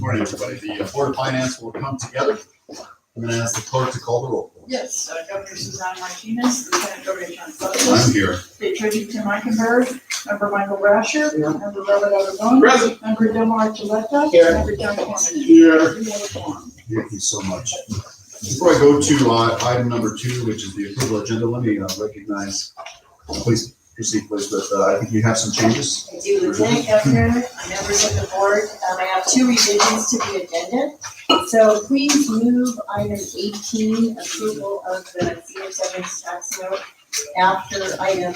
morning, everybody. The Board of Finance will come together. I'm going to ask the clerk to call the roll. Yes, Governor Suzanne Martinez, Lieutenant Governor John Sbof. I'm here. State Treasurer Tim Eichenberg, Member Michael Brasher, Member Robert Aragón. Present. Member Delmar Chiletta. Here. Member John Corman. Here. We have a quorum. Thank you so much. Before I go to item number 2, which is the approval agenda, let me recognize, please proceed, please, but I think you have some changes. I do, Lieutenant Governor, members of the board, I have 2 revisions to the agenda. So please move item 18, approval of the senior severance tax note, after item,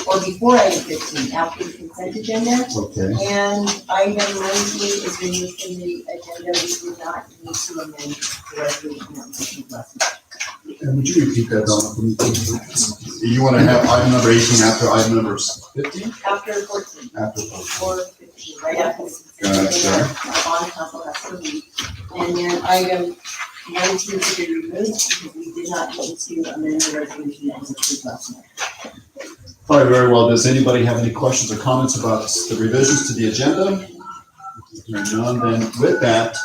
or before item 15, after the consent agenda. Okay. And item 19 is removed from the agenda. We do not need to amend the resolution that was issued last month. And would you repeat that, Donna, for me, please? You want to have item number 18 after item number 15? After 14. After 14. Or 15, right after the Gotcha. bond council has to leave. And then item 19 to be removed because we did not need to amend the resolution that was approved last month. All right, very well. Does anybody have any questions or comments about the revisions to the agenda? Hearing none, then with that,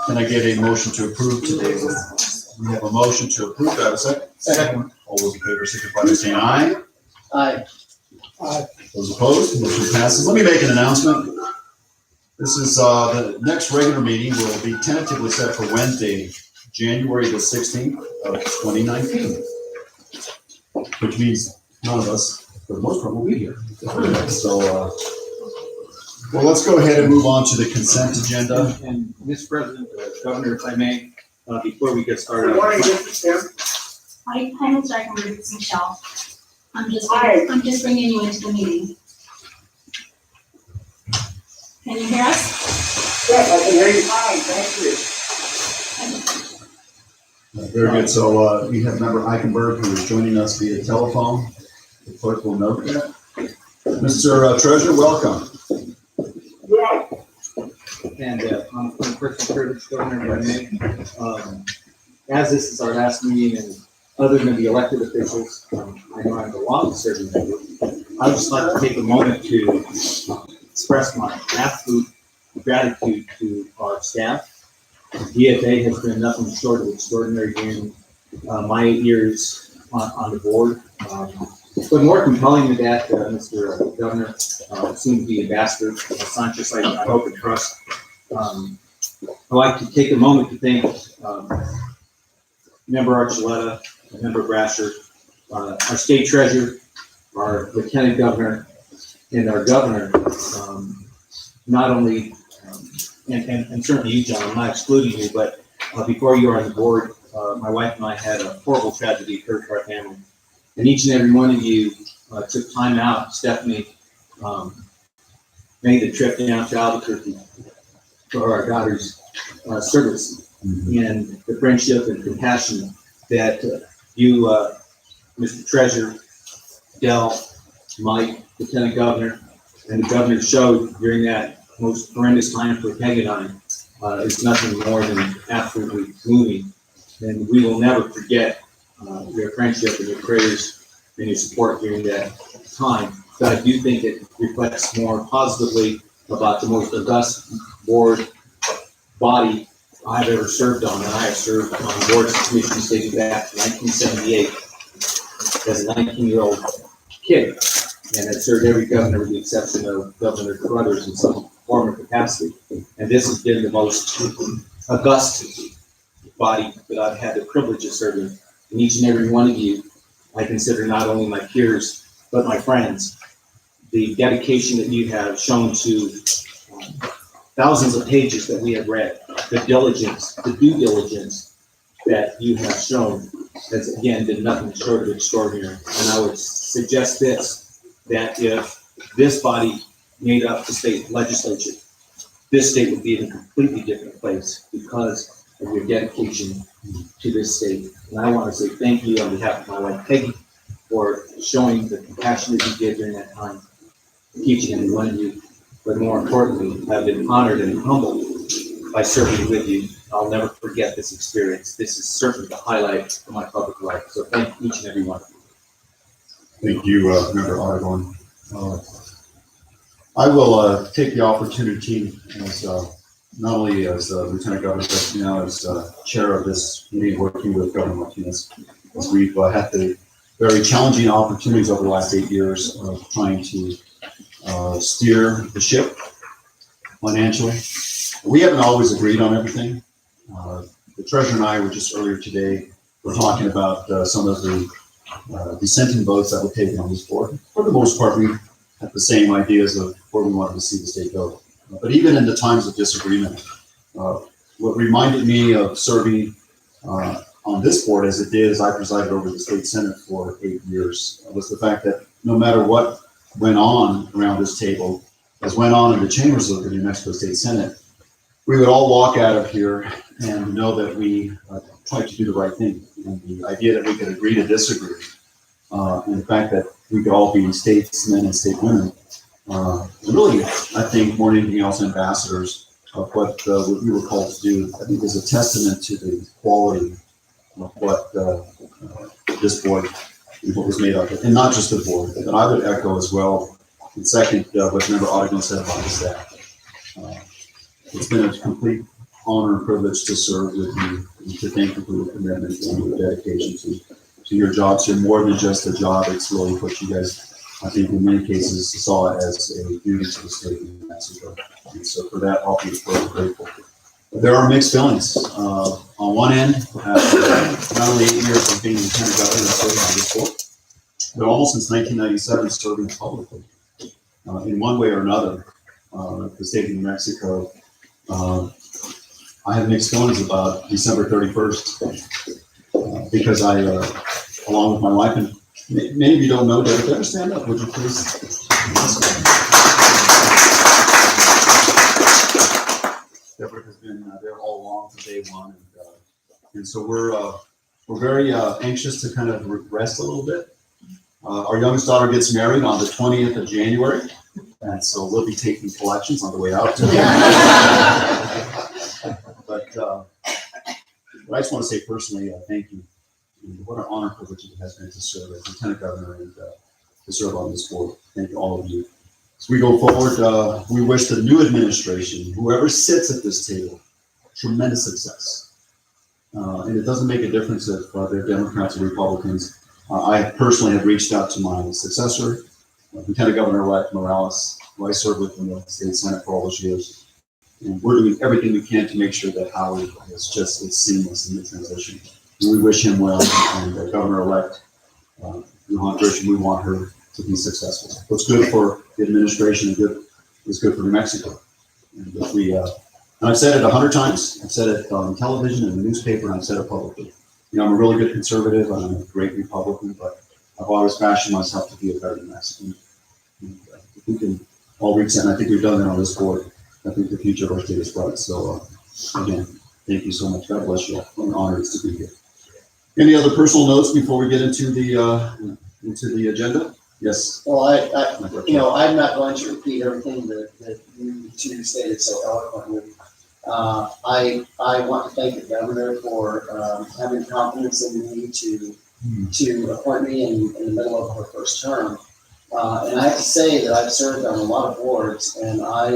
can I get a motion to approve today's? We have a motion to approve. Do I have a second? Second. All those in favor signify by saying aye. Aye. Those opposed, motion passes. Let me make an announcement. This is the next regular meeting will be tentatively set for Wednesday, January the 16th of 2019, which means none of us, for the most part, will be here. So, well, let's go ahead and move on to the consent agenda. And Mr. President, Governor, if I may, before we get started. Good morning, Mr. Chair. Hi, Mr. Eichenberg, it's Michelle. I'm just bringing you into the meeting. Can you hear us? Yes, I can hear you fine, thank you. Very good. So we have Member Eichenberg who is joining us via telephone. The clerk will note that. Mr. Treasurer, welcome. Yeah. And on personal privilege, Governor, if I may, as this is our last meeting, and other than the elected officials, I know I'm the longest serving member, I would just like to take a moment to express my absolute gratitude to our staff. The DFA has been nothing short of extraordinary during my 8 years on the board. But more compelling than that, Mr. Governor, soon to be Ambassador Sanchez, I hope and trust. I'd like to take a moment to thank Member Archuleta, Member Brasher, our State Treasurer, our Lieutenant Governor, and our Governor. Not only, and certainly you, John, I'm not excluding you, but before you were on the board, my wife and I had a horrible tragedy occur to our family. And each and every one of you took time out. Stephanie made the trip down to Albuquerque for our daughter's service. And the friendship and compassion that you, Mr. Treasurer, Dell, Mike, Lieutenant Governor, and the Governor showed during that most horrendous time for Peg and I is nothing more than absolutely moving. And we will never forget your friendship and your prayers and your support during that time. But I do think it reflects more positively about the most august board body I've ever served on. And I have served on boards and commissions dating back to 1978 as a 19-year-old kid, and have served every governor with the exception of Governor Carruthers in some form or capacity. And this has been the most august body that I've had the privilege of serving. And each and every one of you, I consider not only my peers, but my friends. The dedication that you have shown to thousands of pages that we have read, the diligence, the due diligence that you have shown has, again, been nothing short of extraordinary. And I would suggest this, that if this body made up the state legislature, this state would be in a completely different place because of your dedication to this state. And I want to say thank you on behalf of my wife, Peggy, for showing the compassion that you did during that time, teaching every one of you. But more importantly, I've been honored and humbled by serving with you. I'll never forget this experience. This is certainly the highlight of my public life. So thank each and every one of you. Thank you, Member Aragón. I will take the opportunity as not only as Lieutenant Governor, but now as chair of this committee, working with Governor Martinez, as we've had the very challenging opportunities over the last 8 years of trying to steer the ship financially. We haven't always agreed on everything. The treasurer and I were just earlier today, we're talking about some of the dissenting votes that were taken on this board. For the most part, we had the same ideas of where we wanted to see the state go. But even in the times of disagreement, what reminded me of serving on this board as it did as I presided over the state senate for 8 years was the fact that no matter what went on around this table, as went on in the chambers of the New Mexico State Senate, we would all walk out of here and know that we tried to do the right thing. And the idea that we could agree to disagree, and the fact that we could all be statesmen and stateswomen, really, I think more than anything else, ambassadors of what we were called to do, I think is a testament to the quality of what this board and what was made of it. And not just the board, but I would echo as well, and second, what Member Ogden said about the staff. It's been a complete honor and privilege to serve with you and to thank you for your commitment and your dedication to your jobs. You're more than just a job. It's really what you guys, I think in many cases, saw it as a duty to the state of New Mexico. And so for that, I'll be forever grateful. There are mixed feelings. On one end, after not only 8 years of being lieutenant governor and serving on this board, but almost since 1997 serving publicly. In one way or another, the state of New Mexico, I have mixed feelings about December 31st because I, along with my wife, and many of you don't know, David, ever stand up, would you please? Deborah has been there all along from day one, and so we're very anxious to kind of rest a little bit. Our youngest daughter gets married on the 20th of January, and so we'll be taking collections on the way out. But I just want to say personally, thank you. And what an honor and privilege it has been to serve as Lieutenant Governor and to serve on this board. Thank all of you. As we go forward, we wish the new administration, whoever sits at this table, tremendous success. And it doesn't make a difference if they're Democrats or Republicans. I personally have reached out to my successor, Lieutenant Governor-elect Morales, who I served with in the state senate for all those years. And we're doing everything we can to make sure that Howard is just as seamless in the transition. And we wish him well, and Governor-elect Johan Gershon, we want her to be successful. What's good for the administration and good is good for New Mexico. And if we, and I've said it 100 times. I've said it on television and the newspaper, and I've said it publicly. You know, I'm a really good conservative. I'm a great Republican, but I've always fashioned myself to be a better Mexican. And, if we can all reach that, and I think we've done that on this board, I think the future of our state is bright. So, again, thank you so much. God bless you all. What an honor it's to be here. Any other personal notes before we get into the agenda? Yes. Well, I'm not going to repeat everything that you two stated so eloquently. I want to thank the governor for having confidence in me to appoint me in the middle of her first term. And I have to say that I've served on a lot of boards, and I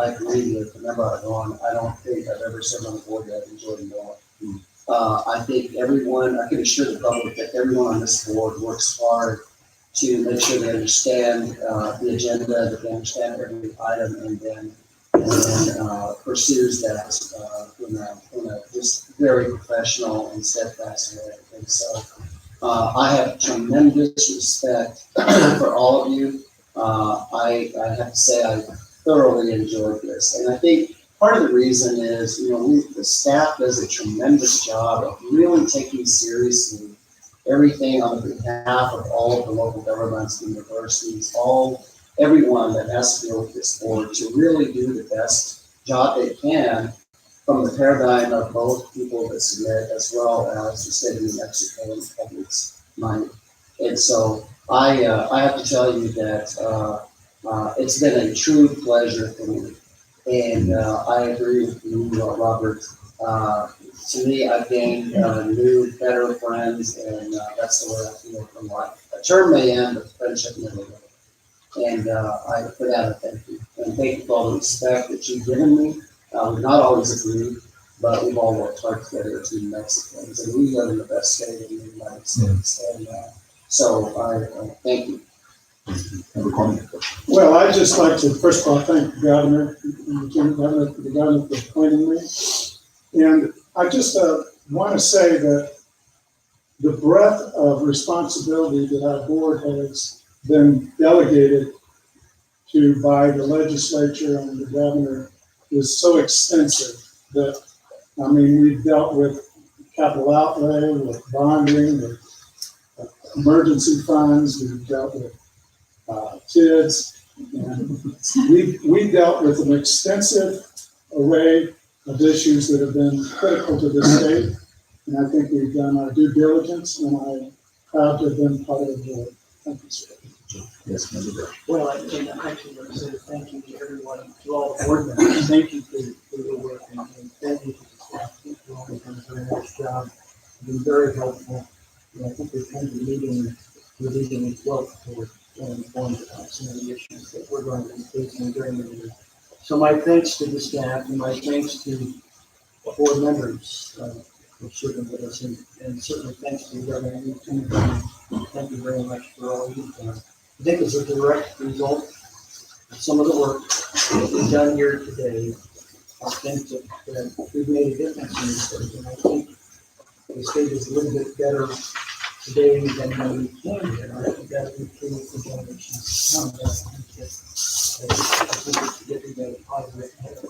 agree with the member Aragon. I don't think I've ever served on a board that I've enjoyed more. I think I can assure the public that everyone on this board works hard to make sure they understand the agenda, that they understand every item, and then pursues that in a just very professional and steadfast way. And so I have tremendous respect for all of you. I have to say I thoroughly enjoyed this, and I think part of the reason is, the staff does a tremendous job of really taking seriously everything on behalf of all of the local governments, the universities, everyone that has to deal with this board to really do the best job they can from the paradigm of both people that submit as well as the state of New Mexico and the public's mind. And so I have to tell you that it's been a true pleasure for me. And I agree with you, Robert. To me, I've gained new, better friends, and that's the way I feel from life. A term may end, but friendship never will. And for that, I thank you. And thank you for all the respect that you've given me We've not always agreed, but we've all worked hard together to make some things, and we live in the best state in the United States. And so I thank you. Member Cormier. Well, I'd just like to, first of all, thank the governor, and Lieutenant Governor, the governor for appointing me. And I just want to say that the breadth of responsibility that our board has been delegated to by the legislature and the governor is so extensive that, I mean, we've dealt with capital outlay, with bonding, with emergency funds, we've dealt with kids, and we dealt with an extensive array of issues that have been critical to the state. And I think we've done our due diligence, and I'm proud to have been part of the board. Thank you, sir. Yes, Member Burke. Well, I actually want to say thank you to everyone, to all the board members. Thank you for your work, and thank you to the staff. I think you all have done a very nice job. You've been very helpful. And I think we've come to the meeting revision as well for informed about some of the issues that we're going to be facing during the year. So my thanks to the staff and my thanks to the board members for serving with us, and certainly thanks to the governor. Thank you very much for all you've done. I think it's a direct result of some of the work that we've done here today. I think that we've made a difference in the state, and I think the state is a little bit better today than when we came here. I think that we feel for generations to come. I think it's getting a positive impact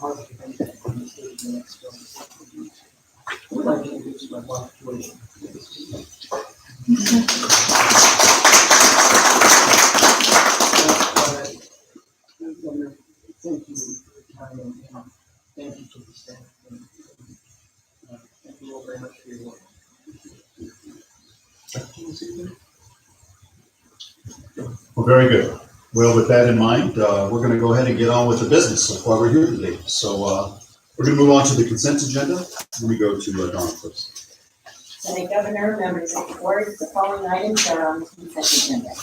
on the state in the next 20 years. I would like to introduce my wife, Joyce. Governor, thank you for your time, and thank you to the staff. And, thank you all very much for your work. Well, very good. Well, with that in mind, we're going to go ahead and get on with the business of why we're here today. So we're going to move on to the consent agenda. Let me go to Donna first. Senate Governor, members of the board, the following items are on the consent agenda.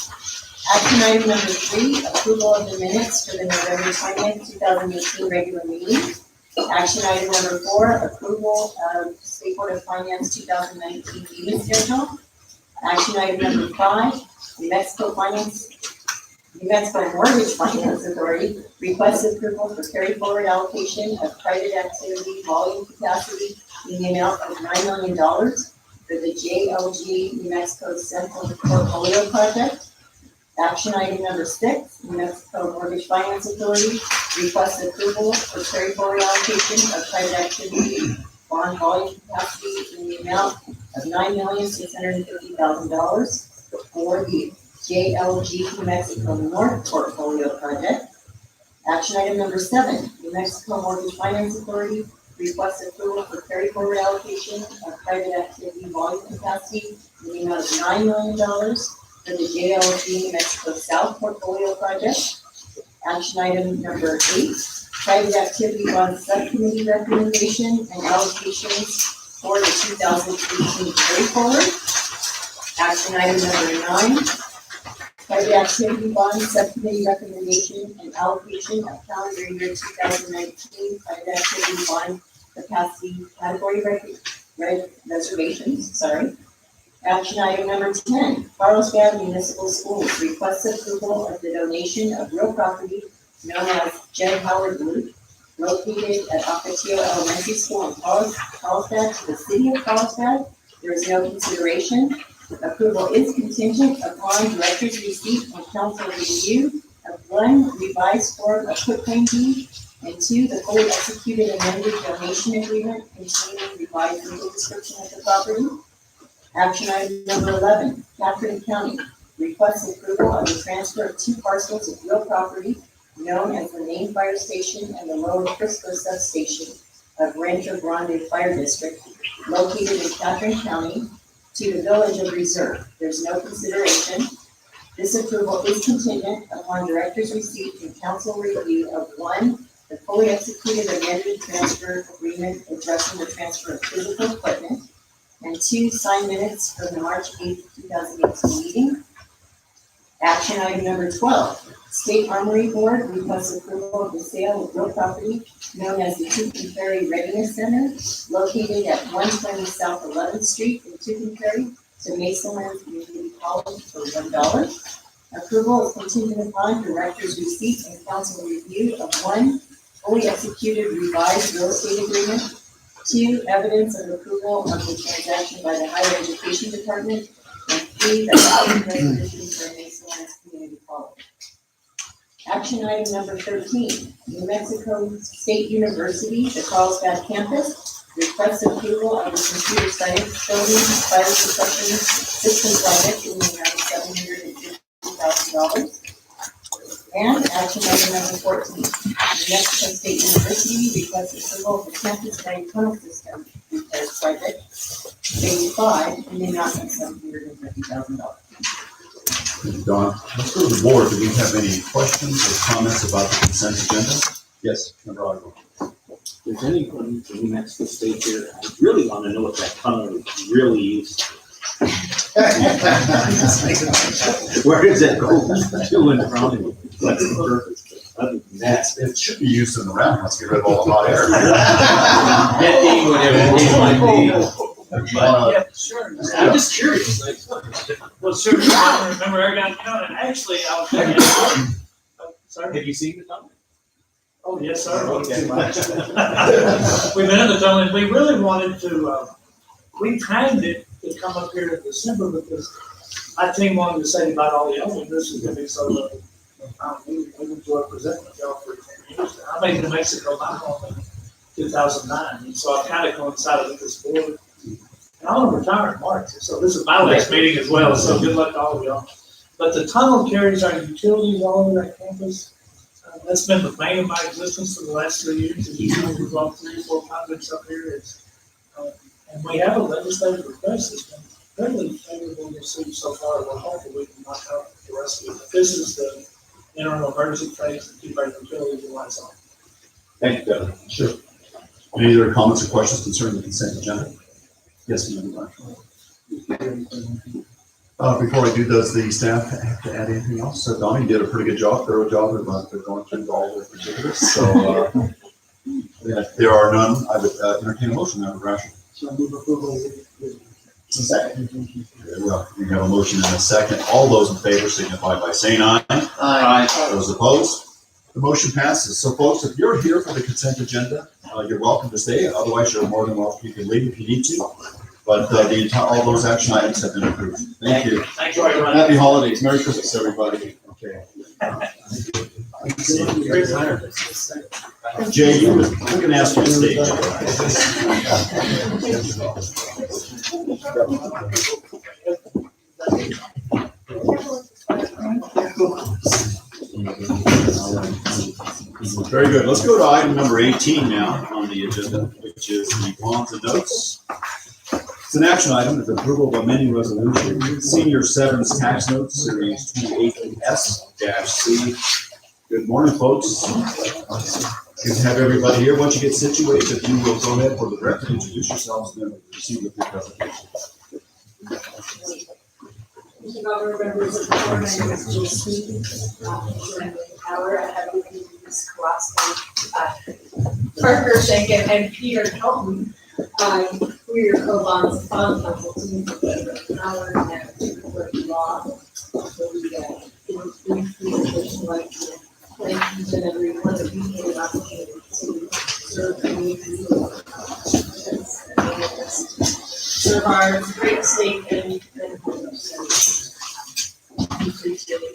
Action item number 3, approval of the minutes for the November 20th, 2018 regular meeting. Action item number 4, approval of State Board of Finance 2019 meeting schedule. Action item number 5, New Mexico Mortgage Finance Authority requests approval for carry forward allocation of private activity volume capacity in the amount of $9 million for the JLG New Mexico Central Portfolio Project. Action item number 6, New Mexico Mortgage Finance Authority requests approval for carry forward allocation of private activity bond volume capacity in the amount of $9,650,000 for the JLG New Mexico North Portfolio Project. Action item number 7, New Mexico Mortgage Finance Authority requests approval for carry forward allocation of private activity volume capacity in the amount of $9 million for the JLG New Mexico South Portfolio Project. Action item number 8, private activity bond subcommittee recommendation and allocations for the 2018 carry forward. Action item number 9, private activity bond subcommittee recommendation and allocation of calendar year 2019 private activity bond capacity category reservations. Action item number 10, Carlsbad Municipal Schools requests approval of the donation of real property known as Jed Howard Loop, located at Ocotillo Elementary School in Carlsbad to the city of Carlsbad. There is no consideration. Approval is contingent upon director's receipt and council review of 1, revised form of quitclaim deed, and 2, the fully executed amended donation agreement containing revised legal description of the property. Action item number 11, Catherine County requests approval of the transfer of 2 parcels of real property known as the Main Fire Station and the Lower Frisco Substation of Rancho Grande Fire District, located in Catherine County, to the Village of Reserve. There's no consideration. This approval is contingent upon director's receipt and council review of 1, the fully executed amended transfer agreement addressing the transfer of physical equipment, and 2, signed minutes from the March 8th, 2018 meeting. Action item number 12, State Armory Board requests approval of the sale of real property known as the Tucumcari Readiness Center, located at 120 South 11th Street in Tucumcari, to Masonland Community College for $1. Approval is contingent upon director's receipt and council review of 1, fully executed revised real estate agreement, 2, evidence of approval of the transaction by the Higher Education Department, and 3, the following resolution for Masonland Community College. Action item number 13, New Mexico State University, the Carlsbad campus, requests approval of the computer science building fire suppression system project in the amount of $750,000. And action item number 14, New Mexico State University requests approval of the campus-wide tunnel system repair project, phase 5, in the amount of $750,000. Thank you, Don. Let's go to the board. Do we have any questions or comments about the consent agenda? Yes, Member Ogden. If anyone from New Mexico State here, I really want to know what that tunnel is really used. Where does it go to and from? What's the purpose? Other than that, It should be used in the round. Let's get rid of all the hot air. venting, whatever it might be. Uh, Sure. I'm just curious, Well, sure, I remember, I got, and actually, I was thinking, oh, sorry. have you seen the tunnel? Oh, yes, sir. Okay. We've been in the tunnel, and we really wanted to, we timed it to come up here in December because my team wanted to say about all the elements, this is gonna be so, we enjoyed presenting with y'all for 10 years. I made New Mexico my home in 2009, and so I kind of coincided with this board. And I'm gonna retire in March, so this is my last meeting as well, so good luck to all of y'all. But the tunnel carries our utilities all over that campus. That's been the bane of my existence for the last 3 years. As you know, we've brought 3 or 4 projects up here. And we have a legislative request that's been fairly favorably received so far. We're hopeful we can knock out the rest of it. But this is the interim emergency phase to keep our utilities and lights on. Thank you, Devin. Sure. Any other comments or questions concerning the consent agenda? Yes, Member Ogden. Before I do, does the staff have to add anything else? So Donnie did a pretty good job, thorough job about going through all the particulars. So if there are none, I would entertain a motion, Member Rasher. So I move approval. Second. Very well. We have a motion and a second. All those in favor signify by saying aye. Aye. Those opposed? The motion passes. So folks, if you're here for the consent agenda, you're welcome to stay. Otherwise, you're more than welcome. You can leave if you need to. But all those action items have been approved. Thank you. Thank you, everyone. Happy holidays. Merry Christmas, everybody. Okay. Jay, you can ask you to stay. Very good. Let's go to item number 18 now on the agenda, which is the bonds and notes. It's an action item, it's approval of amending resolution, senior severance tax notes, series 28S-C. Good morning, folks. Good to have everybody here. Once you get situated, if you will go ahead for the record, introduce yourselves, and then proceed with your presentation. Mr. Governor, members of the board, my name is Jill Sweet. I'm Howard. I have with me Ms. Kowalski, Parker Shankin, and Peter Helton. We're your co-bonds bond counsel team for Howard and to law. So we brief presentation like thank each and every one of you for the opportunity to serve the community. Serve our great state and appreciate it.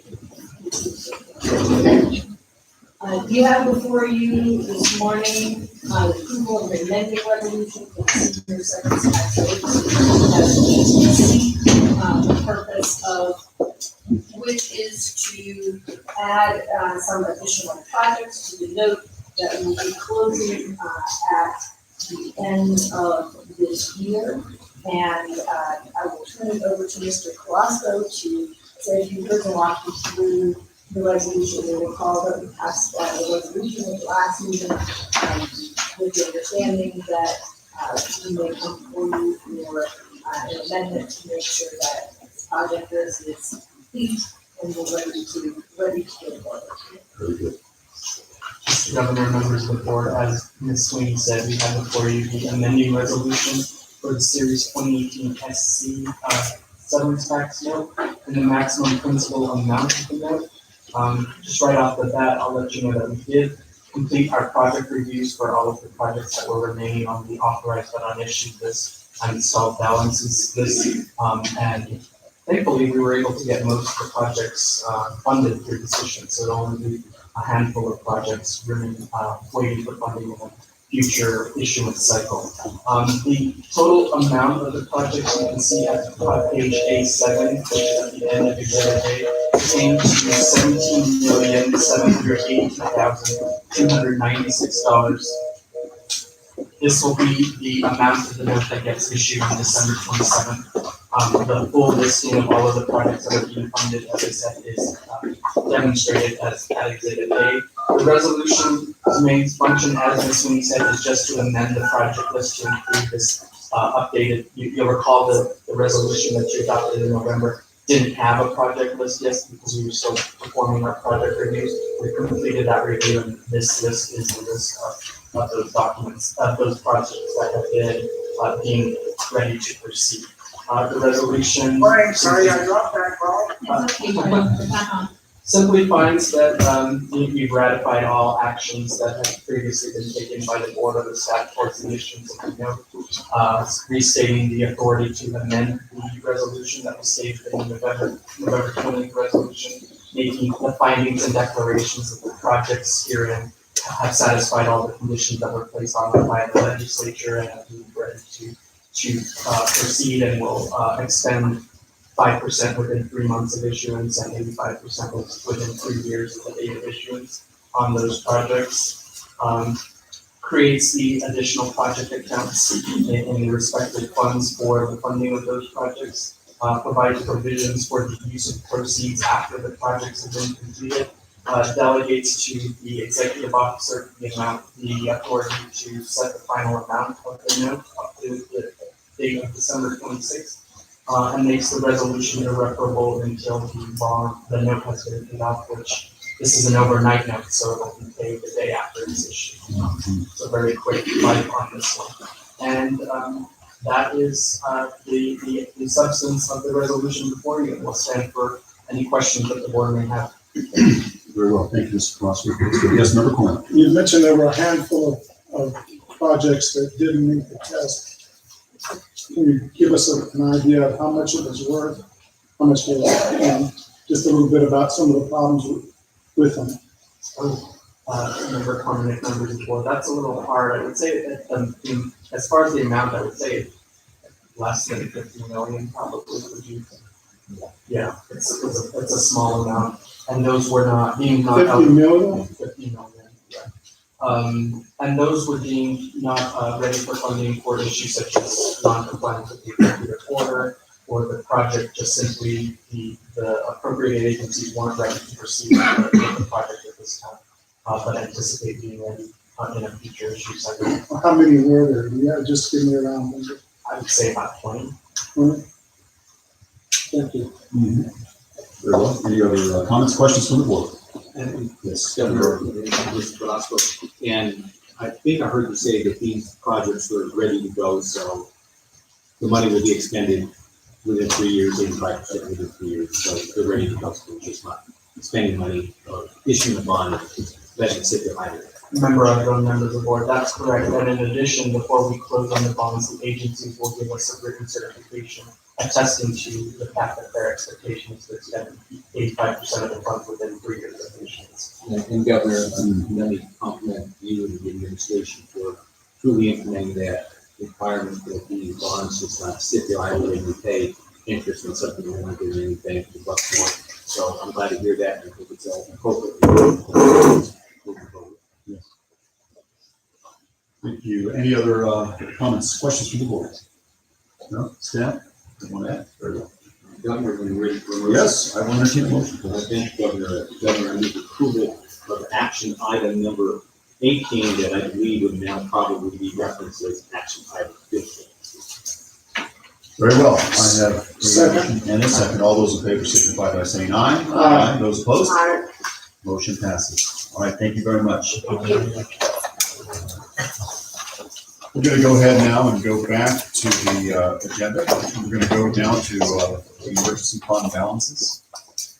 You have before you this morning approval of the amending resolution for the senior severance tax rates. The purpose of which is to add some additional projects to the note that will be closing at the end of this year. And I will turn it over to Mr. Colasco to say a few words and walk you through the resolution. You will recall that we passed the resolution at the last meeting with the understanding that we may come forward for an amendment to make sure that this project is complete and we're ready to get going. Very good. Mr. Governor, members of the board, as Ms. Sweeney said, we have before you the amending resolution for the Series 2018 SC severance tax note and the maximum principal amount of the note. Just right off the bat, I'll let you know that we did complete our project reviews for all of the projects that were remaining on the authorized but unissued list and installed balances list. And thankfully, we were able to get most of the projects funded through this issue. So it'll only be a handful of projects remaining, waiting for funding in a future issuance cycle. The total amount of the projects you can see at page A7, which is at the end of Exhibit A, came to $17,782,296. This will be the amount of the note that gets issued on December 27th. The full listing of all of the projects that are being funded, as I said, is demonstrated as at Exhibit A. The resolution's main function, as Ms. Sweeney said, is just to amend the project list to include this updated. You'll recall the resolution that you adopted in November didn't have a project list yet because we were still performing our project reviews. We completed that review, and this list is the list of those documents, of those projects that have been deemed ready to proceed. The resolution. Brian, sorry, I dropped that ball. It's okay, Brian, put it back on. Simply finds that we've ratified all actions that have previously been taken by the board of the staff towards the issuance of the note, restating the authority to amend the resolution that was stated in the November 20th resolution, making the findings and declarations of the projects herein have satisfied all the conditions that were placed on them by the legislature and have been ready to proceed, and will extend 5% within 3 months of issuance and 85% within 3 years of the date of issuance on those projects. Creates the additional project accounts in the respective funds for the funding of those projects. Provides provisions for the use of proceeds after the projects have been completed. Delegates to the executive officer the authority to set the final amount of the note up to the date of December 26th. And makes the resolution irreparable until the note has been paid off, which this is an overnight note, so it will be paid the day after it's issued. So very quick life on this one. And that is the substance of the resolution before you, and we'll stand for any questions that the board may have. Very well, thank you, Mr. Prosper. Yes, Member Coleman. You mentioned there were a handful of projects that didn't meet the test. Can you give us an idea of how much it was worth, how much they were, and just a little bit about some of the problems with them? Member Coleman, members of the board, that's a little hard. I would say that, as far as the amount, I would say less than 50 million probably would you. Yeah, it's a small amount, and those were not 50 million? 50 million, yeah. And those were deemed not ready for funding for issues such as non-compliance with the executive order, or the project just simply the appropriate agencies weren't ready to proceed with the project at this time, but anticipate being ready in a future issue cycle. How many were there? Yeah, just give me a round number. I would say about 20. 20? Thank you. Very well. Any other comments, questions from the board? And Yes. Governor, Mr. Velasco, and I think I heard you say that these projects were ready to go, so the money will be expended within 3 years, 85% within 3 years, so they're ready to go, so we're just not spending money or issuing a bond, letting it sit behind it. Member of members of the board, that's correct. And in addition, before we close on the bonds, the agencies will give us a written certification attesting to the fact that their expectation is to expend 85% of the funds within 3 years of issuance. And Governor, let me compliment you and the administration for truly implementing that requirement that these bonds just not sit there idly and we pay interest on something we're not doing anything for the buck more. So I'm glad to hear that, and I think it's appropriate. Yes. Thank you. Any other comments, questions from the board? No? Staff? Want to add? Very well. Governor, when you're ready for a motion. Yes, I will entertain a motion. Thank you, Governor. Governor, I need approval of action item number 18 that I believe would now probably be referenced as action item 15. Very well. I have a Second. motion and a second. All those in favor signify by saying aye. Aye. Those opposed? Motion passes. All right, thank you very much. We're going to go ahead now and go back to the agenda. We're going to go down to the emergency fund balances.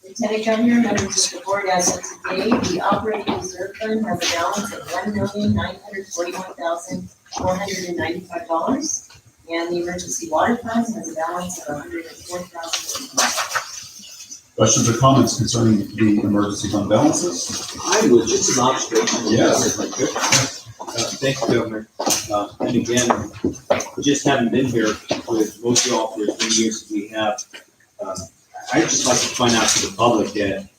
Lieutenant Governor, members of the board, as of today, the operating reserve fund has a balance of $1,941,495. And the emergency water fund has a balance of $104,000. Questions or comments concerning the emergency fund balances? I would, just an observation. Yes. If I could. Thank you, Governor. And again, just having been here with most of y'all for as many years as we have, I'd just like to point out to the public that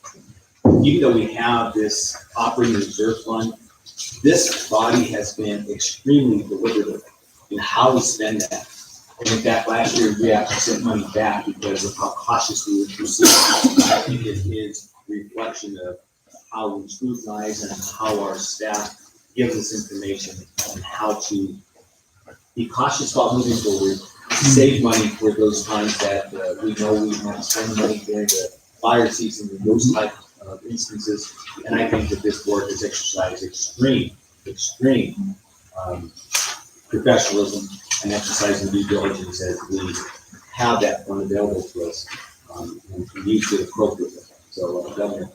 even though we have this operating reserve fund, this body has been extremely deliberative in how we spend that. And in fact, last year we actually sent money back because of how cautious we were proceeding. I think it is a reflection of how we scrutinize and how our staff gives us information on how to be cautious about moving forward, save money for those times that we know we might spend money during the fire season and those type of instances. And I think that this board has exercised extreme professionalism and exercising due diligence as we have that fund available to us and use it appropriately. So, Governor,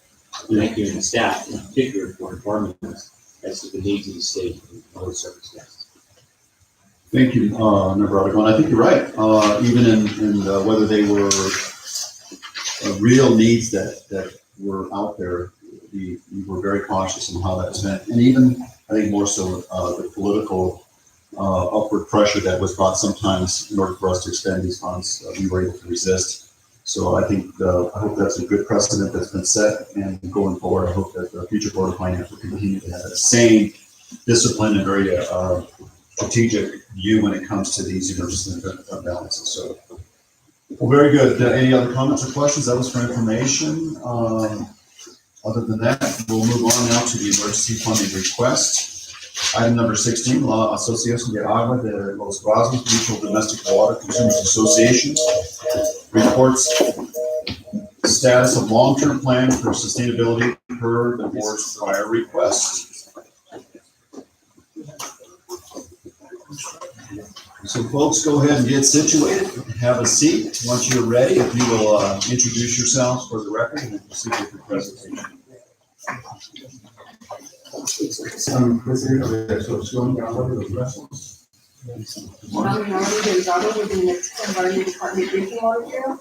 thank you and the staff in particular for informing us as to the needs of the state in those circumstances. Thank you, Member Aragón. I think you're right. Even in whether they were real needs that were out there, we were very cautious in how that was spent. And even, I think more so, the political upward pressure that was brought sometimes in order for us to expend these funds, we were able to resist. So I think, I hope that's a good precedent that's been set, and going forward, I hope that the future Board of Finance will continue to have that same discipline and very strategic view when it comes to these emergency balances. So, well, very good. Any other comments or questions? That was for information. Other than that, we'll move on now to the emergency funding request. Item number 16, La Asociación de Agua de los Brazos Mutual Domestic Water Consumers Association reports status of long-term plan for sustainability per the board's prior request. So folks, go ahead and get situated, have a seat. Once you're ready, if you will introduce yourselves for the record and then proceed with your presentation. President of the Asociación de Agua de los Brazos. With the Environment Department Drinking Water Bureau.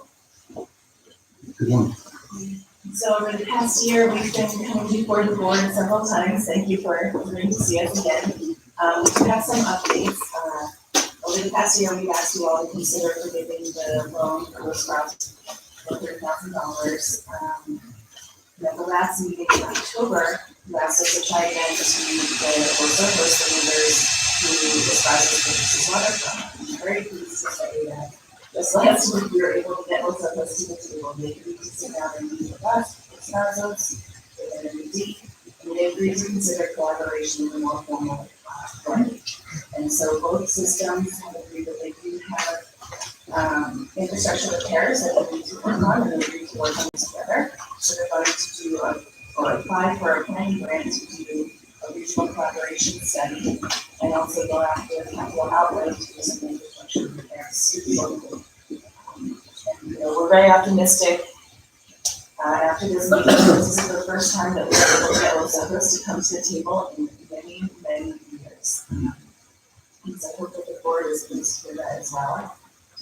Good morning. So over the past year, we've been coming before the board several times. Thank you for coming to see us again. We have some updates. Over the past year, we've asked you all to consider forgiving the loan for those routes for $30,000. At the last meeting in October, you asked us to try again to the host members who Sbof purchases water from. I'm very pleased to say that just last week we were able to get most of us to the table. They agreed to sit down and meet with us, Sbof, with NMD, and they agreed to consider collaboration in a more formal way. And so both systems have agreed that they do have infrastructure repairs that they need to work on, and they agreed to work on this together. So they're going to do or apply for a planning grant to do a regional collaboration study, and also go after capital outlay to do some infrastructure repairs locally. We're very optimistic. After this meeting, this is the first time that we're able to get Sbof to come to the table in many years. And so I hope that the board is pleased to hear that as well.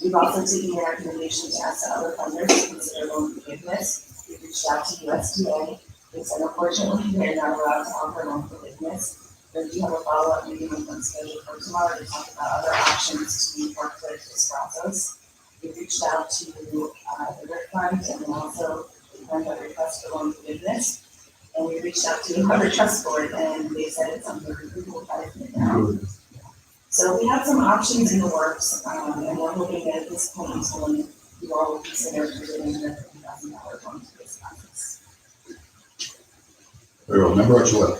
We've also taken the recommendation to ask other funders to consider loan forgiveness. We reached out to USDA. They said unfortunately they're not allowed to offer loan forgiveness. But we do have a follow-up meeting with them scheduled for tomorrow to talk about other options to work with this process. We reached out to the RIC fund and then also the fund that requests for loan forgiveness. And we reached out to the Harbor Trust Board and they said it's under review by now. So we have some options in the works, and we're hoping that at this point in time, you all will consider forgiving the $30,000 loan to this process. Very well. Member Archuleta.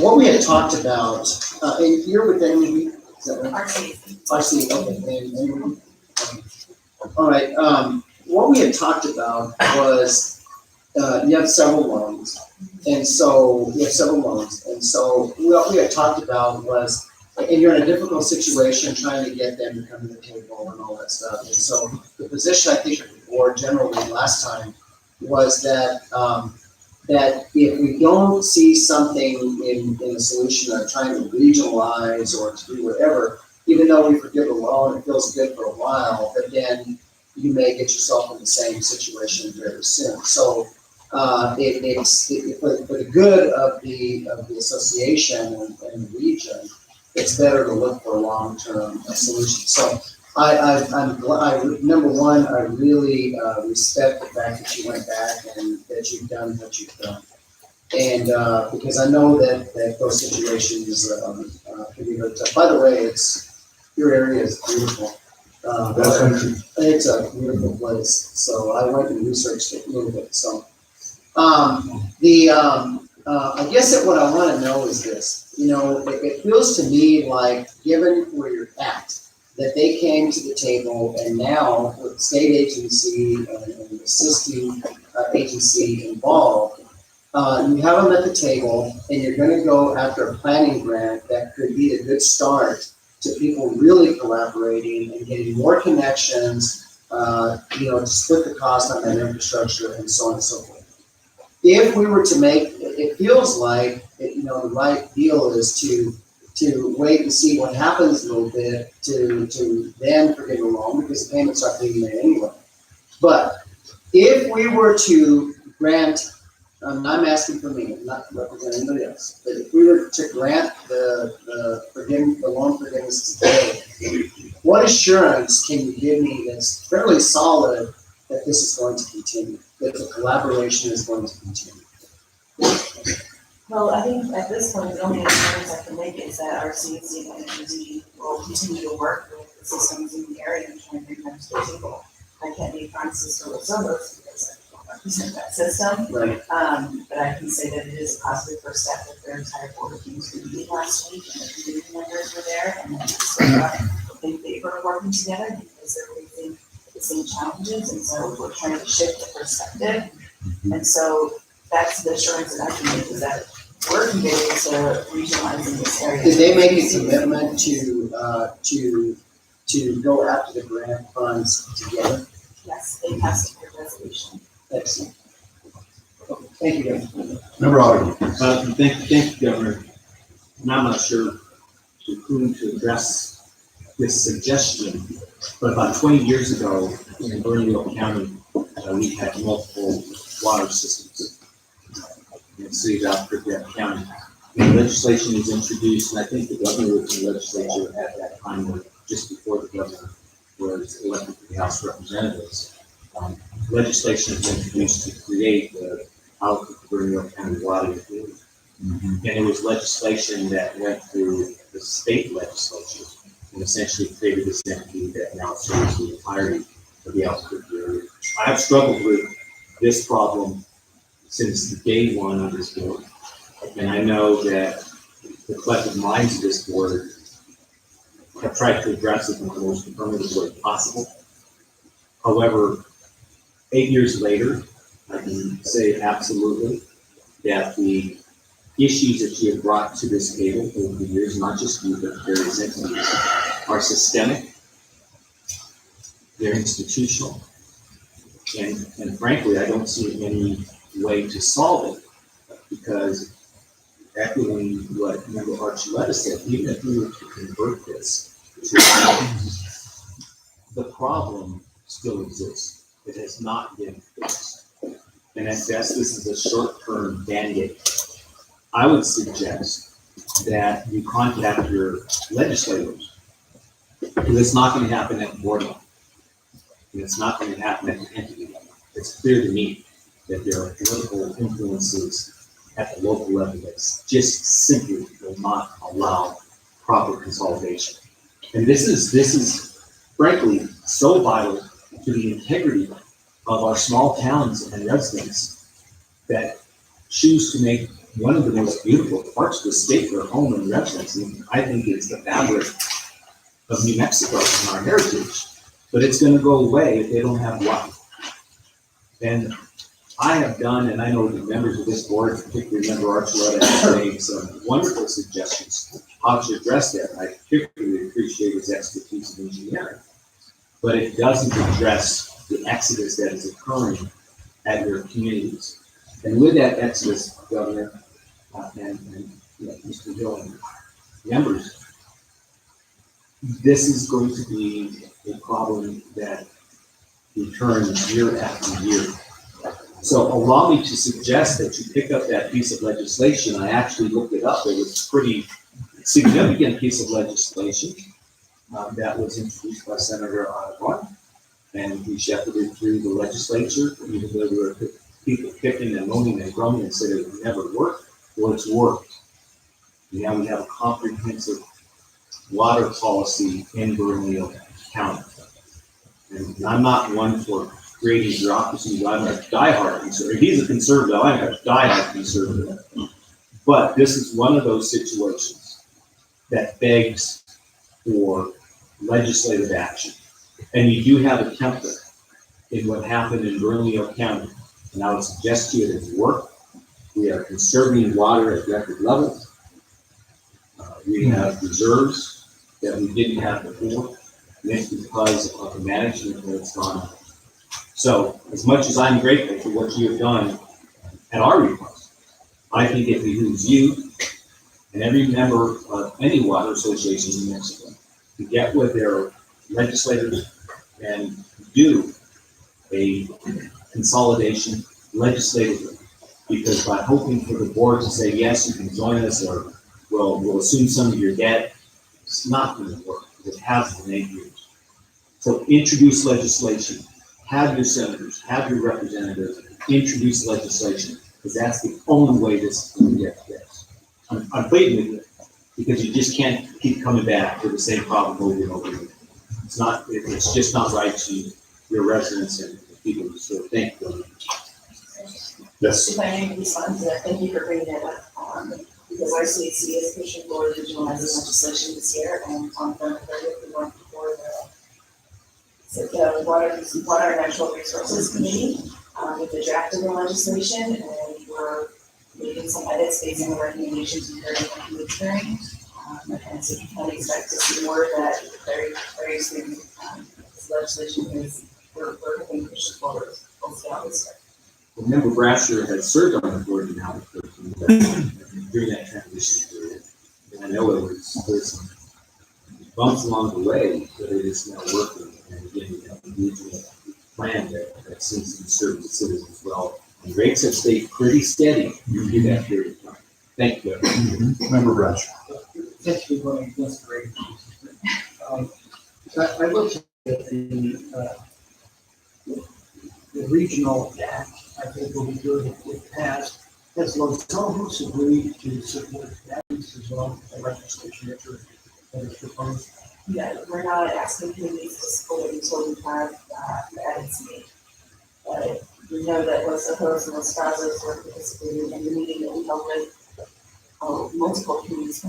What we had talked about, and you're within Is that right? RC. I see, okay, and, all right, what we had talked about was, you have several loans, and so what we had talked about was, and you're in a difficult situation trying to get them to come to the table and all that stuff, and so the position I think of the board generally last time was that, that if we don't see something in the solution of trying to regionalize or to do whatever, even though we forgive a loan, it feels good for a while, but then you may get yourself in the same situation very soon. So for the good of the association and the region, it's better to look for a long-term solution. So I'm glad, number one, I really respect the fact that you went back and that you've done what you've done. And because I know that those situations can be very tough. By the way, your area is beautiful. It's a beautiful place. So I went and researched it a little bit. So I guess that what I want to know is this. You know, it feels to me like, given where you're at, that they came to the table, and now with the state agency and the assisting agency involved, you have them at the table, and you're going to go after a planning grant that could be a good start to people really collaborating and getting more connections, to split the cost on that infrastructure and so on and so forth. If we were to make, it feels like, the right deal is to wait and see what happens a little bit to then forgive a loan, because the payments aren't being made anyway. But if we were to grant, I'm asking for me, I'm not representing anybody else, but if we were to grant the loan forgiveness today, what assurance can you give me that's fairly solid that this is going to continue, that the collaboration is going to continue? Well, I think at this point, the only assurance I can make is that our CNC and NRG will continue to work with the systems in the area and try and bring them to the table. I can't be Francis or Sbof because I don't represent that system. Right. But I can say that it is a positive first step that their entire board of teams were meeting last week, and the community members were there, and then in favor of working together because they're facing the same challenges, and so we're trying to shift the perspective. And so that's the assurance that I can make, is that we're committed to regionalizing this area. Did they make a commitment to go after the grant funds together? Yes, they passed a resolution. Excellent. Thank you, Governor. Member Otter. Thank you, Governor. And I'm not sure to whom to address this suggestion, but about 20 years ago in Bernalillo County, we had multiple water systems in the city of Albuquerque County. And legislation was introduced, and I think the governor was in the legislature at that time, or just before the governor was elected to the House of Representatives. Legislation was introduced to create the Albuquerque County Water Authority. And it was legislation that went through the state legislature and essentially created this entity that now serves the entirety of the Albuquerque area. I have struggled with this problem since day one on this board. And I know that the collective minds of this board have tried to address it in the most affirmative way possible. However, 8 years later, I can say absolutely that the issues that you have brought to this table over the years, not just you, but various entities, are systemic, they're institutional, and frankly, I don't see any way to solve it, because echoing what Member Archuleta said, even if we were to convert this to the problem still exists. It has not been fixed. And at best, this is a short-term band-aid. I would suggest that you contact your legislators, because it's not going to happen at the board level. And it's not going to happen at the entity level. It's clear to me that there are political influences at the local level that just simply will not allow proper consolidation. And this is frankly so vital to the integrity of our small towns and residents that choose to make one of the most beautiful parts of the state their home and residence. And I think it's the fabric of New Mexico and our heritage, but it's gonna go away if they don't have water. And I have done, and I know the members of this board, particularly Member Archuleta, have made some wonderful suggestions how to address that. I particularly appreciate his expertise in engineering, but it doesn't address the exodus that is occurring at your communities. And with that exodus, Governor, and Mr. Hill and members, this is going to be a problem that returns year after year. So allow me to suggest that you pick up that piece of legislation. I actually looked it up. It was a pretty significant piece of legislation that was introduced by Senator Ottawa, and we shepherded through the legislature, even though there were people kicking and moaning and groaning and said it would never work. Well, it's worked. Now we have a comprehensive water policy in Bernalillo County. And I'm not one for creating bureaucracy. I'm a diehard conservative. He's a conservative. I'm a diehard conservative. But this is one of those situations that begs for legislative action. And you do have a template in what happened in Bernalillo County. And I would suggest to you that it worked. We are conserving water at record levels. We have reserves that we didn't have before. And it's because of the management that's gone on. So as much as I'm grateful for what you have done at our request, I think it behooves you and every member of any water association in Mexico to get with their legislators and do a consolidation legislatively. Because by hoping for the board to say, yes, you can join us, or we'll assume some of your debt, it's not going to work. It hasn't in 8 years. So introduce legislation. Have your senators, have your representatives introduce legislation, because that's the only way this is going to get fixed. I'm pleading with you, because you just can't keep coming back to the same problem over and over again. It's just not right to your residents and the people. So thank you. Yes. If I may respond to that, thank you for bringing that up, because our CAC is pushing for regionalizing legislation this year, and on November 30th, we went before the Water and Natural Resources Committee with the draft of the legislation, and we're making some edits based on the recommendations we heard in the committee hearing. And so you can expect to see more of that very soon. This legislation is, we're hoping to push it forward, full scale this year. Well, Member Brasher has served on the board now for 13 years during that transition period. And I know there's some bumps along the way, but it is now working. And again, we have a regional plan that seems to be serving the citizens well. And rates have stayed pretty steady through that period of time. Thank you. Member Brasher. Essentially going against the rate. I looked at the regional act. I think will be good if it passed. Has Los Alamos agreed to support that piece as well, the legislation that is proposed? Yeah, we're not asking communities to support it until we have the edits made. But we know that Los Ojos and Los Brazos were participating in the meeting that we held with multiple communities.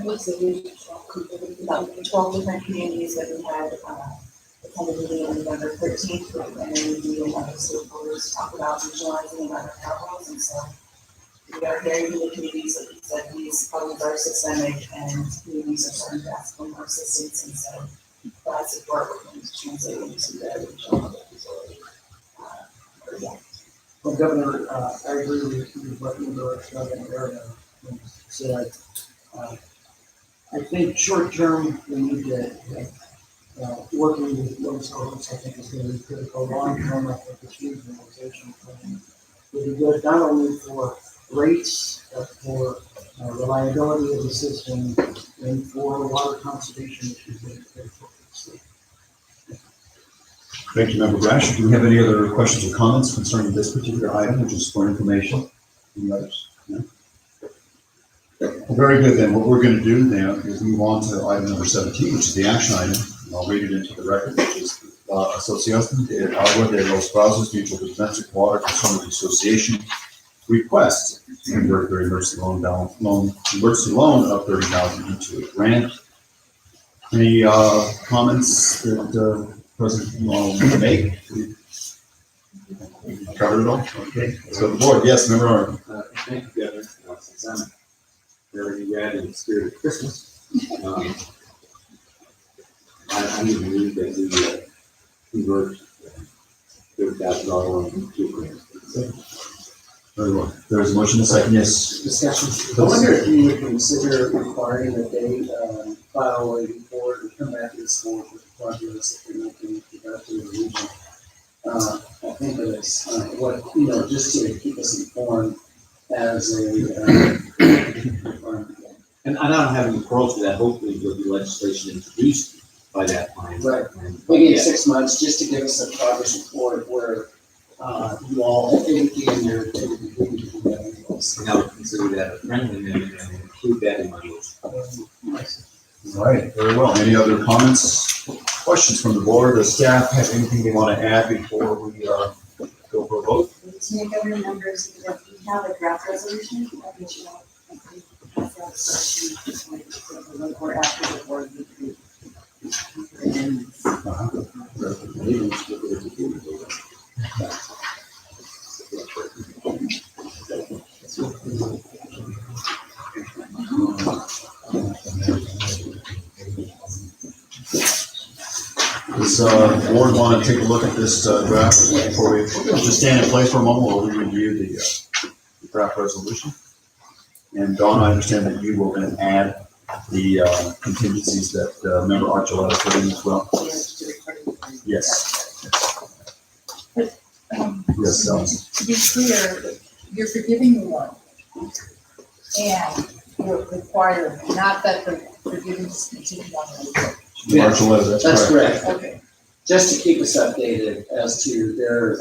What's the region? About 12 different communities that we had attended the meeting on November 13th, and then we do another stakeholders to talk about regionalizing and other problems. And so we are hearing from the communities that these problems are systemic and communities are starting to ask for more assistance. And so that support we're going to translate into the regional facility. Well, Governor, I agree with what you were saying earlier. So I think short term, we need to working with Los Alamos, I think is going to be critical. Long term, I think this regionalization plan will be good, not only for rates, but for reliability of the system and for water conservation issues that are critical for the state. Thank you, Member Brasher. Do we have any other questions or comments concerning this particular item, or just for information? Any others? No? Well, very good then. What we're going to do now is move on to item number 17, which is the action item. And I'll read it into the record, which is Asociación de Agua de los Brazos Mutual Domestic Water Consumer Association requests to convert their emergency loan of $30,000 into a grant Any comments that President you want to make? Covered it all? Okay, let's go to the board. Yes, Member Arnold. Thank you, Governor. Since I'm very glad in the spirit of Christmas, I need to move that we convert $30,000 loan to a grant. Very well. There's a motion, a second, yes. Discussion. I wonder if you would consider requiring that they file a report and come back to this board with the progress that they're making with regard to the region. I think that it's just to keep us informed as a requirement. And I don't have any quarrels with that. Hopefully there'll be legislation introduced by that time. Right. And- Maybe in yeah. 6 months, just to give us a progress report where you all activity and your activity. And I would consider that a friendly amendment and include that in my motion. All right, very well. Any other comments, questions from the board? Does staff have anything they want to add before we go for a vote? To make other members, that we have a draft resolution, that we should or after the board meeting. Does board want to take a look at this draft before we just stand in place for a moment while we review the draft resolution? And Dawn, I understand that you will then add the contingencies that Member Archuleta put in as well? Yes. Yes, Allison. To be clear, you're forgiving the loan. And you're required, not that the forgiveness is contingent on the report. Member Archuleta, That's correct. Okay. Just to keep us updated as to their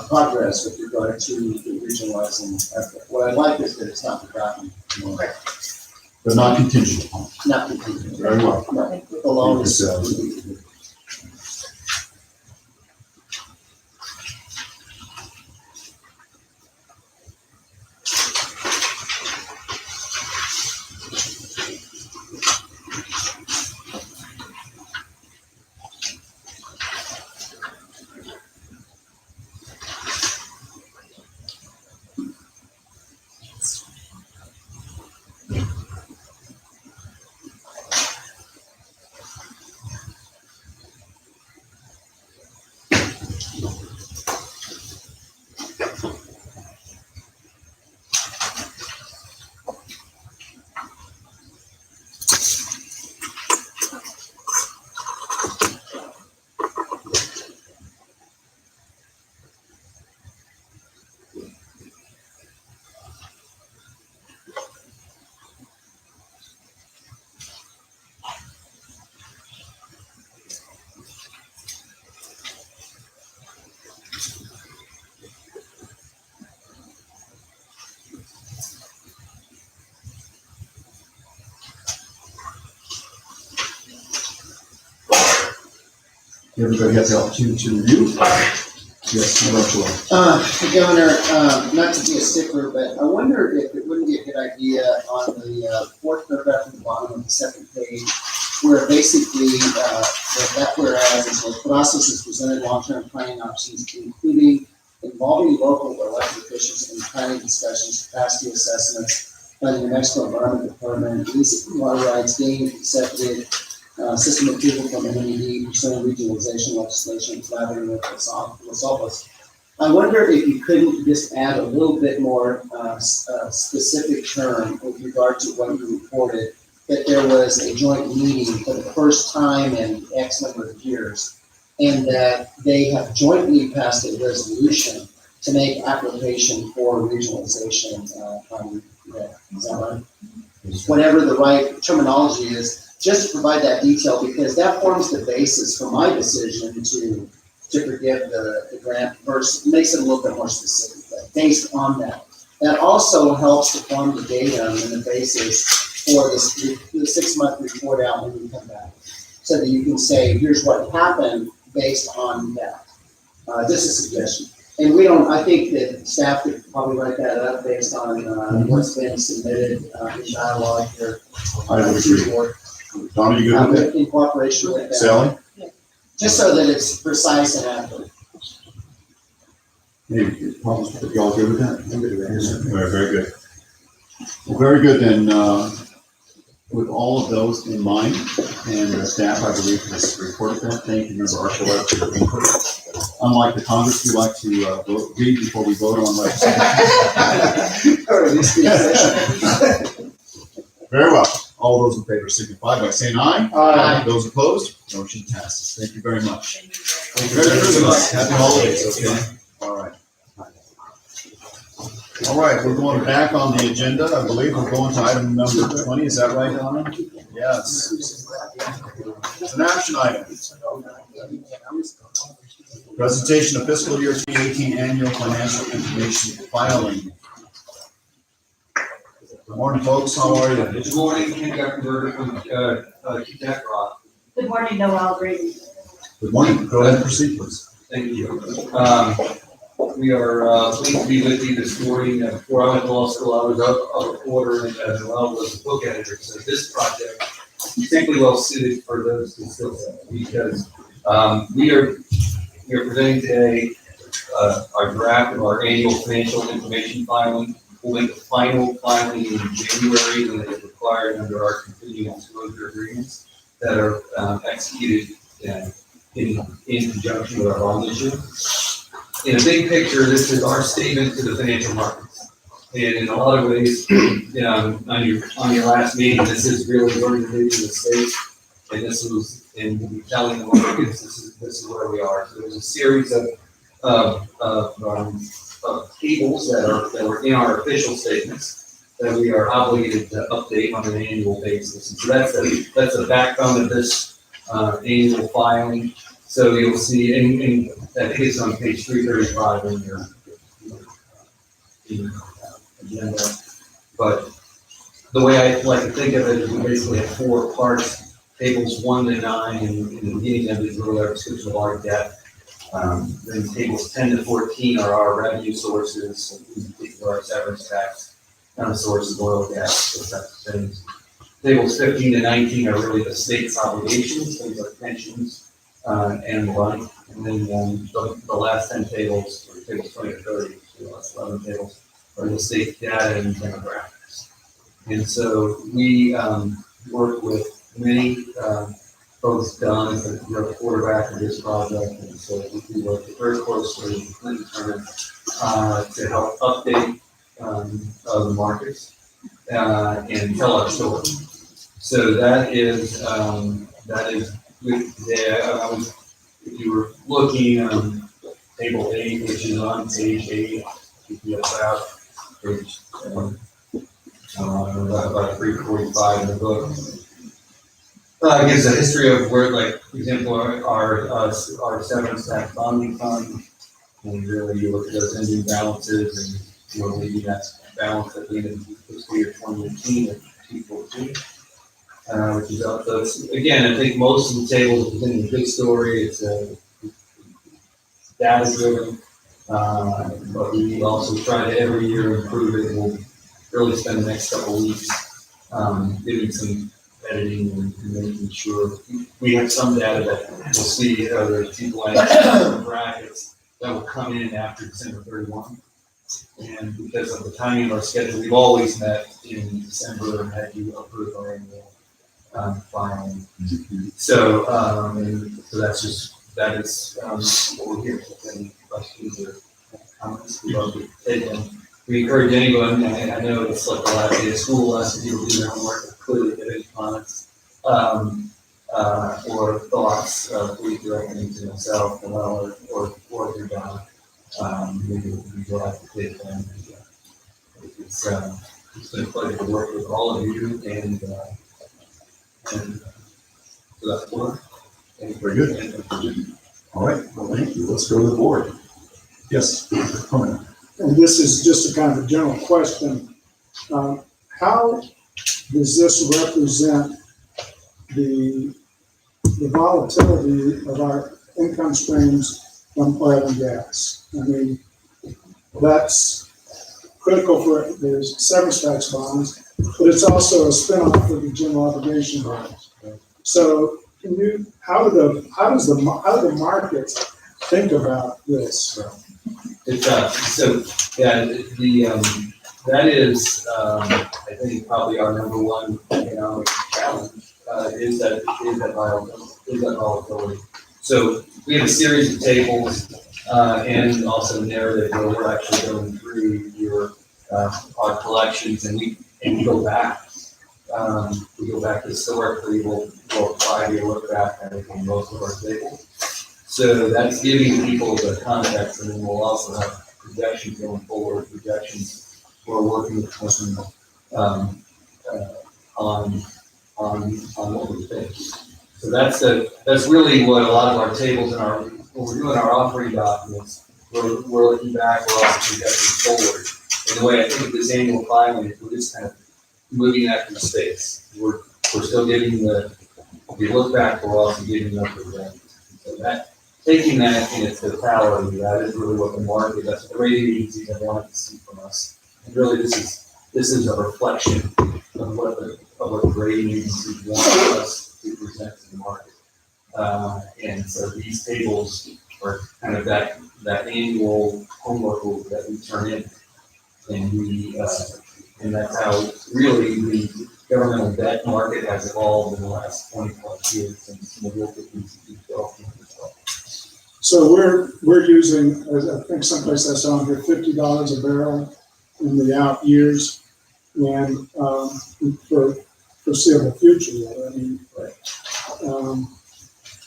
progress with regard to the regionalizing effort. What I like is that it's not forgotten, But not contingent upon. not completely. Very well. No, the loan is. Everybody got the opportunity to review? Yes, Member Archuleta. Governor, not to be a stickler, but I wonder if it wouldn't be a good idea on the fourth paragraph at the bottom of the second page, where basically that whereas is the process is presented long-term planning options, including involving local or elected officials in planning discussions, capacity assessments by the New Mexico Environment Department, lease water rights, gain accepted system approval from MED, pursuing regionalization legislation, collaborating with Sbof. I wonder if you couldn't just add a little bit more specific term with regard to what you reported, that there was a joint meeting for the first time in X number of years, and that they have jointly passed a resolution to make application for regionalization funding. Is that right? Whatever the right terminology is, just to provide that detail, because that forms the basis for my decision to forgive the grant versus makes it a little bit more specific, but based on that. That also helps to form the data and the basis for the 6-month report out when you come back. So that you can say, here's what happened based on that. Just a suggestion. And I think that staff could probably write that up based on what's been submitted in dialogue here. I would agree. Donna, you good I'm with that? in cooperation with that, Sally? just so that it's precise and accurate. Hey, y'all good with that? I'm good with that. Very, very good. Well, very good then, with all of those in mind, and the staff, I believe, has reported that. Thank you, Member Archuleta, for your input. Unlike the Congress, we like to read before we vote on legislation. Or at least the exception. Very well. All those in favor signify by saying aye. Aye. Those opposed, motion passes. Thank you very much. Thank you. Merry Christmas. Happy holidays, okay? All right. All right, we're going back on the agenda. I believe we're going to item number 20. Is that right, Donna? Yes. It's an action item. Presentation of fiscal year 2018 annual financial information filing. Good morning, folks. How are you? Good morning, Kindergarten Burger from Keith Rock. Good morning, Noel Grady. Good morning. Go ahead and proceed, please. Thank you. We are pleased to be with you this morning. Before I went to law school, I was a reporter, and Noel was a book editor. So this project is particularly well suited for those two skill sets because we are presenting today our draft of our annual financial information filing. We'll make the final filing in January when it is required under our continuing disclosure agreements that are executed in conjunction with our bond issue. In a big picture, this is our statement to the financial markets. And in a lot of ways, on your last meeting, this is really the organization of the state. And this was in telling the markets, this is where we are. So there's a series of tables that were in our official statements that we are obligated to update on an annual basis. And so that's the backbone of this annual filing. So you'll see, and I think it's on page 335 in your agenda. But the way I like to think of it is we basically have four parts: tables 1 to 9, and in the beginning of these little description of our debt. Then tables 10 to 14 are our revenue sources, in particular our severance tax sources, oil, gas, those types of things. Tables 15 to 19 are really the state's obligations, things like pensions and the like. And then the last 10 tables, or tables 20 to 30, so the last 11 tables, are the state data and demographics. And so we work with many folks. Don is the quarterback of this project, and so we work very closely with Clinton Turner to help update the markets and tell our story. So that is with there. If you were looking table 8, which is on page 8, if you about page about 345 in the book. Gives a history of where, like, for example, our severance tax bonding fund, and really you look at those ending balances, and you're leaving that balance at the end of fiscal year 2018 at 214, which is up. So it's, again, I think most of the tables within the big story, it's data driven, but we also try to every year improve it. We'll really spend the next couple of weeks doing some editing and making sure we have some data that we'll see there's people in brackets that will come in after December 31. And because of the timing of our schedule, we've always met in December and had you approve our annual filing. So, and so that is what we're here for. Any questions or comments, we'd love to take them. We encourage anyone, I know it's like the last day of school, last people do their homework, but clearly if any comments or thoughts, please direct them to myself, or through Don. We would be glad to take them. It's been a pleasure to work with all of you, and so that's work. Very good. All right. Well, thank you. Let's go to the board. Yes. Comment. And this is just a kind of a general question. How does this represent the volatility of our income streams from oil and gas? I mean, that's critical for there's severance tax bonds, but it's also a spinoff of the general obligation bonds. So can you, how do the markets think about this? It's, so, yeah, that is, I think probably our number one economic challenge, is that volatility. So we have a series of tables, and also narrative where we're actually going through our collections, and we go back. We go back historically, we'll go a 5-year look back at it on most of our tables. So that's giving people the context, and then we'll also have projections going forward, projections we're working with them, on what we think. So that's really what a lot of our tables and what we're doing our offering documents, we're looking back, we're also projecting forward. And the way I think of this annual filing is we're just kind of moving that through space. We're still giving if you look back, we're also giving them projections. So that, taking that in its totality, that is really what the market, that's what the rating agencies have wanted to see from us. And really, this is a reflection of what the rating agencies want us to present to the market. And so these tables are kind of that annual homework that we turn in, and that's how really the governmental debt market has evolved in the last 20+ years since the real development. So we're using, as I think someplace I saw on here, $50 a barrel in the out years, and for foreseeable future. I mean,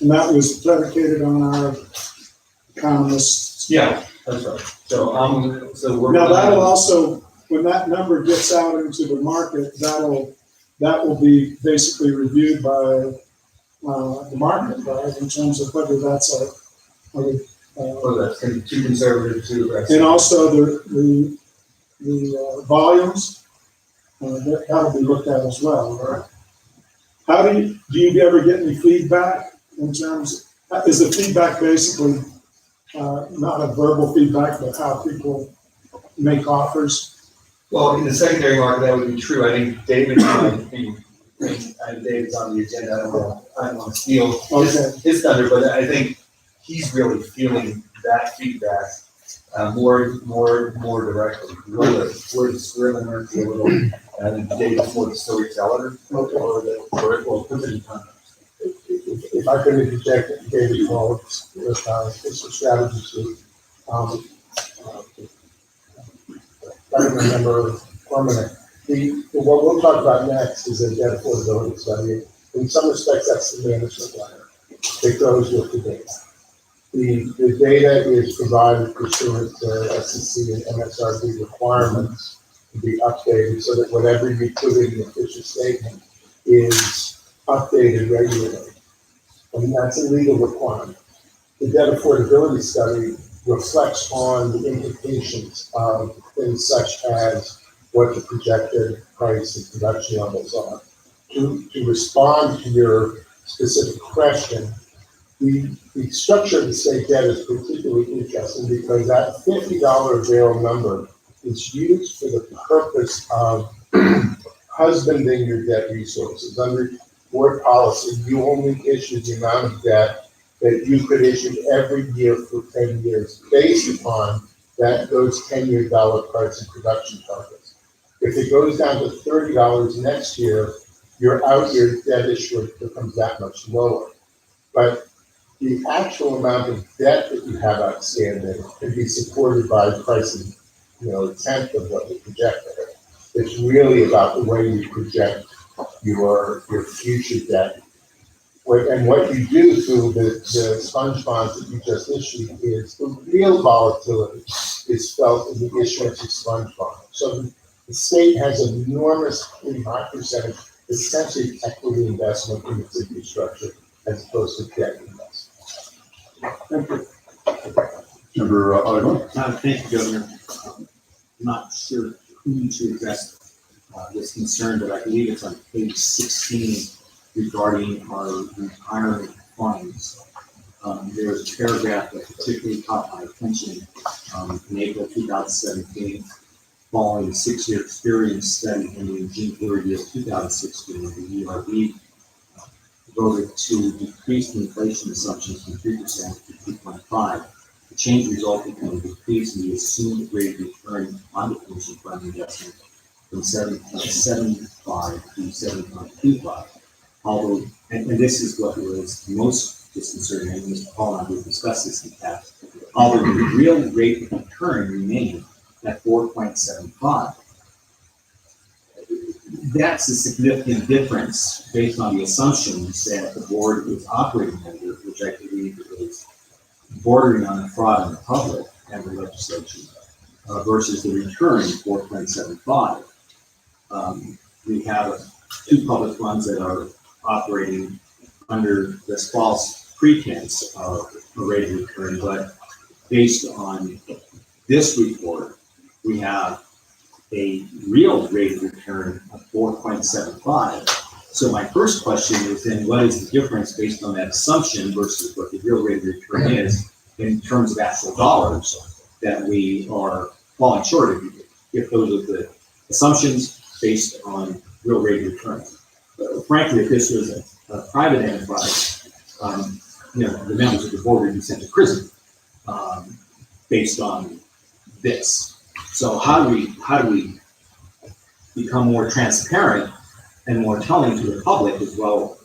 and that was predicated on our economists. Yeah, that's right. So we're Now that'll also, when that number gets out into the market, that will be basically reviewed by the market, right? In terms of whether that's that's too conservative, too aggressive. and also the volumes, that'll be looked at as well, right? How do you ever get any feedback in terms, is the feedback basically not a verbal feedback, but how people make offers? Well, in the secondary market, that would be true. I think David's on the agenda. I don't want to steal his thunder, but I think he's really feeling that feedback more directly. We're the scrivener, a little. I think David's more the storyteller, or put it in context. If I could interject, David Wallace, with it's a strategy suite. I don't remember permanent. What we'll talk about next is a debt affordability study. In some respects, that's the management layer. It goes with the data. The data is provided pursuant to SEC and MSRB requirements to be updated so that whatever you put in the official statement is updated regularly. And that's a legal requirement. The debt affordability study reflects on the implications of things such as what the projected price and production levels are. To respond to your specific question, the structure of the state debt is particularly interesting because that $50 a barrel number is used for the purpose of husbanding your debt resources. Under board policy, you only issue the amount of debt that you could issue every year for 10 years based upon those 10-year dollar price and production targets. If it goes down to $30 next year, your out-year debt issuance becomes that much lower. But the actual amount of debt that you have outstanding can be supported by pricing, a tenth of what you projected. It's really about the way you project your future debt. And what you do through the sponge bonds that you just issued is the real volatility is felt in the issuance of sponge bonds. So the state has an enormously high percentage, essentially equity investment in its infrastructure as opposed to debt investment. Thank you. Member Audubon? Thank you, Governor. I'm not sure who to address this concern, but I believe it's on page 16 regarding our retirement funds. There's a paragraph that particularly caught my attention in April 2017, following a 6-year experience study ending June 30th, 2016 of the ERB. voted to decrease the inflation assumptions from 3% to 2.5. The change resulted in a decrease in the assumed rate of return on the pension fund investment from 7.75 to 7.25. Although, and this is what was most disconcerting, and Mr. Paul and I will discuss this in depth, although the real rate of return remained at 4.75. That's a significant difference based on the assumptions that the board is operating under, which I believe is bordering on a fraud on the public and the legislation, versus the return 4.75. We have two public funds that are operating under this false pretense of a rate of return, but based on this report, we have a real rate of return of 4.75. So my first question is then, what is the difference based on that assumption versus what the real rate of return is in terms of actual dollars that we are falling short of, if those are the assumptions based on real rate of return? Frankly, if this was a private enterprise, the members of the board would be sent to prison based on this. So how do we become more transparent and more telling to the public as well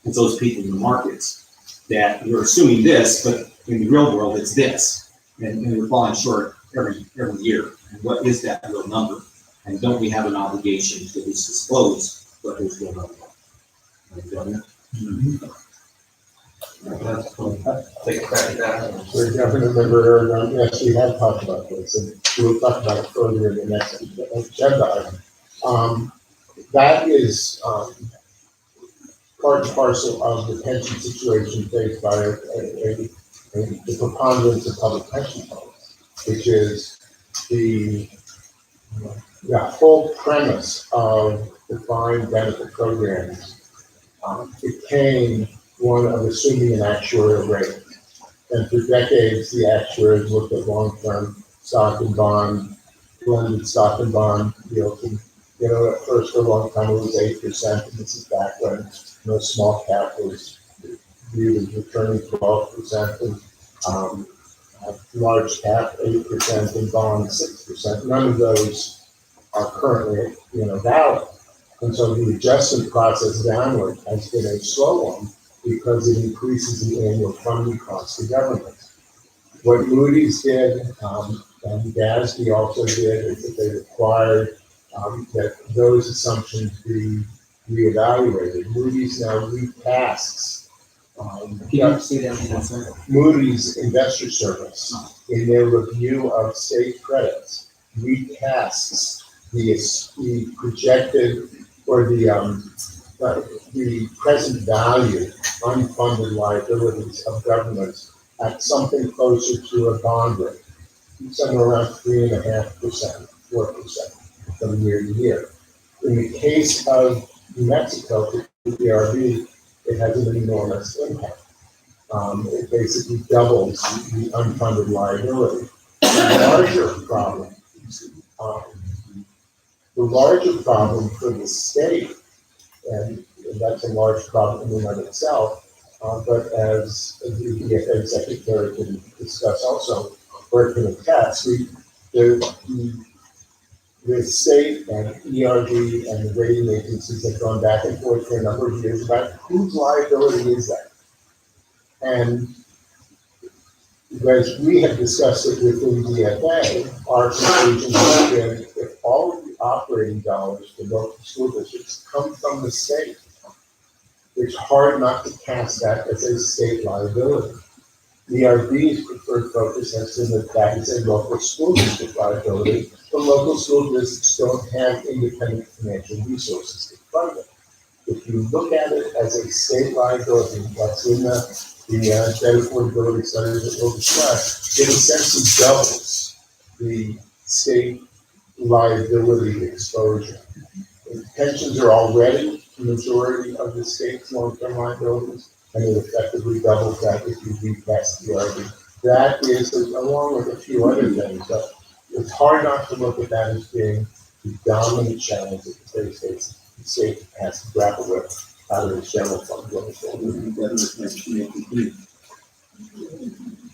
as those people in the markets that we're assuming this, but in the real world it's this, and we're falling short every year. And what is that real number? And don't we have an obligation to at least disclose what those real numbers are? Take a crack at that. So Governor Member Aragon, yes, we have talked about this, and we'll talk about it further in the next agenda item. That is part and parcel of the pension situation faced by the preponderance of public pension funds, which is the whole premise of defined benefit programs became one of assuming an actuarial rate. And for decades, the actuaries looked at long-term stock and bond, blended stock and bond yields. And, at first for a long time it was 8%, and this is back when small cap was viewed as returning 12%, and large cap 8%, and bond 6%. None of those are currently, valid. And so the adjustment process downward has been a slow one because it increases the annual funding cost to government. What Moody's did, and GASB also did, is that they required that those assumptions be reevaluated. Moody's now recasts. Moody's Investor Service, in their review of state credits, recasts the projected or the present value unfunded liabilities of governments at something closer to a bond rate, somewhere around 3.5%, 4% from year to year. In the case of New Mexico, the PRB, it has an enormous impact. It basically doubles the unfunded liability. The larger problem for the state, and that's a large problem in and of itself, but as the DFA Secretary can discuss also, or can attest, the state and ERD and the rating agencies have gone back and forth for a number of years about whose liability is that. And as we have discussed it within DFA, our conclusion has been if all of the operating dollars for local school districts come from the state, it's hard not to cast that as a state liability. ERB's preferred focus has been that that is a local school district liability, but local school districts don't have independent financial resources to fund it. If you look at it as a state liability, that's in the debt affordability study that we'll discuss, it essentially doubles the state liability exposure. And pensions are already the majority of the state's long-term liabilities, and it effectively doubles that if you recast the ERB. That is, along with a few other things, but it's hard not to look at that as being the dominant challenge that the state has to grapple with. out of its general fund going forward.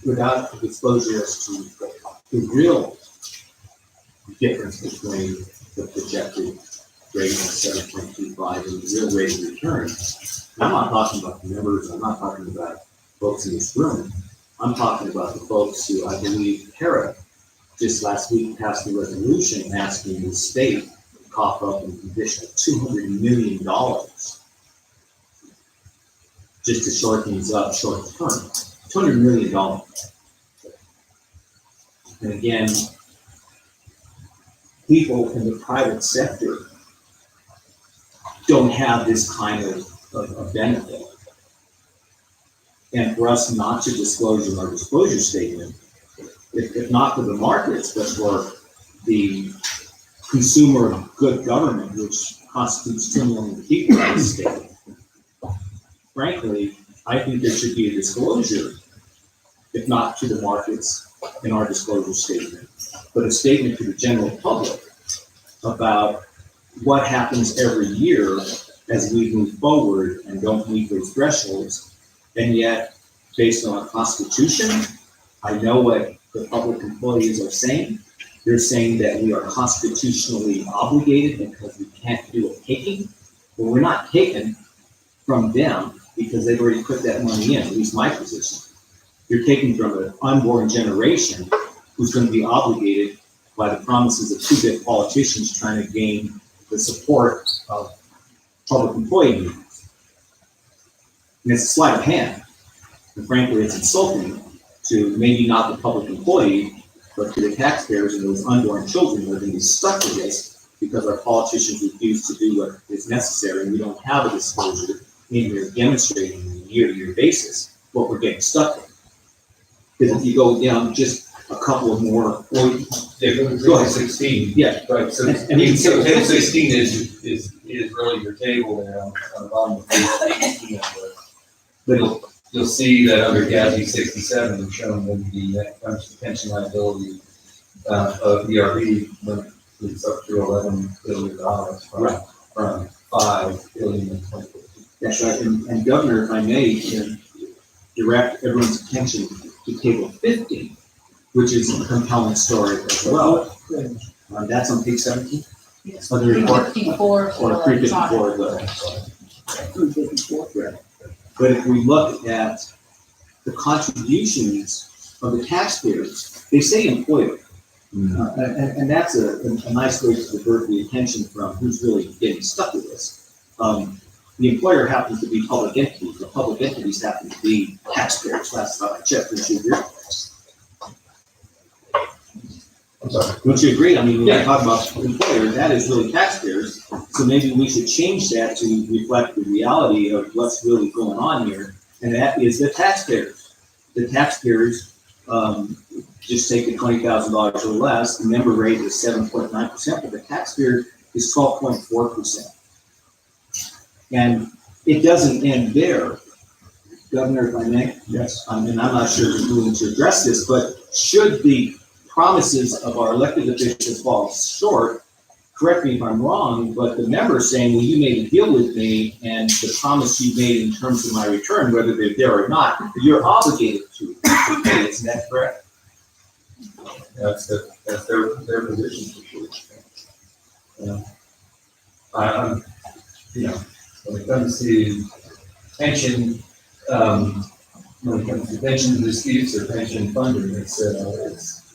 Without the disclosure as to the real difference between the projected rate of 7.25 and the real rate of return. And I'm not talking about the members, I'm not talking about folks in this room. I'm talking about the folks who, I believe, Hera just last week passed a resolution asking the state to cough up an additional $200 million just to short things up short term. $200 million. And again, people in the private sector don't have this kind of benefit. And for us not to disclose in our disclosure statement, if not for the markets, but for the consumer of good government, which constitutes 2 million people in the state, frankly, I think there should be a disclosure, if not to the markets in our disclosure statement, but a statement to the general public about what happens every year as we move forward and don't meet those thresholds. And yet, based on our Constitution, I know what the public employees are saying. They're saying that we are constitutionally obligated because we can't do a taking. Well, we're not taking from them because they've already put that money in, at least my position. You're taking from an unborn generation who's going to be obligated by the promises of 2 big politicians trying to gain the support of public employee unions. And it's a sleight of hand. And frankly, it's insulting to maybe not the public employee, but to the taxpayers and those unborn children who are going to be stuck with this because our politicians refuse to do what is necessary, and we don't have a disclosure in here demonstrating on a year-to-year basis what we're getting stuck with. Because if you go down just a couple of more, Well, yeah, go ahead. 16. Yeah. Right, so, And you can so table 16 is really your table there on the bottom of page 18 of the. But you'll see that under GASB 67, we've shown when the net pension liability of ERB when it's up to $11 billion from $5 billion in 2015. that's right. And Governor, if I may, can direct everyone's attention to table 15, which is a compelling story as well. That's on page 17. Yes, Of the report. 354 Or 354, but if we look at the contributions of the taxpayers, they say employer. And that's a nice way to divert the attention from who's really getting stuck with this. The employer happens to be public entities. The public entities happen to be taxpayers. That's how I checked. Don't you agree? I'm sorry. Don't you agree? I mean, when I talk about employers, that is really taxpayers. So maybe we should change that to reflect the reality of what's really going on here. And that is the taxpayers. The taxpayers just take the $20,000 or less. The member rate is 7.9%, but the taxpayer is 12.4%. And it doesn't end there. Governor, if I may? Yes. And I'm not sure if you're willing to address this, but should the promises of our elected officials fall short, correct me if I'm wrong, but the member's saying, well, you made a deal with me and the promise you made in terms of my return, whether they're there or not, you're obligated to pay. Isn't that correct? That's their position for sure. Yeah. I'm, when it comes to pension, when it comes to pension disputes or pension funding, it's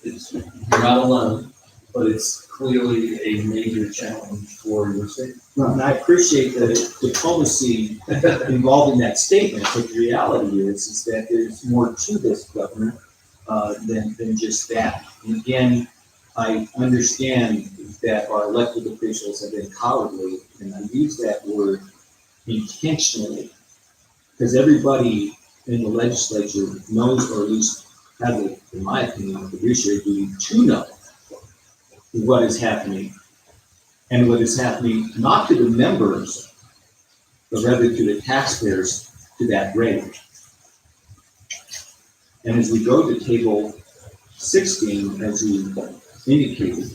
you're not alone, but it's clearly a major challenge for your state. Well, and I appreciate the diplomacy involved in that statement, but the reality is that there's more to this, Governor, than just that. And again, I understand that our elected officials have been cowardly, and I use that word intentionally, because everybody in the legislature knows, or at least has, in my opinion, a fiduciary duty to know what is happening, and what is happening not to the members, but rather to the taxpayers to that rate. And as we go to table 16, as you indicated,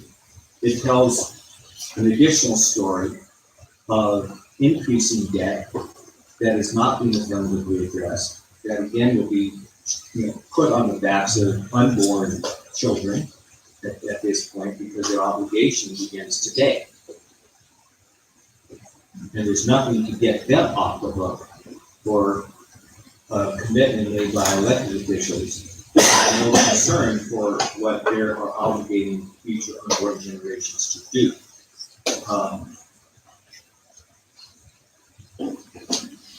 it tells an additional story of increasing debt that is not being affirmatively addressed, that again will be, put on the backs of unborn children at this point, because their obligation begins today. And there's nothing to get them off the hook for a commitment made by elected officials. No concern for what they are obligating future unborn generations to do.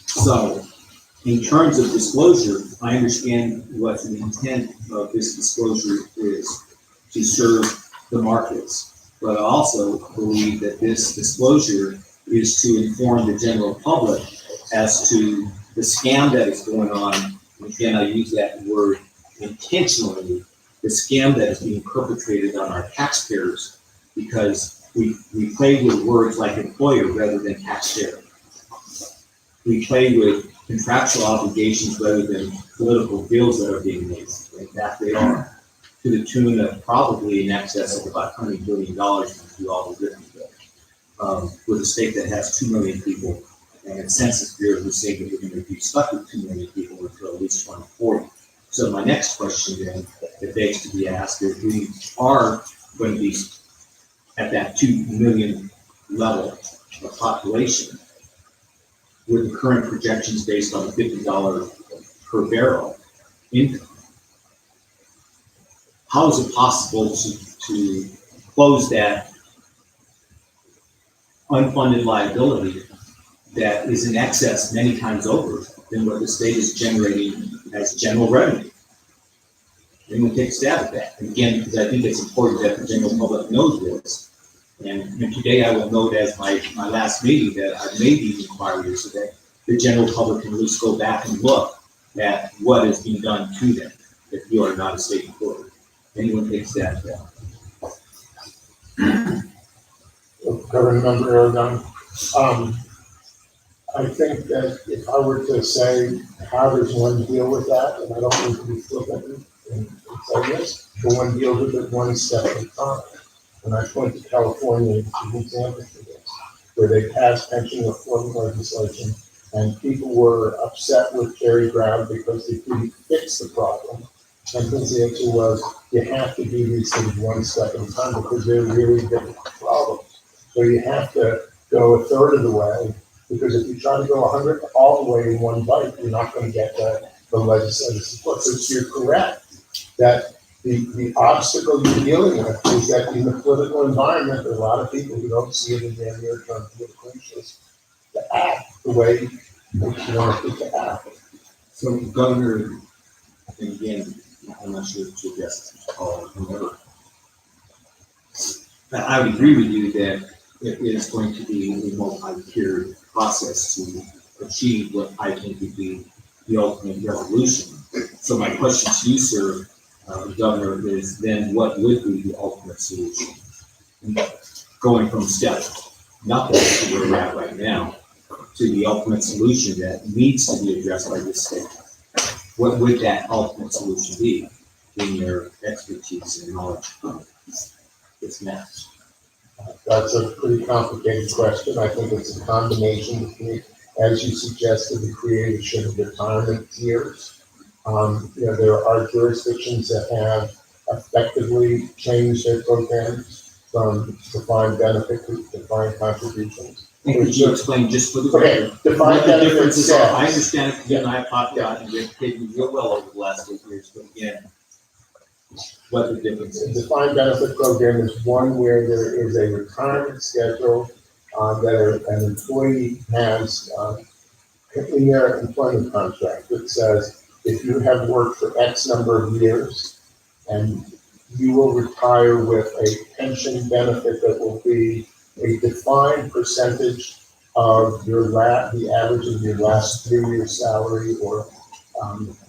So, in terms of disclosure, I understand what the intent of this disclosure is, to serve the markets. But I also believe that this disclosure is to inform the general public as to the scam that is going on. And again, I use that word intentionally, the scam that is being perpetrated on our taxpayers, because we play with words like employer rather than taxpayer. We play with contractual obligations rather than political deals that are being made. In fact, they are, to the tune of probably in excess of about $100 billion to do all the different things. With a state that has 2 million people, and a Census Bureau who's saying that we're going to be stuck with 2 million people until at least 2040. So my next question then, that begs to be asked, if we are going to be at that 2 million level of population, with the current projections based on $50 per barrel income, how is it possible to close that unfunded liability that is in excess many times over than what the state is generating as general revenue? Anyone take a stab at that? And again, because I think it's important that the general public knows this. And today I will note as my last meeting that I made these inquiries so that the general public can at least go back and look at what is being done to them if you are not a state employee. Anyone take a stab at that? Governor Member Aragon, I think that if I were to say, how does one deal with that, and I don't need to be flippant and say this, but one deals with it one step at a time. And I point to California as an example for this, where they passed pension reform legislation, and people were upset with Jerry Brown because they couldn't fix the problem. And his answer was, you have to do these things one step at a time because they're really difficult problems. So you have to go a third of the way, because if you try to go 100 all the way in one bite, you're not going to get the legislative support. So you're correct that the obstacle you're dealing with is that in the political environment, there are a lot of people who don't see it in their near-term political interests to act the way you want it to act. So, Governor, and again, I'm not sure to address this call or whoever. I would agree with you that it is going to be a multi-tiered process to achieve what I think would be the ultimate resolution. So my question to you, sir, Governor, is then what would be the ultimate solution? Going from step nothing to where we're at right now to the ultimate solution that needs to be addressed by this state. What would that ultimate solution be in your expertise and knowledge of this next? That's a pretty complicated question. I think it's a combination between, as you suggested, the creation of retirement tiers. There are jurisdictions that have effectively changed their programs from defined benefit to defined contributions. And could you explain just for the Okay, record defined what the benefit differences are? says. I understand it, again, I have popped out and we've taken real well over the last 8 years, but again, what the difference A is. defined benefit program is one where there is a retirement schedule that an employee has in their employment contract that says if you have worked for X number of years and you will retire with a pension benefit that will be a defined percentage of the average of your last 3 years salary, or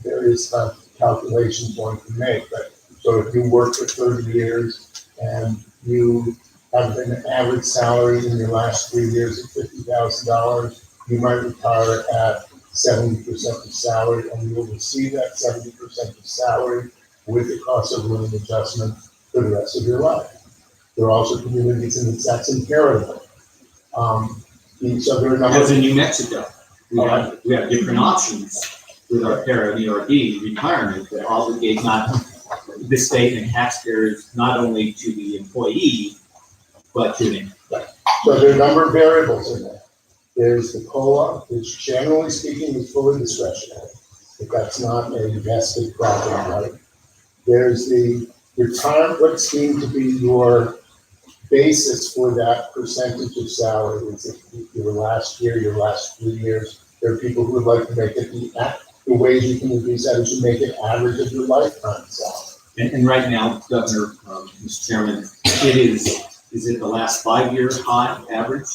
there is a calculation one can make. But so if you work for 30 years and you have an average salary in your last 3 years of $50,000, you might retire at 70% of salary, and you will receive that 70% of salary with the cost of living adjustment for the rest of your life. There are also communities in which that's imperative. So there are a number As in New Mexico. we have different options with our para and ERD retirement that obligate not the state and taxpayers, not only to the employee, but to them. So there are a number of variables in there. There's the COLA, which generally speaking is fully discretionary, but that's not a vested property right. There's the retirement, what's deemed to be your basis for that percentage of salary. Is it your last year, your last 3 years? There are people who would like to make it the ways you can increase that is you make it average of your lifetime salary. And right now, Governor, Mr. Chairman, is it the last 5-year high average?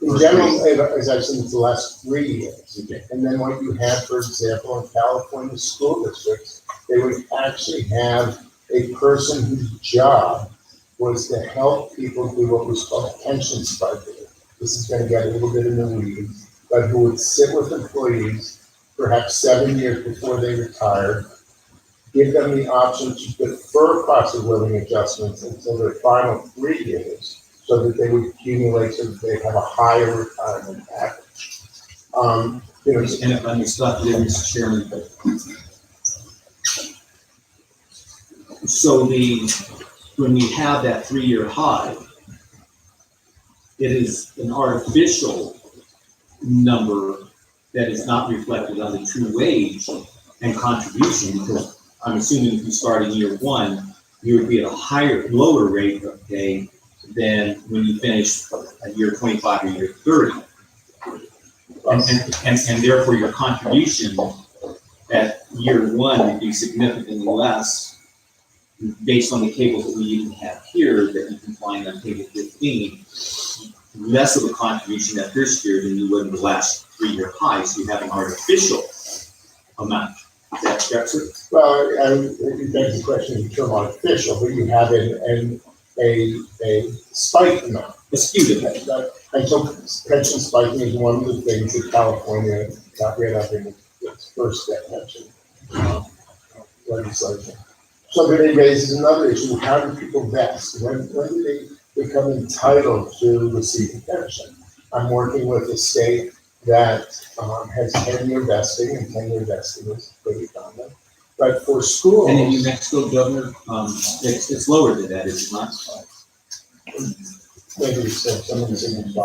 In general, as I've seen, it's the last 3 years. Okay. And then what you have, for example, in California school districts, they would actually have a person whose job was to help people do what was called pension budgeting. This is going to get a little bit in the weeds, but who would sit with employees perhaps 7 years before they retired, give them the option to defer cost of living adjustments until their final 3 years, so that they would accumulate so that they have a higher retirement package. And if I may stop you there, Mr. Chairman, so when we have that 3-year high, it is an artificial number that is not reflected on the true wage and contribution, because I'm assuming if you start in year 1, you would be at a lower rate of pay than when you finish at year 25 or year 30. And therefore your contribution at year 1 would be significantly less based on the tables that we even have here that you can find on table 15, less of a contribution that first year than you would in the last 3-year high. So you have an artificial amount. Is that correct, sir? Well, it begs the question of the term artificial, but you have a spike amount. A skewed amount. And so pension spiking is one of the things that California got rid of in its first step pension legislation. So then it raises another issue. How do people vest? When do they become entitled to receive a pension? I'm working with a state that has 10-year vesting, and 10-year vesting is pretty common. But for schools. And in New Mexico, Governor, it's lower than that, is it not? Maybe it's some of the signals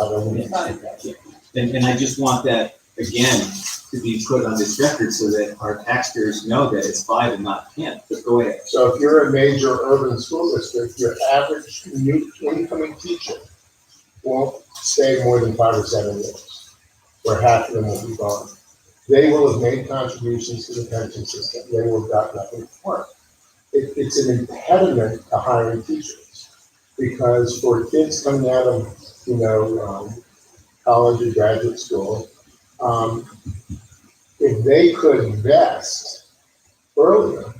And I just want that, again, to be put on this record so that our taxpayers know that it's 5 and not 10. But go ahead. So if you're a major urban school district, your average new incoming teacher won't stay more than 5 or 7 years, where half of them will be gone. They will have made contributions to the pension system. They will have got nothing for it. It's an impediment to hiring teachers, because for kids coming out of, college or graduate school, if they could invest earlier,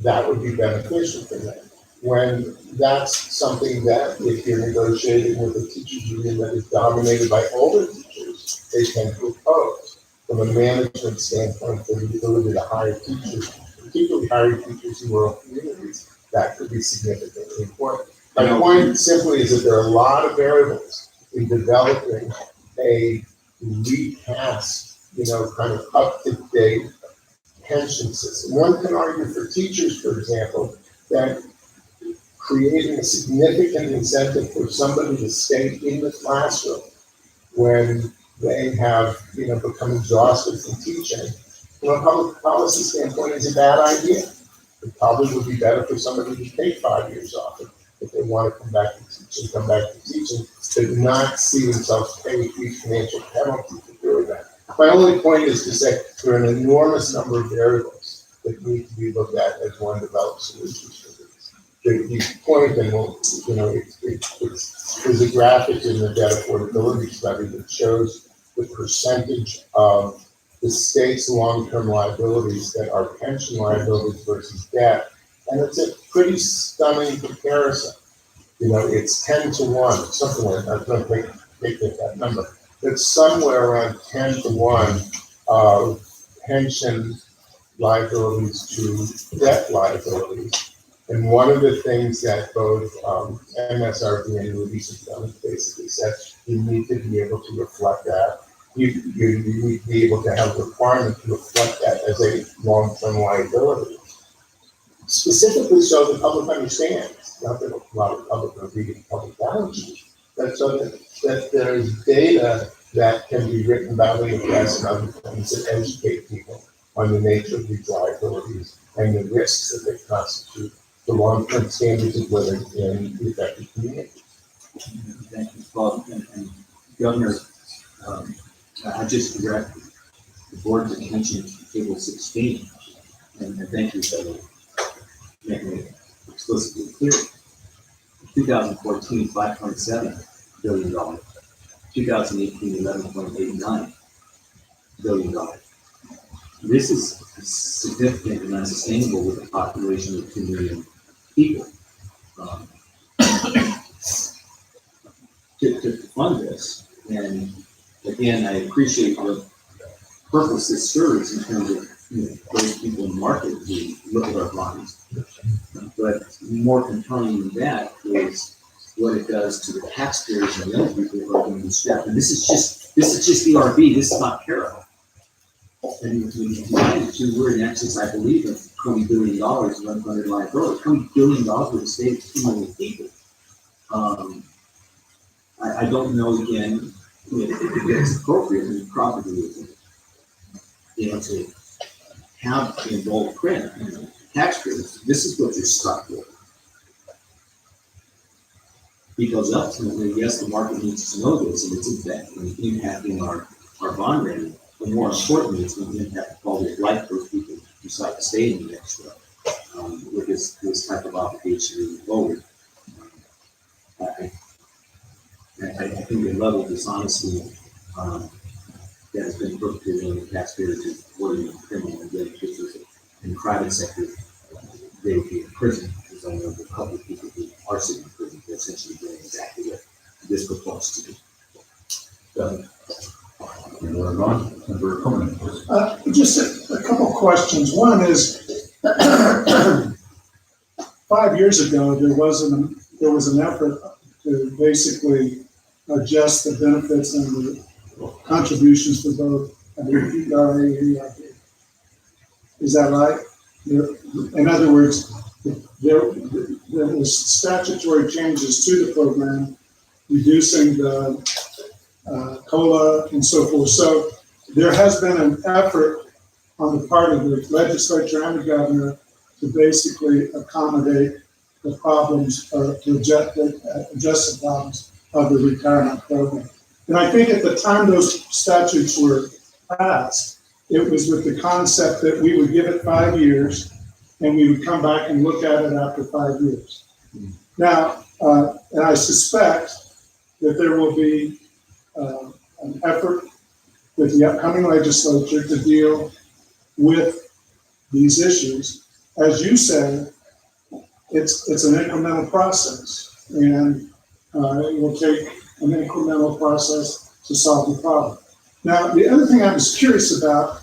that would be beneficial for them. When that's something that, if you're negotiating with a teachers union that is dominated by older teachers, they tend to oppose. From a management standpoint, for the ability to hire teachers, particularly hiring teachers in rural communities, that could be significantly important. My point simply is that there are a lot of variables in developing a recast, kind of up-to-date pension system. One can argue for teachers, for example, that creating a significant incentive for somebody to stay in the classroom when they have, become exhausted from teaching, from a public policy standpoint, is a bad idea. It probably would be better for somebody to take 5 years off if they want to come back to teaching, but not see themselves pay a huge financial penalty for doing that. My only point is to say there are an enormous number of variables that need to be looked at as one develops solutions for this. The point, and there's a graphic in the debt affordability study that shows the percentage of the state's long-term liabilities that are pension liabilities versus debt, and it's a pretty stunning comparison. It's 10 to 1, something like that. I'm going to take that number. It's somewhere around 10 to 1 of pension liabilities to debt liabilities. And one of the things that both MSRB and Moody's have done is basically said you need to be able to reflect that you need to be able to have a requirement to reflect that as a long-term liability. Specifically so the public understands, not that a lot of the public are reading public balance sheets, but so that there's data that can be written about in the press and other things that educate people on the nature of these liabilities and the risks that they constitute the long-term standards of living in the affected community. Thank you, Bob. And Governor, I just direct the board's attention to table 16, and thank you for making it explicitly clear. 2014, $5.7 billion. 2018, $11.89 billion. This is significant and unsustainable with a population of 2 million people. To fund this, and again, I appreciate what purpose this serves in terms of those people in the market who look at our bonds. But more compelling than that is what it does to the taxpayers and the other people who are going to be strapped. And this is just ERB. This is not Carroll. And when you combine the two, we're in excess, I believe, of $20 billion of unfunded liability. $20 billion with a state of 2 million people. I don't know again if it's appropriate and probably to have in bold print, taxpayers, this is what you're stuck with. Because ultimately, yes, the market needs to know this, and it's impacting our bond rating, but more importantly, it's going to impact the quality of life for those people who decide to stay in the extra with this type of obligation moving forward. I think the level of dishonesty that has been perpetrated on the taxpayers is worthy of criminal investigations. In the private sector, they would be in prison, because I know the public people who are sitting in prison, they're essentially doing exactly what this proposed to do. Just a couple questions. One is, 5 years ago, there was an effort to basically adjust the benefits and the contributions for both ERA and ERB. Is that right? In other words, there was statutory changes to the program, reducing the COLA and so forth. So there has been an effort on the part of the legislature and the governor to basically accommodate the problems, or to address the problems of the retirement program. And I think at the time those statutes were passed, it was with the concept that we would give it 5 years and we would come back and look at it after 5 years. Now, and I suspect that there will be an effort with the upcoming legislature to deal with these issues. As you said, it's an incremental process, and it will take an incremental process to solve the problem. Now, the other thing I was curious about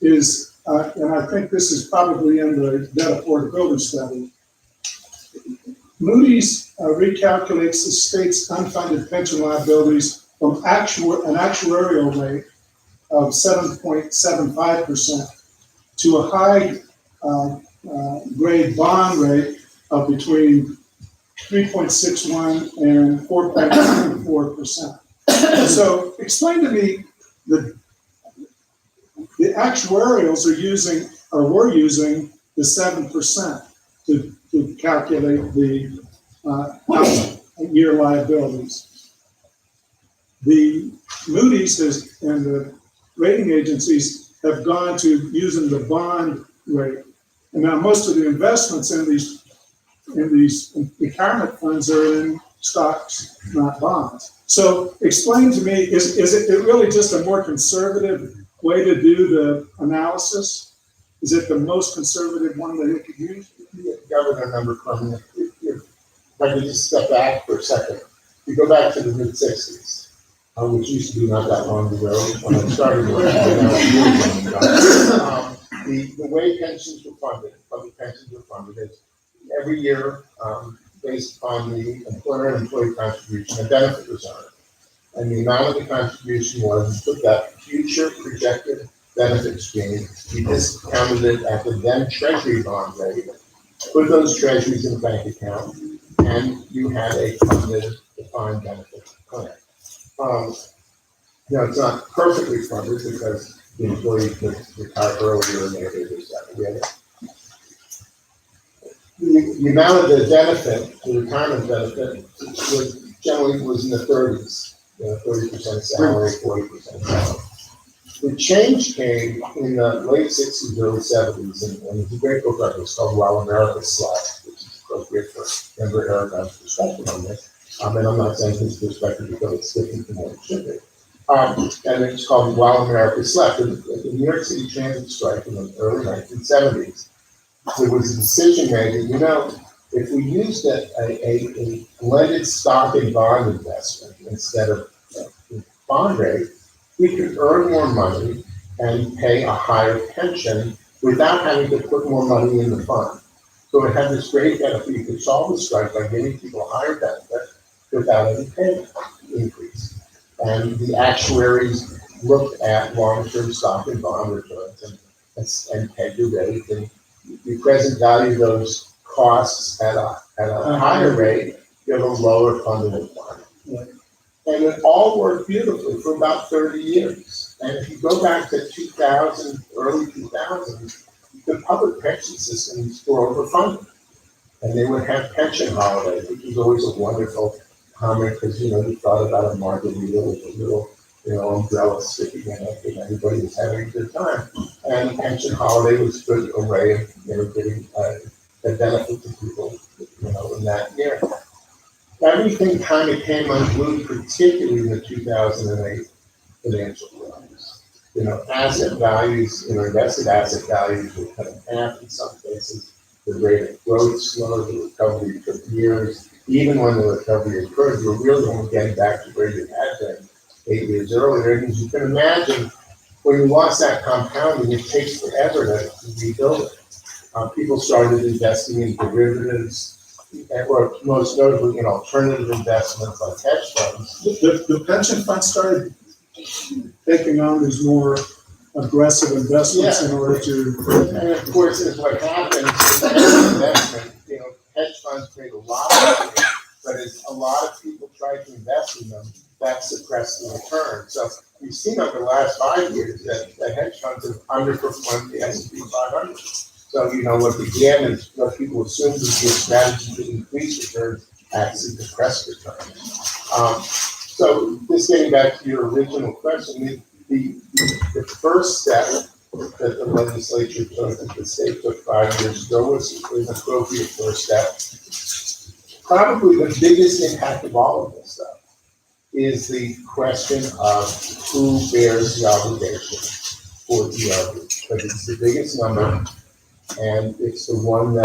is, and I think this is probably in the debt affordability study, Moody's recalculates the state's unfunded pension liabilities from an actuarial rate of 7.75% to a high grade bond rate of between 3.61 and 4.4%. So explain to me, the actuarials are using, or were using, the 7% to calculate the year liabilities. The Moody's and the rating agencies have gone to using the bond rate. And now most of the investments in these retirement funds are in stocks, not bonds. So explain to me, is it really just a more conservative way to do the analysis? Is it the most conservative one that it could use? Governor Member Clement, if I could just step back for a second. You go back to the mid-60s, which used to be not that long ago when I started working. The way pensions were funded, public pensions were funded, is every year based on the employer and employee contribution, a benefit was earned. and the amount of the contribution was, you took that future projected benefit stream, you discounted it at the then treasury bond rate, put those treasuries in a bank account, and you had a funded defined benefit plan. It's not perfectly funded because the employee could retire earlier and maybe this, that, and the other. The amount of the benefit, the retirement benefit, was in the 30s, 30% salary, 40% salary. The change came in the late 60s, early 70s, and there's a great book on this called While America Slept, which is appropriate for member Erica's perspective on this. And I'm not saying his perspective because it's different from what it should be. And it's called While America Slept. In the New York City transit strike in the early 1970s, there was a decision made that, if we used a blended stock and bond investment instead of bond rate, we could earn more money and pay a higher pension without having to put more money in the fund. So it had this great benefit. You could solve the strike by giving people a higher benefit without any pay increase. And the actuaries looked at long-term stock and bond returns and pegged the rate, and you present value those costs at a higher rate, you have a lower funding requirement. Yeah. And it all worked beautifully for about 30 years. And if you go back to 2000, early 2000s, the public pension systems were overfunded. And they would have pension holidays, which was always a wonderful comment because, you thought about a margarita with a little, umbrella sticking in it, and everybody was having a good time. And pension holiday was a good array of, getting a benefit to people, in that year. Everything kind of came unglued, particularly in the 2008 financial crisis. Asset values, invested asset values were cut in half in some cases. The rate of growth slowed, the recovery took years. Even when the recovery occurred, you were really only getting back to where you had been 8 years earlier. And as you can imagine, when you lost that compounding, it takes forever to rebuild it. People started investing in derivatives, or most notably in alternative investments like hedge funds. The pension fund started taking on these more aggressive investments in order to. And of course, is what happens in investment. Hedge funds create a lot of money, but as a lot of people try to invest in them, that suppressed the return. So we've seen over the last 5 years that hedge funds have underperformed the S&P 500. So, what began as what people assumed would be a strategy to increase returns actually depressed returns. So this getting back to your original question, the first step that the legislature took, that the state took 5 years ago, was an appropriate first step. Probably the biggest impact of all of this stuff is the question of who bears the obligation for ERB, because it's the biggest number. And it's the one that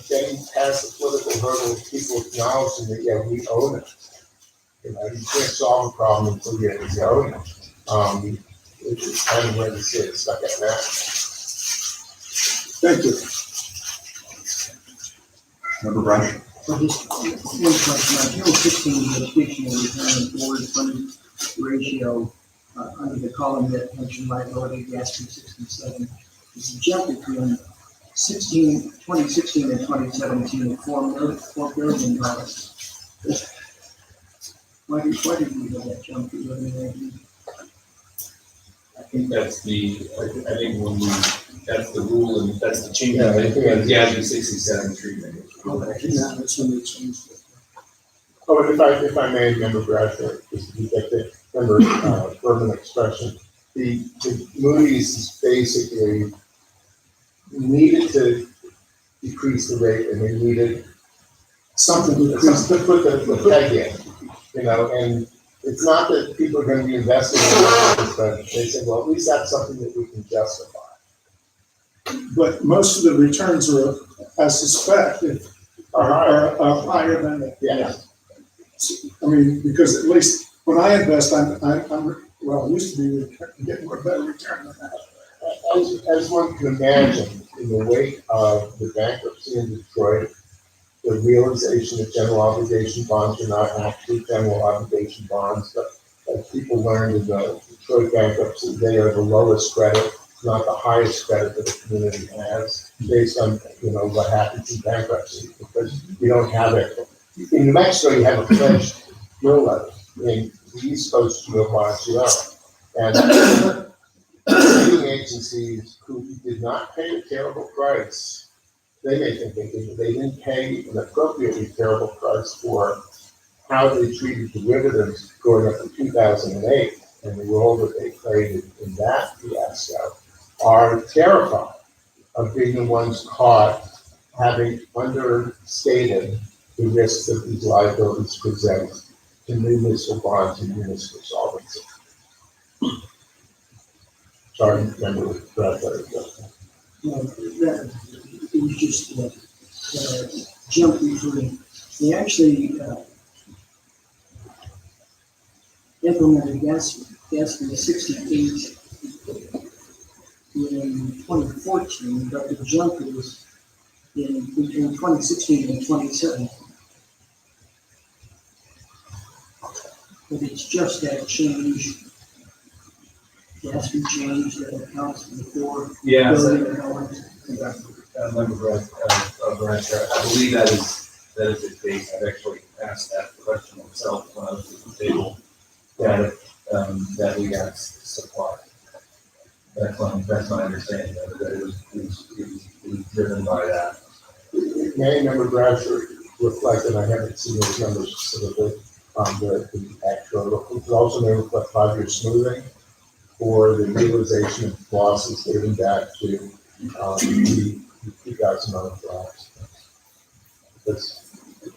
getting past the political hurdle of people acknowledging that, we own it. You can't solve a problem until you own it. It's kind of where the city is stuck at now. Thank you. Member Brush? So just one question, Article 16, the dictionary retirement board funding ratio, under the column that pension liability, the SP 67, is objected to in 2016 and 2017 at $4 billion. Why did we have that jump to $11.90? I think that's I think that's the rule and that's the change. Yeah, I think The ASB 67 treatment. That's when they changed it. Oh, and if I may, Member Bradford, just to get the Berman expression, the Moody's basically needed to decrease the rate, and they needed something to put the peg in, and it's not that people are going to be investing in it, but they said, well, at least that's something that we can justify. But most of the returns are, I suspect, are higher than that. Yeah. I mean, because at least when I invest, I used to be getting more better return than that. As one can imagine, in the wake of the bankruptcy in Detroit, the realization that general obligation bonds are not actually general obligation bonds, but as people learned in the Detroit bankruptcy, they are the lowest credit, not the highest credit that the community has, based on, what happens in bankruptcy, because you don't have it. In New Mexico, you have a pledged bill letter. In the East Coast, you have bonds, you don't. And rating agencies who did not pay a terrible price, they may think they didn't pay an appropriately terrible price for how they treated derivatives going up to 2008 and the role that they played in that fiasco, are terrified of being the ones caught having understated the risks that these liabilities present to municipal bonds and municipal solvency. Sorry, remember that. It was just jump between. They actually implemented GASB 68 in 2014, but the jump is in between 2016 and 2017. But it's just that change, GASB change that accounts for Yeah, $4 billion. Member Branch, I believe that is the case. I've actually asked that question myself when I was at the table, that we got supplied. That's my understanding of it, that it was driven by that. May Member Brasher reflect, and I haven't seen those numbers specifically on the actual, it could also may reflect 5-year smoothing for the realization of losses dating back to the 2009 collapse. Because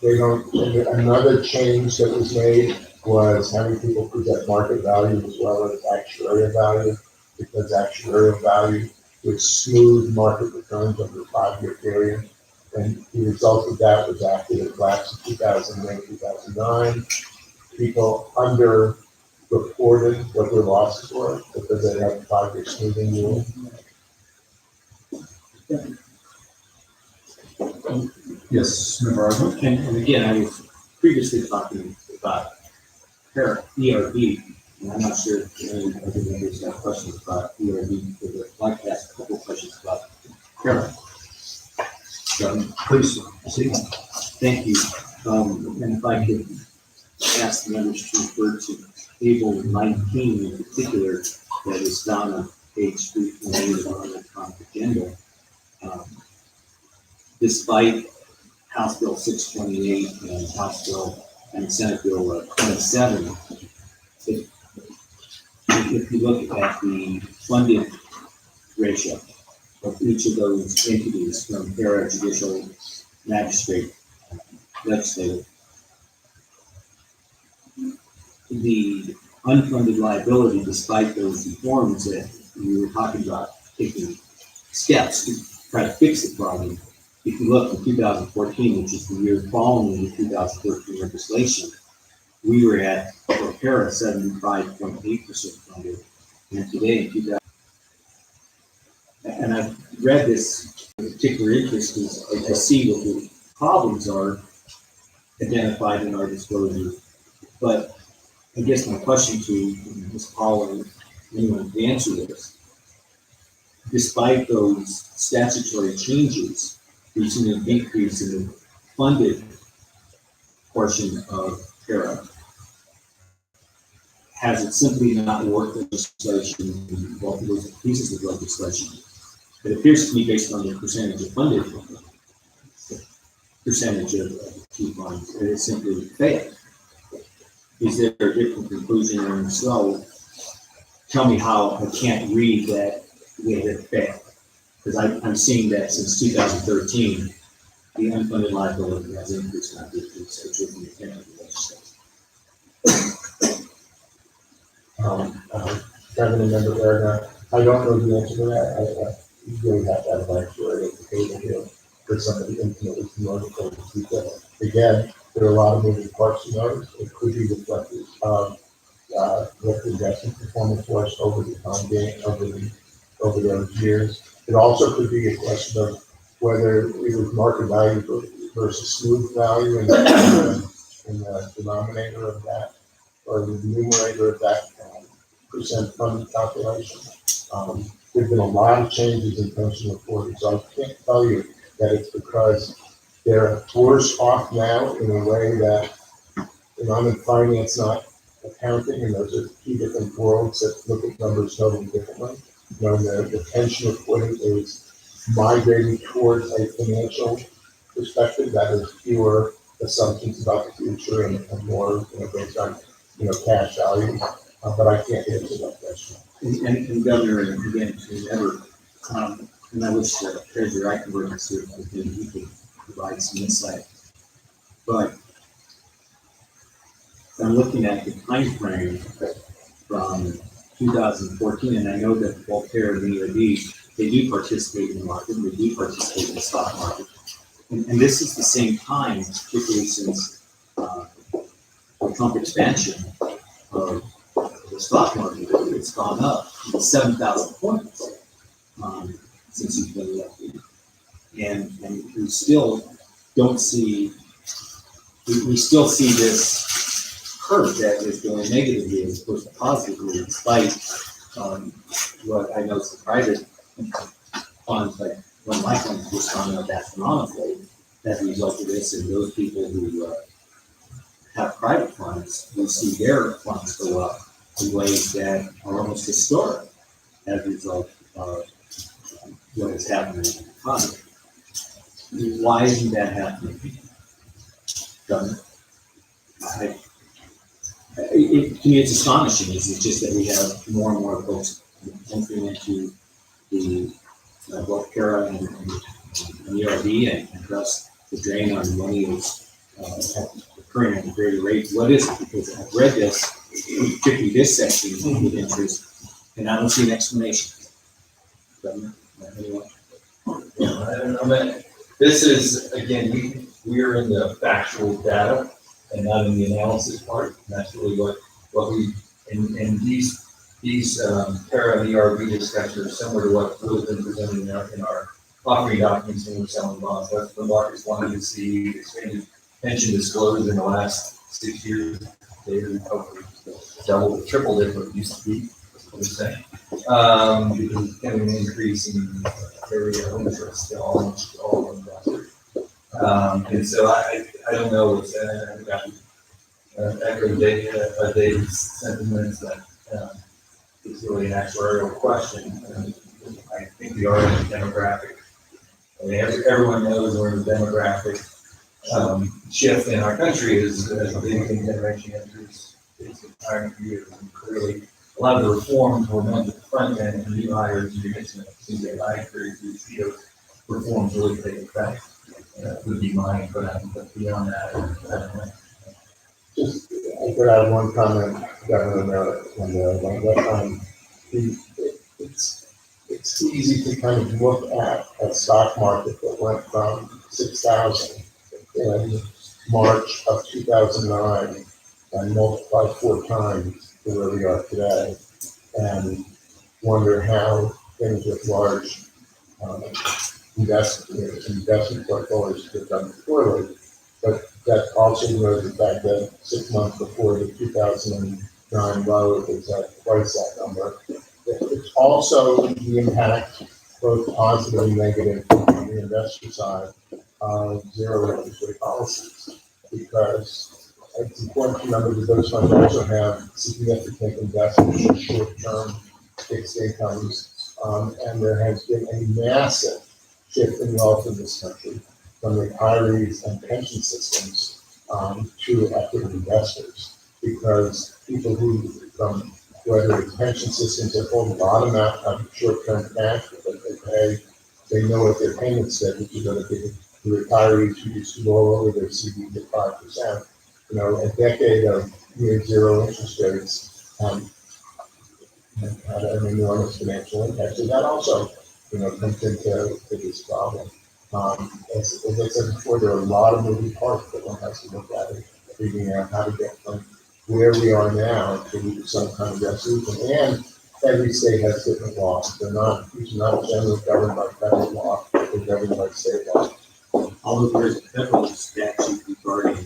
they don't, another change that was made was having people present market value as well as actuarial value, because actuarial value would smooth market returns over a 5-year period. And the result of that was after the collapse of 2008, 2009, people underreported what their losses were because they had the 5-year smoothing rule. Yes, Member Arnold? And again, I was previously talking about ERB, and I'm not sure if any other members have questions about ERB, but I'd like to ask a couple of questions about PARA. Please, see. Thank you. And if I could ask the members to refer to table 19 in particular, that is down on page 328 on the agenda. Despite House Bill 628 and House Bill and Senate Bill 27, if you look at the funding ratio of each of those entities, from para, judicial, magistrate, legislative, the unfunded liability, despite those reforms that we were talking about, taking steps to try to fix the problem. If you look in 2014, which is the year following the 2013 legislation, we were at, for para, 75.8% funded, and today in 2000. And I've read this with particular interest because I see what the problems are identified in our disclosure. But I guess my question to Ms. Paul and anyone to answer this, despite those statutory changes, we've seen a decrease in the funded portion of para. Has it simply not worked legislation, both of those pieces of legislation? It appears to me, based on the percentage of funded, the percentage of key funds, it has simply failed. Is there a different conclusion? And so, tell me how I can't read that way that failed. Because I'm seeing that since 2013, the unfunded liability has increased, not decreased, so it's in the intent of the legislation. Kevin and Member Gardner, I don't know the answer to that. You really have to have an actuary at the table here for somebody infinitely familiar with the detail. Again, there are a lot of moving parts to those. It could be reflective of what the investment performance was over the time being, over those years. It also could be a question of whether it was market value versus smooth value in the denominator of that, or the numerator of that percent funded calculation. There've been a lot of changes in pension reporting, so I can't tell you that it's because they're worse off now in a way that, I'm in finance, not accounting, and those are two different worlds that look at numbers totally differently. The pension reporting is migrating towards a financial perspective that is fewer assumptions about the future and more, based on, cash value. But I can't answer that question. And Governor, and again, to ever, and I wish Treasurer Eichenberg was here, because he could provide some insight. But I'm looking at the time frame from 2014, and I know that Voltaire and EOD, they do participate in the market, they do participate in the stock market. And this is the same time, particularly since the Trump expansion of the stock market, it's gone up 7,000 points since he's been elected. And we still don't see, we still see this curve that is going negatively as opposed to positively, despite what I know some private funds, like one of my funds, just gone up astronomically as a result of this, and those people who have private funds will see their funds go up in ways that are almost historic as a result of what is happening in the economy. Why isn't that happening? Governor? To me, it's astonishing. It's just that we have more and more folks entering into the both PARA and ERD, and thus the drain on money is occurring at a greater rate. What is it? Because I've read this, particularly this section with interest, and I don't see an explanation. Governor, anyone? Yeah, I don't know, but this is, again, we're in the factual data and not in the analysis part. And that's really what we, and these para and ERB discussions are similar to what has been presented in our offering documents when we're selling bonds. That's what the markets wanted to see, expanded pension disclosed in the last 6 years. They've hopefully doubled, tripled it, what it used to be, what I'm saying. Because it's kind of an increase in area of interest to all investors. And so I don't know what's I've got echo Dave's sentiments that it's really an actuarial question. I think we are in a demographic. I mean, everyone knows we're in a demographic shift in our country as the baby generation enters its retirement years. And clearly, a lot of the reforms were meant at the front end, and new hires, you mentioned it, seems like I agree with you, see those reforms really take effect. Would be mine, but beyond that, I don't know. Just, I could add one comment, Governor, it's easy to kind of look at a stock market that went from 6,000 in March of 2009 and multiply 4 times to where we are today, and wonder how things with large investment portfolios have done poorly. But that also ignores the fact that 6 months before the 2009 low, it was at twice that number. It's also the impact, both positive and negative, on the investor side of zero interest rate policies. Because it's important to remember that those funds also have significant investments in short-term fixed incomes. And there has been a massive shift in wealth in this country from retirees and pension systems to equity investors, because people who, whether it's pension systems that hold a lot amount of short-term cash that they pay, they know what their payment schedules are going to be. The retirees who used to roll over their CDs at 5%, a decade of near zero interest rates had an enormous financial impact. So that also, comes into this problem. As I said before, there are a lot of moving parts that one has to look at it, figuring out how to get from where we are now to some kind of resolution. And every state has different laws. These are not generally governed by federal law, they're governed by state law. although there is a federal statute regarding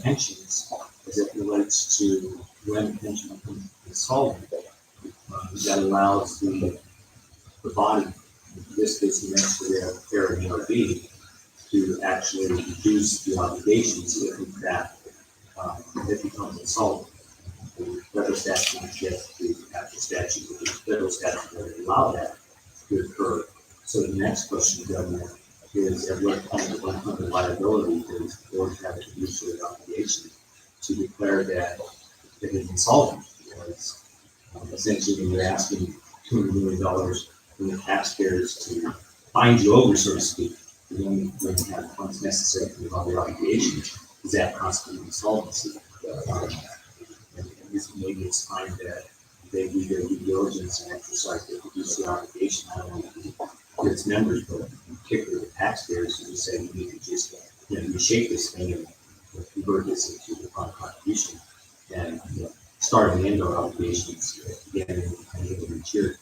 pensions as it relates to when pension becomes insolvent, that allows the body, in this case, the Ministry of NRB, to actually reduce the obligations if in fact it becomes insolvent. The federal statute is yet to have the statute, but the federal statute doesn't allow that to occur. So the next question, Governor, is at what point of unfunded liability does the board have a fiduciary obligation to declare that it is insolvent? Because essentially when you're asking $200 million from the taxpayers to bind you over, so to speak, when you have the funds necessary to meet their obligations, does that constitute insolvency? And this maybe it's time that they do their due diligence and exercise their fiduciary obligation, not only to its members, but particularly the taxpayers, who say we need to just reshape this thing and convert this into a fund contribution and start and end our obligations again in each year.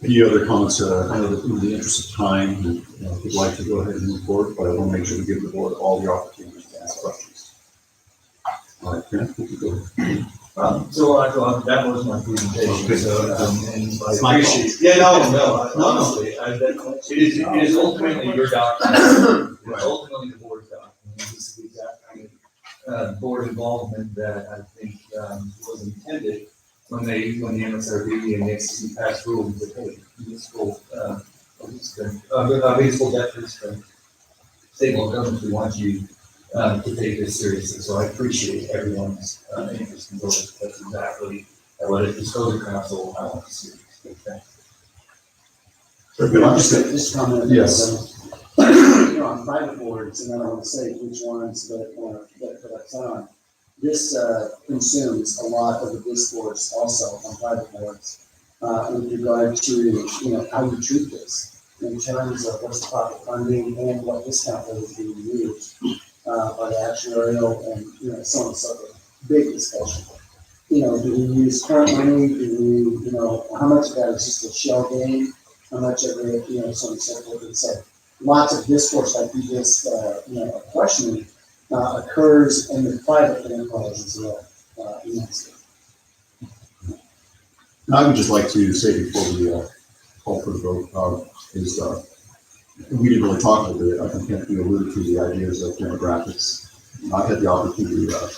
Any other comments? I know that in the interest of time, we'd like to go ahead and move forward, but I want to make sure we give the board all the opportunities to ask questions. All right, Grant, you go ahead. That was my presentation, so, and I It's my appreciate. Yeah, no, honestly, it is ultimately your document. It's ultimately the board's document. This is the exact kind of, board involvement that I think, was intended when the MSRB and the SEC passed rules that, hey, municipal debt restraint, stable governments, we want you to take this seriously. So I appreciate everyone's interest in those. That's exactly what a disclosure council I want to see. Very good. I'm just gonna- Just comment. Yes. On private boards, and I don't want to say which ones that I've done, this consumes a lot of the discourse also on private boards with regard to, how you treat this in terms of what's the proper funding and what discount rate is being used by the actuarial and, so on and so forth. Big discussion. Do we use current money? Do we, how much of that is just a shell game? How much of it, so on and so forth. And so lots of discourse like you just, questioning occurs in the private enterprise as well. I would just like to say before we call for the vote, we didn't really talk about it. I think we alluded to the ideas of demographics. I've had the opportunity to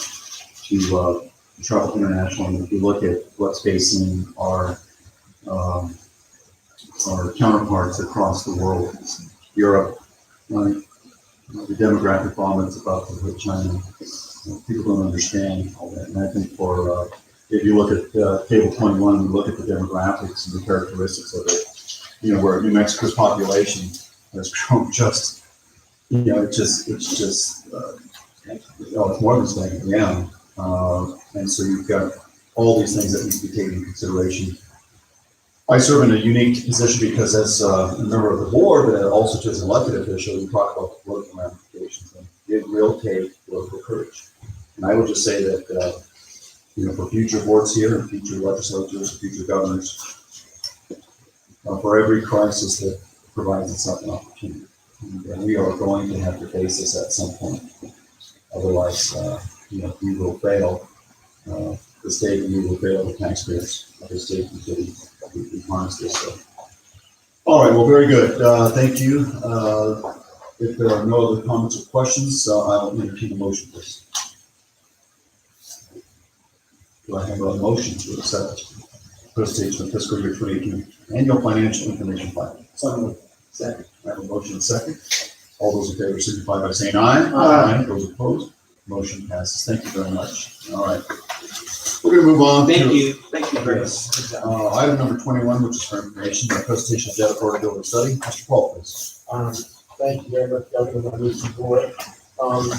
travel internationally. If you look at what's facing our counterparts across the world, Europe, the demographic bomb that's about to hit China. People don't understand all that. And I think if you look at table 21 and look at the demographics and the characteristics of it, where New Mexico's population has grown it's more than staying down. And so you've got all these things that need to be taken into consideration. I serve in a unique position because as a member of the board, but also as an elected official, we talk about the political ramifications, and it will take political courage. And I would just say that, for future boards here and future legislatures, and future governors, for every crisis that provides itself an opportunity, and we are going to have to face this at some point. Otherwise, we will fail the state, and we will fail the taxpayers of the state until we harness this. So. All right, well, very good. Thank you. If there are no other comments or questions, I'll entertain a motion, please. Do I have a motion to accept presentation of fiscal year 2018 annual financial information plan? Second. I have a motion and second. All those in favor signify by saying aye. Aye. Those opposed, motion passes. Thank you very much. All right. We're going to move on. Thank you, Chris. Item number 21, which is for information, the presentation of debt affordability study. Mr. Paul, please. Thank you very much, Governor, members of the board. And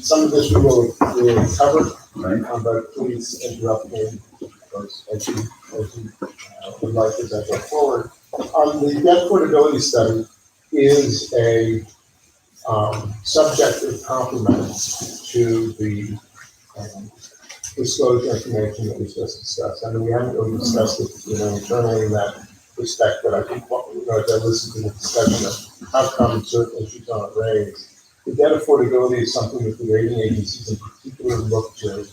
some of this we will cover, Right. but please interrupt me as you would like as I go forward. The debt affordability study is a subjective complement to the disclosure information that we just discussed. I mean, we haven't really discussed it, internally in that respect, but I think what we're as I listened to the discussion of how come certain issues aren't raised. The debt affordability is something that the rating agencies in particular look to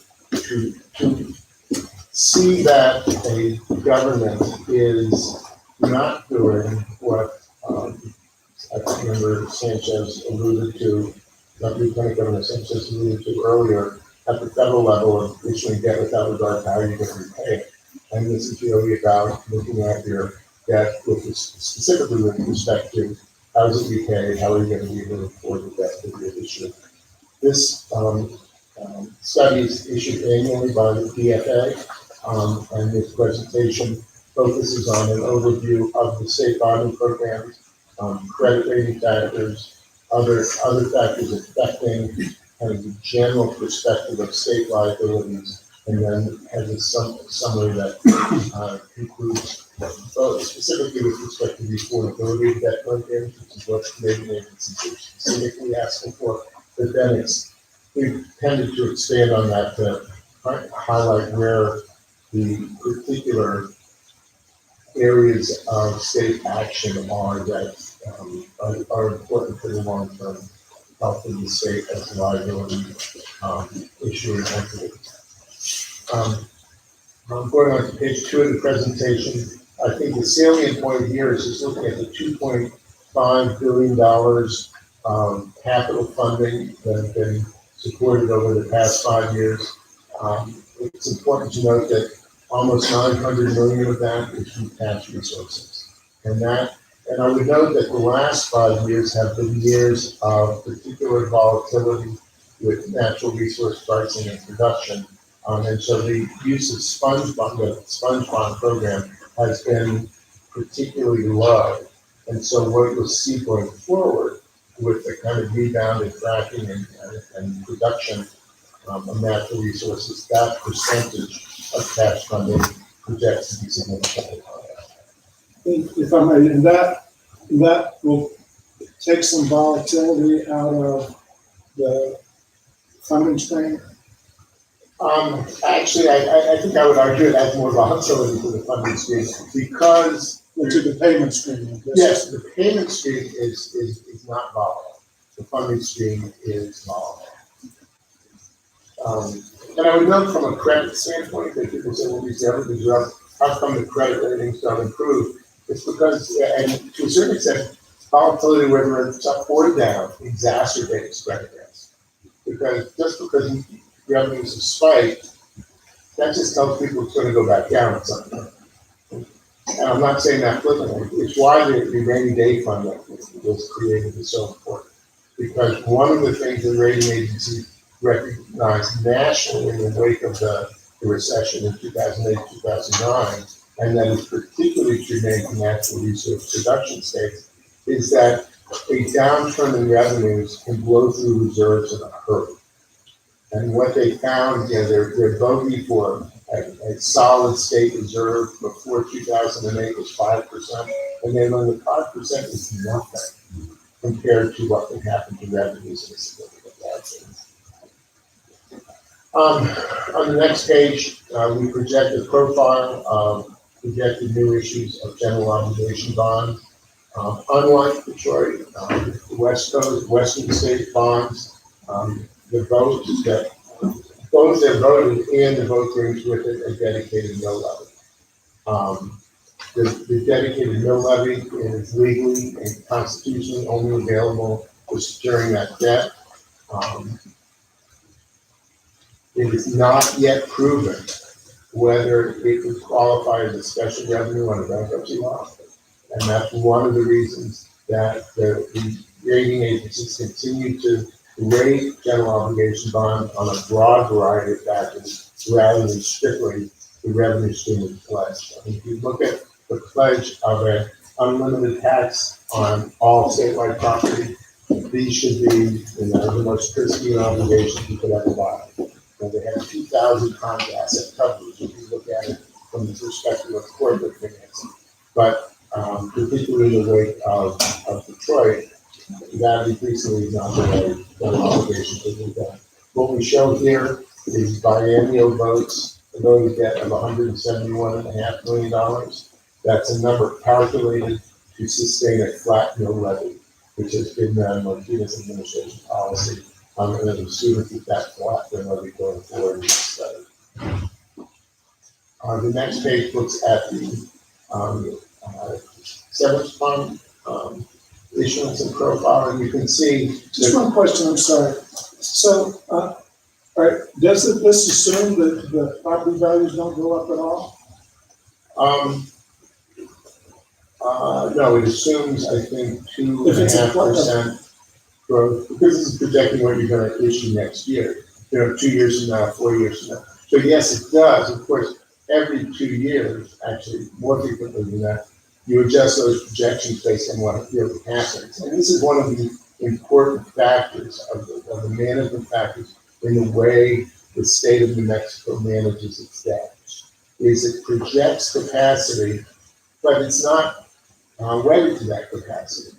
see that a government is not doing what I can't remember Sanchez alluded to, Lieutenant Governor Sanchez alluded to earlier, at the federal level of issuing debt without regard to how you're going to repay it. And this is really about looking at your debt specifically with respect to how is it repaid, how are you going to be able to afford the debt that you're issuing. This study is issued annually by the DFA, and this presentation focuses on an overview of the state bonding programs, credit rating factors, other factors affecting kind of the general perspective of state liabilities, and then has a summary that includes both specifically with respect to the affordability of debt programs, which is what rating agencies are specifically asking for. But then we've tended to expand on that to highlight where the particular areas of state action are that are important for the long-term health of the state as a liability issuing entity. I'm going on to page 2 of the presentation. I think the salient point here is just looking at the $2.5 billion capital funding that has been supported over the past 5 years. It's important to note that almost 900 million of that is from cash resources. And I would note that the last 5 years have been years of particular volatility with natural resource pricing and production. And so the use of the sponge bond program has been particularly low. And so what you'll see going forward with the kind of rebound in fracking and production of natural resources, that percentage of cash funding projects to be significantly higher. If I may, and that will take some volatility out of the funding stream. Actually, I think I would argue it adds more volatility to the funding stream because To the payment stream, I guess. yes, the payment stream is not volatile. The funding stream is volatile. And I would note from a credit standpoint that people say, well, these averages are up. How come the credit ratings don't improve? It's because, and to a certain extent, volatility, whether it's up or down, exacerbates credit risk. Because just because revenues have spiked, that just tells people it's going to go back down at some point. And I'm not saying that flippantly. It's why the rainy day fund that was created is so important. Because one of the things the rating agencies recognized nationally in the wake of the recession in 2008, 2009, and that is particularly germane to natural resource production states, is that a downturn in revenues can blow through reserves in a hurry. And what they found, their bogey for a solid state reserve before 2008 was 5%, and they learned that 5% is nothing compared to what can happen to revenues in a significant downturn. On the next page, we project a profile of projected new issues of general obligation bonds. Unlike Detroit, the West Coast, Western state bonds, the votes that both their voting and the vote brings with it a dedicated mill levy. The dedicated mill levy is legally and constitutionally only available for securing that debt. It is not yet proven whether it would qualify as a special revenue under bankruptcy law. And that's one of the reasons that the rating agencies continue to rate general obligation bonds on a broad variety of factors rather than strictly the revenue stream of the pledge. I mean, if you look at the pledge of an unlimited tax on all statewide property, these should be the most pristine obligations you could ever buy. And they have 2,000 times asset coverage if you look at it from the perspective of corporate financing. But particularly in the wake of Detroit, that increasingly is not the way that obligations are being done. What we show here is biennial votes, a voted debt of $171.5 million. That's a number calculated to sustain a flat mill levy, which has been Martinez administration policy. And then assuming that flat mill levy going forward in the study. The next page looks at the severance fund issuance and profile, and you can see. Just one question, I'm sorry. So, all right, this assume that the property values don't go up at all? No, it assumes, I think, 2.5% growth, because this is projecting what you're gonna issue next year, 2 years from now, 4 years from now. So yes, it does, of course, every 2 years, actually more frequently than that, you adjust those projections based on what really happens. And this is one of the important factors of the management factors in the way the state of New Mexico manages its debt, is it projects capacity, but it's not wedded to that capacity.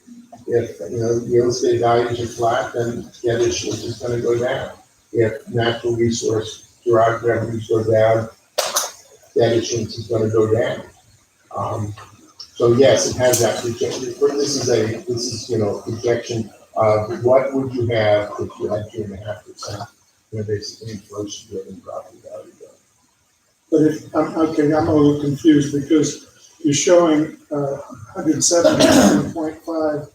If real estate values are flat, then debt issuance is going to go down. If natural resource derived revenues go down, debt issuance is going to go down. So yes, it has that projection. This is a projection of what would you have if you had 2.5%, basically inflation-driven property value growth. But I'm a little confused because you're showing 177.5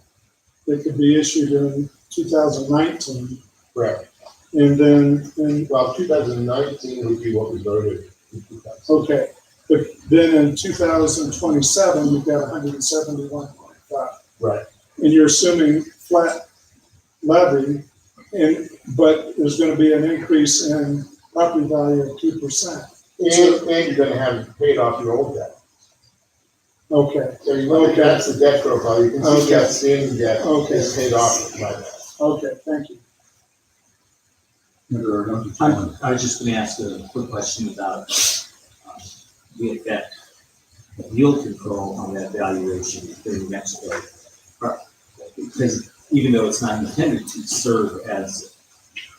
that could be issued in 2019. Right. And then, 2019 would be what we voted in 2000. Okay, but then in 2027, you've got 171.5. Right. And you're assuming flat levy, but there's going to be an increase in property value of 2%. And you're going to have paid off your old debt. Okay. So that's the debt profile. You can see the outstanding debt is paid off by that. Okay, thank you. I was just going to ask a quick question about the effect of yield control on that valuation in New Mexico. Because even though it's not intended to serve as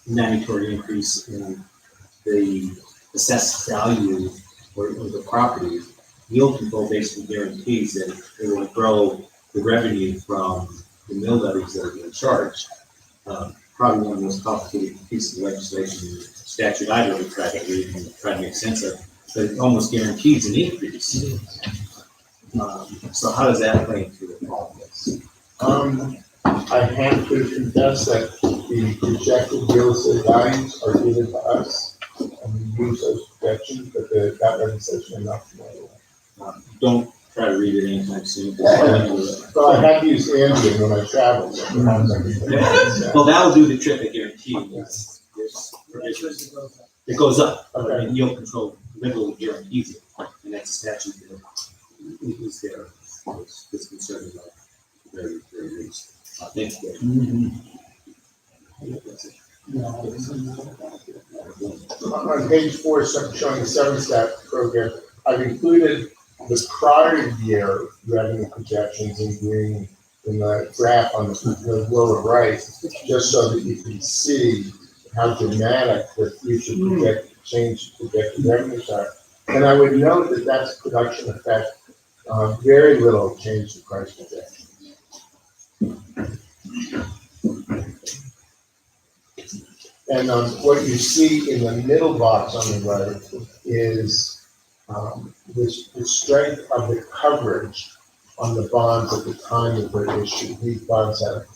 a mandatory increase in the assessed value or the property, yield control basically guarantees that it will grow the revenue from the mill levies that are being charged. Probably one of the most complicated pieces of legislation statute I've ever tried to read and try to make sense of, but it almost guarantees an increase. So how does that play into all of this? I have to confess that the projected real estate values are given to us, and we use those projections, but that legislation I'm not familiar with. Don't try to read it anytime soon. Well, I have used Ambien when I travel. So well, that'll do the trick, I guarantee you. It goes up. Okay. And yield control literally guarantees it. And that's a statute that is there. It's concerned about very, very least. Thank you. On page 4, showing the 7-step program, I've included the prior year revenue projections in green in the graph on the lower right, just so that you can see how dramatic the future projected revenues are. And I would note that that's production effect. Very little change in price projection. And what you see in the middle box on the right is the strength of the coverage on the bonds at the time that they're issued. These bonds have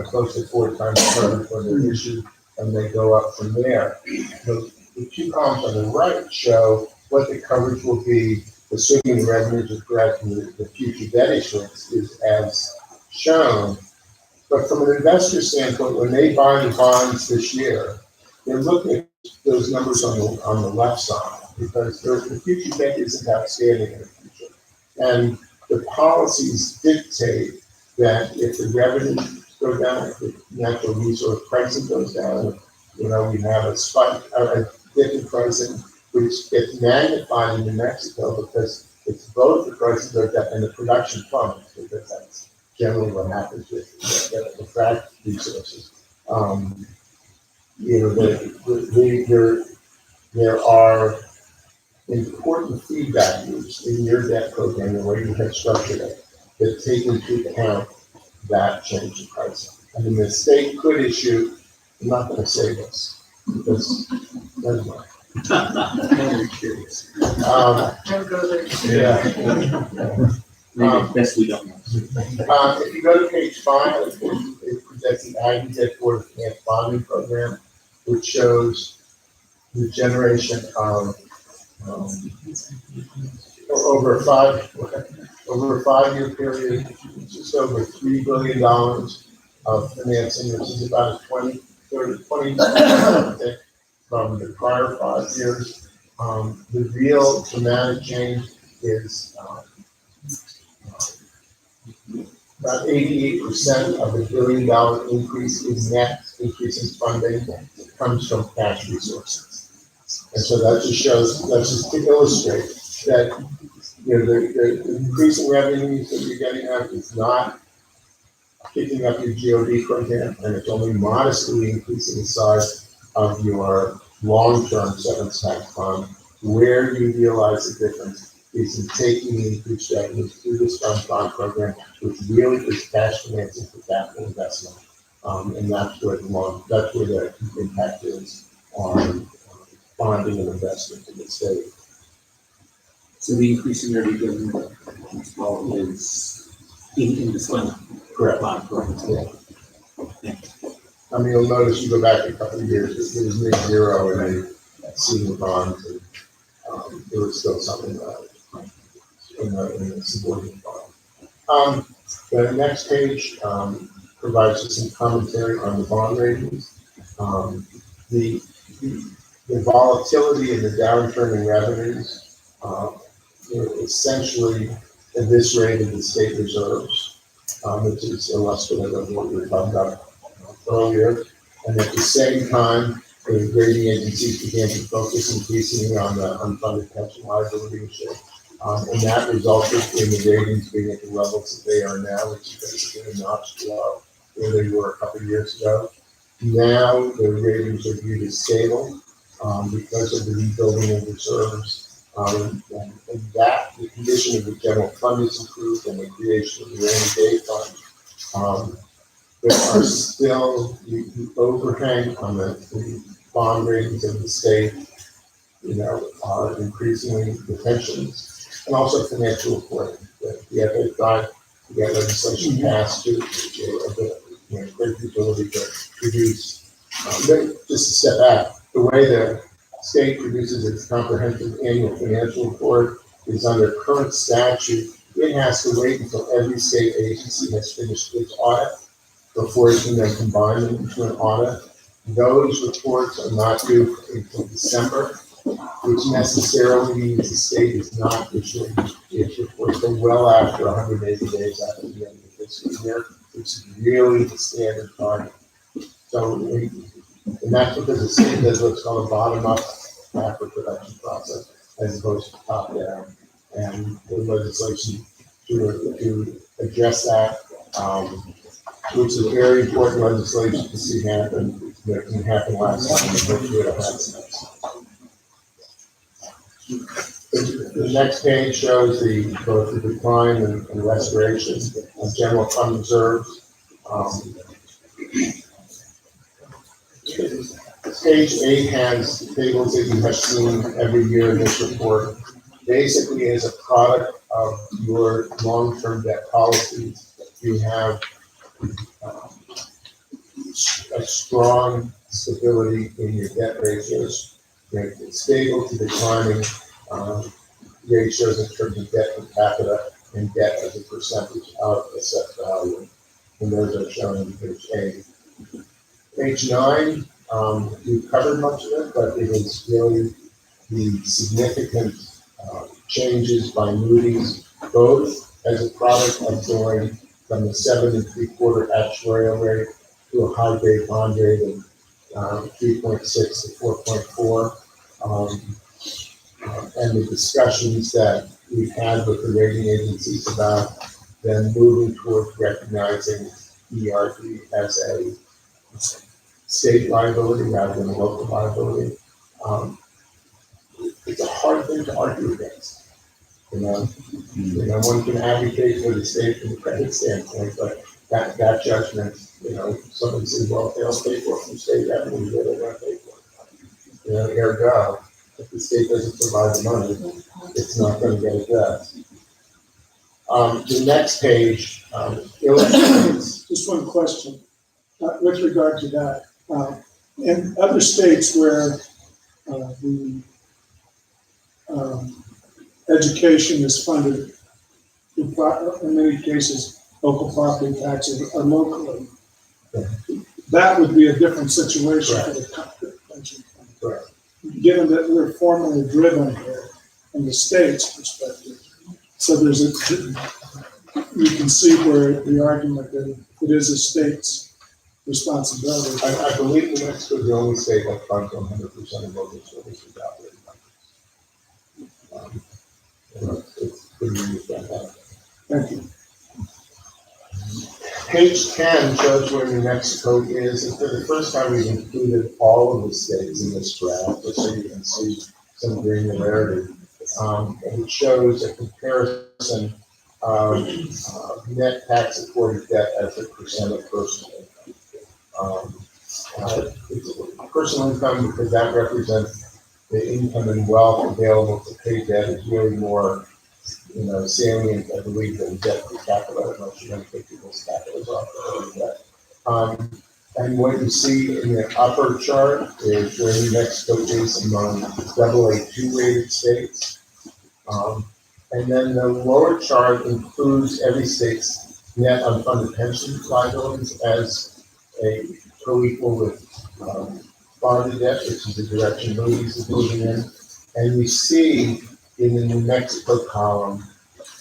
close to 4 times coverage when they're issued, and they go up from there. The 2 columns on the right show what the coverage will be, assuming the revenues are correct and the future debt issuance is as shown. But from an investor standpoint, when they buy the bonds this year, they're looking at those numbers on the left side, because the future debt isn't outstanding in the future. And the policies dictate that if the revenues go down, if the natural resource pricing goes down, we have a spike, a dip in pricing, which gets magnified in New Mexico because it's both the prices go down and the production plummets, because that's generally what happens with the frac resources. There are important feedback loops in your debt program, the way you have structured it. that take into account that change in pricing. I mean, the state could issue, I'm not gonna say this, because, never mind. I'm curious. Don't go there. Yeah. Maybe best we don't know. If you go to page 5, it presents the aggregate Board of Finance bonding program, which shows the generation of over a 5-year period, just over $3 billion of financing, which is about a 20 from the prior 5 years. The real dramatic change is about 88% of the $1 billion increase in net increase in funding comes from cash resources. And so that just shows, that's just to illustrate that, you know, the increase in revenues that you're getting out is not picking up your GOD program, and it's only modestly increasing the size of your long-term severance tax fund. Where you realize the difference is in taking the increased revenues through this fund bond program, which really is cash financing for capital investment. And that's where the impact is on bonding and investment in the state. So the increase in your revenue is in this fund. Correct. Bond program. Yeah. I mean, you'll notice you go back a couple of years, it was near zero in a senior bonds, and there was still something in the subordinate bond. The next page provides us some commentary on the bond ratings. The volatility and the downturn in revenues essentially eviscerated the state reserves, which is illustrative of what we were talking about earlier. And at the same time, the rating agencies began to focus increasingly on the unfunded pension liability issue. And that resulted in the ratings being at the levels that they are now, which is basically a notch below where they were a couple of years ago. Now the ratings are viewed as stable because of the rebuilding of reserves. And that the condition of the general fund is improved and the creation of the rainy day fund. There are still the overhang on the bond ratings of the state, are increasingly the pensions and also financial reporting. The FA tried to get legislation passed to great the ability to produce. Just to step back, the way the state produces its comprehensive annual financial report is under current statute. It has to wait until every state agency has finished its audit before it can then combine them into an audit. Those reports are not due until December, which necessarily means the state is not issuing its reports until well after 180 days after the end of the fiscal year, which is really the standard time. So, and that's because the state does what's called a bottom-up macro production process as opposed to top-down. And the legislation to address that, which is very important legislation to see happen. That can happen last time, and hopefully it'll happen next time. The next page shows both the decline and restoration of general fund reserves. Page 8 has tables that you have seen every year in this report. Basically, as a product of your long-term debt policies, you have a strong stability in your debt ratios. It's stable to declining ratios in terms of debt per capita and debt as a percentage of assessed value. And those are shown in page 8. Page 9, we've covered much of it, but it is really the significant changes by Moody's, both as a product of going from the 7 3/4 actuarial rate to a high grade bond rate of 3.6 to 4.4. And the discussions that we've had with the rating agencies about them moving towards recognizing ERD as a state liability rather than a local liability. It's a hard thing to argue against. One can advocate for the state from the credit standpoint, but that judgment, somebody says, well, if they don't pay for it from state revenue, they're going to pay for it. Ergo, if the state doesn't provide the money, it's not going to get addressed. The next page illustrates. Just one question with regard to that. In other states where the education is funded, in many cases, local property taxes are locally. That would be a different situation for the pension fund. Correct. Given that we're formally driven here from the state's perspective, so there's you can see where the argument that it is a state's responsibility. I believe New Mexico is the only state that funds 100% of local services operating budgets. It's pretty unique that way. Thank you. Page 10 shows where New Mexico is, and for the first time we've included all of the states in this graph, just so you can see some granularity. And it shows a comparison of net tax supported debt as a percent of personal income. It's personal income because that represents the income and wealth available to pay debt is really more salient, I believe, than debt per capita, unless you're going to take people's capitals off the debt. And what you see in the upper chart is where New Mexico is among AA2 rated states. And then the lower chart includes every state's net unfunded pension liabilities as a co-equal with bonded debt, which is the direction Moody's is moving in. And you see in the New Mexico column,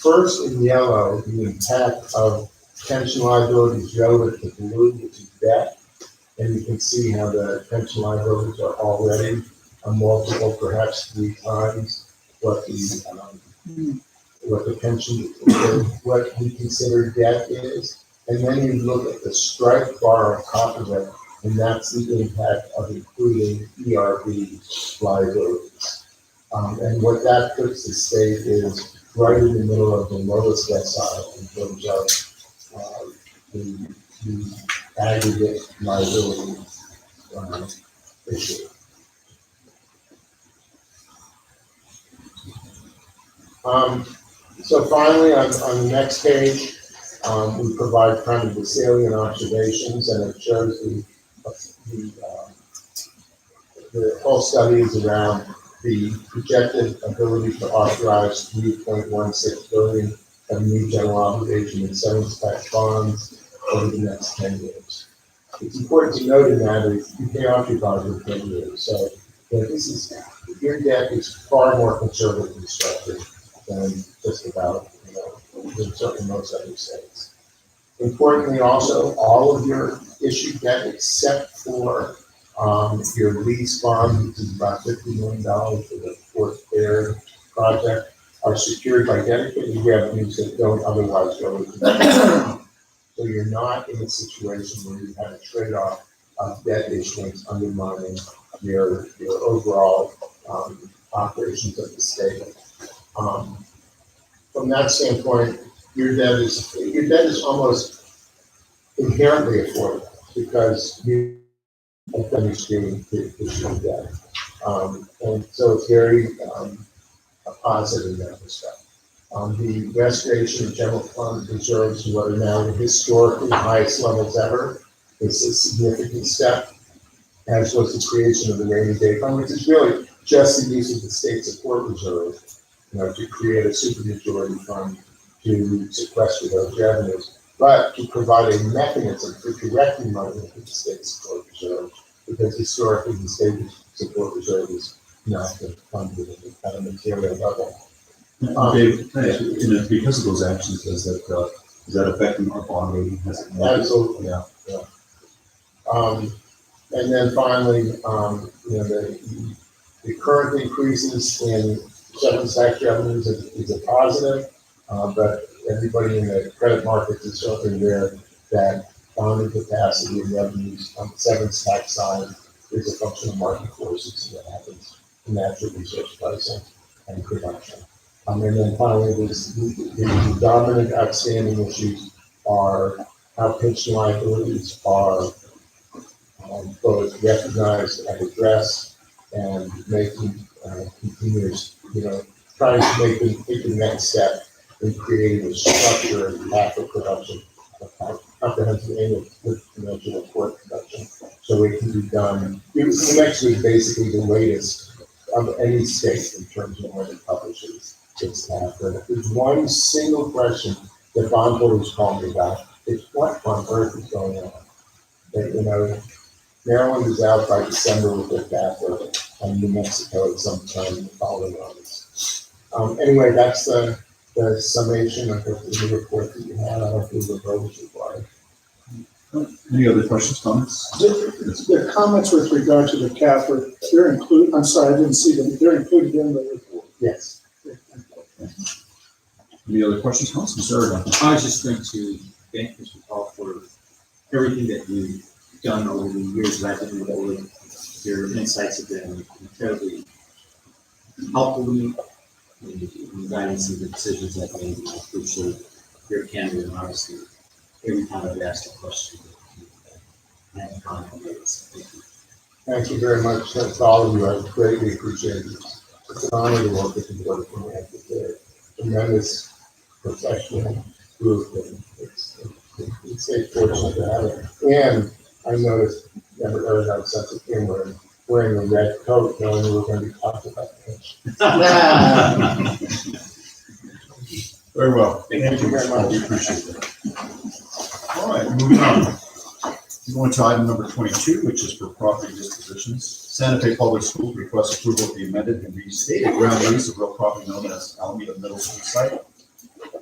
first in yellow, the impact of pension liabilities relative to blue, which is debt. And you can see how the pension liabilities are already a multiple, perhaps 3 times what the pension, what we consider debt is. And then you look at the striped bar on top of it, and that's the impact of including ERB liabilities. And what that puts the state is right in the middle of the lowest decile in terms of the aggregate liability issue. So finally, on the next page, we provide kind of the salient observations, and it shows the whole study is around the projected ability to authorize $3.16 billion of new general obligation and savings tax bonds over the next 10 years. It's important to note in that is you pay off your bonds in 10 years. So your debt is far more conservatively structured than just about, than certainly most other states. Importantly, also, all of your issued debt except for your lease bond, which is about $50 million for the Fort Fair project, are secured by dedicated revenues that don't otherwise go into the So you're not in a situation where you have a trade-off of debt issuance undermining your overall operations of the state. From that standpoint, your debt is almost inherently affordable because you have demonstrated the issue of debt. And so it's very positive in that respect. The restoration of general fund reserves to what are now the historically highest levels ever is a significant step, as was the creation of the rainy day fund, which is really just the use of the state support reserve, to create a supermajority fund to sequester those revenues, but to provide a mechanism for directing money into the state support reserve, because historically the state support reserve is not been funded at a material level. Dave, because of those actions, is that affecting our bond rating? Absolutely. Yeah. And then finally, the current increases in savings tax revenues is a positive, but everybody in the credit markets is certainly aware that bonding capacity and revenues on the savings tax side is a function of market forces that happens in natural resource pricing and production. And then finally, the dominant outstanding issues are how pension liabilities are both recognized and addressed, and making continuous, trying to take the next step in creating a structure and path of production, a comprehensive annual financial report production, so it can be done. The next is basically the latest of any state in terms of when it publishes its path. And if there's one single question that bondholders call me about, it's what on earth is going on? That, Maryland is out by December with their CAFR, and New Mexico at some time in the following August. Anyway, that's the summation of the report that you had. I don't think the vote was required. Any other questions, comments? The comments with regard to the CAFR, they're included, I'm sorry, I didn't see them, they're included in the report. Yes. Any other questions, comments? Mr. Aragon? I was just going to thank Mr. Paul for everything that you've done over the years that I've been with Owen. Your insights have been incredibly helpful to me in guidance of the decisions I've made. I appreciate your candor and honesty every time I've asked a question. And confidence. Thank you. Thank you very much. That's all of you. I greatly appreciate it. It's an honor to work with the board of finance. It's a tremendous professional group, and it's a fortunate to have it. And I noticed never ever had a sense of humor and wearing a red coat, knowing we were going to be talking about this. Very well. Thank you very much. We appreciate that. All right, moving on. Going to item number 22, which is for property dispositions. Santa Fe Public Schools requests approval of the amended and restated ground lease of real property known as Alameda Middle School site,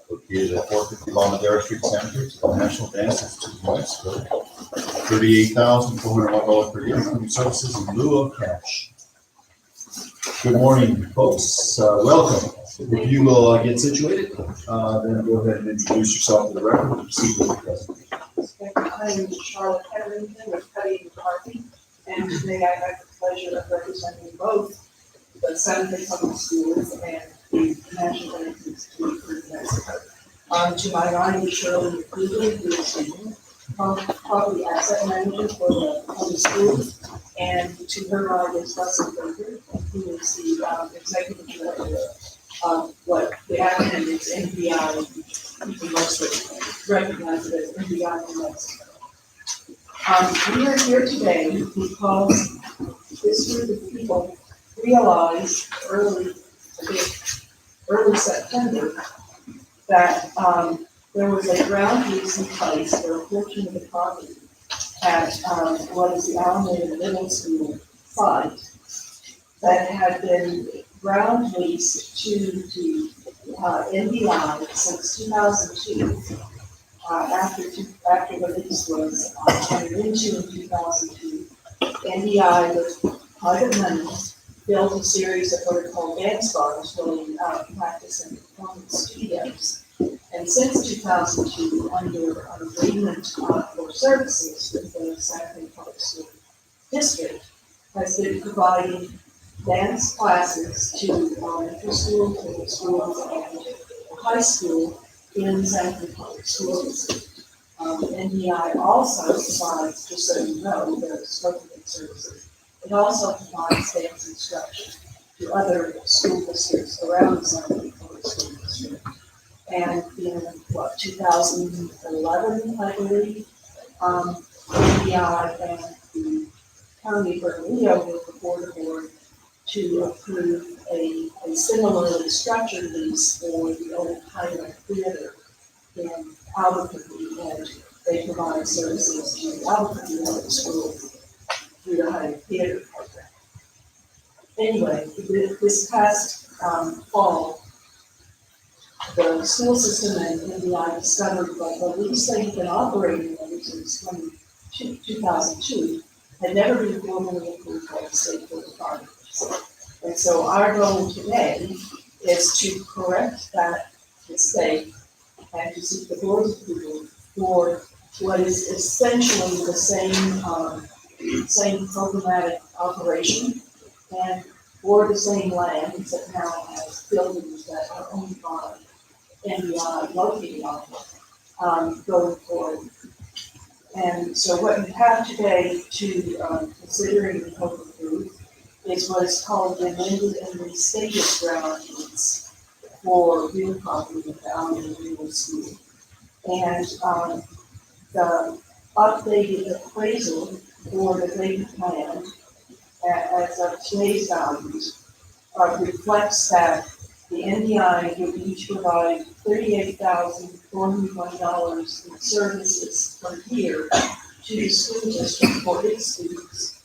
located at 450 Lamadera Street, Santa Fe, to the National Dance to New Mexico. $38,401 per year, including services in lieu of cash. Good morning, folks. Welcome. If you will get situated, then go ahead and introduce yourself to the record and proceed with the presentation. My name is Charlotte Hetherington with Cuddy & McCarthy, and today I have the pleasure of representing both the Santa Fe Public Schools and the National Dance Institute for New Mexico. To my right is Shirley McCready, who is the property asset manager for the public schools, and to her right is Russell Berger, who is the executive director of what the acronym is NBI. You can mostly recognize it as NBI New Mexico. We are here today because this group of people realized early September that there was a ground lease in place for a portion of the property at what is the Alameda Middle School site that had been ground leased to the NBI since 2002. After the lease was entered into in 2002, NBI with private money built a series of what are called dance bars, really practice and performance studios. And since 2002, under an agreement for services with the Santa Fe Public School District, has been providing dance classes to elementary school, middle schools, and high school in Santa Fe Public School District. NBI also provides, just so you know, the scope of its services, it also provides dance instruction to other school districts around the Santa Fe Public School District. And in 2011, I believe, NBI and the County of Bernalillo were before the board to approve a similarly structured lease for the old Highland Theater in Albuquerque, and they provide services to the Albuquerque Public Schools through the Highland Theater program. Anyway, this past fall, the school system and NBI discovered that the lease they had been operating ever since 2002 had never been formally approved by the state board of audiitors. And so our goal today is to correct that mistake and to seek the board's approval for what is essentially the same programmatic operation and for the same land, except now it has buildings that are owned by NBI located on it, going forward. And so what you have today to, consider in the code of approved is what is called the amended and restated ground lease for real property at the Allen Middle School. And, the updated appraisal for the vacant land as of today's values reflects that the NDI would each provide $38,401 in services per year to the school district for its students,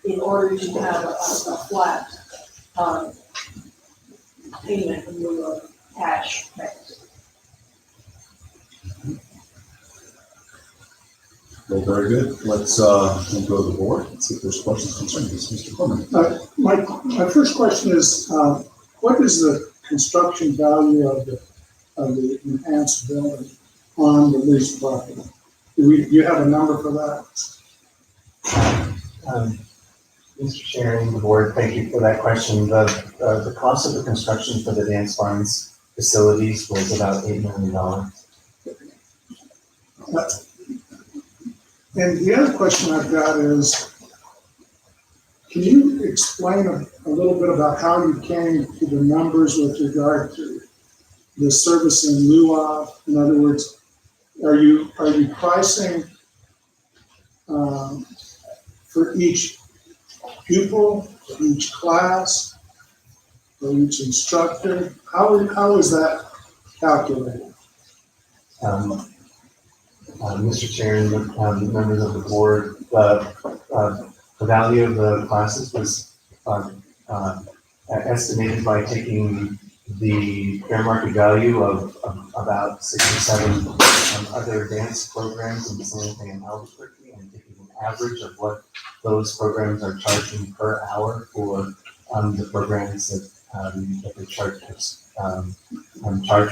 in order to have a flat, payment in lieu of cash payment. Well, very good. Let's go to the board. Let's see if there's questions concerning this. Mr. Coleman. My first question is, what is the construction value of the enhanced building on the leased property? Do you have a number for that? Mr. Chair and the board, thank you for that question. The cost of the construction for the dance barns facilities was about $8 million. And the other question I've got is, can you explain a little bit about how you came to the numbers with regard to the service in lieu of? In other words, are you pricing for each pupil, for each class, for each instructor? How is that calculated? Mr. Chair and members of the board, the value of the classes was estimated by taking the fair market value of about 6 or 7 other dance programs in the same thing in Albuquerque, and taking an average of what those programs are charging per hour for the programs that they charge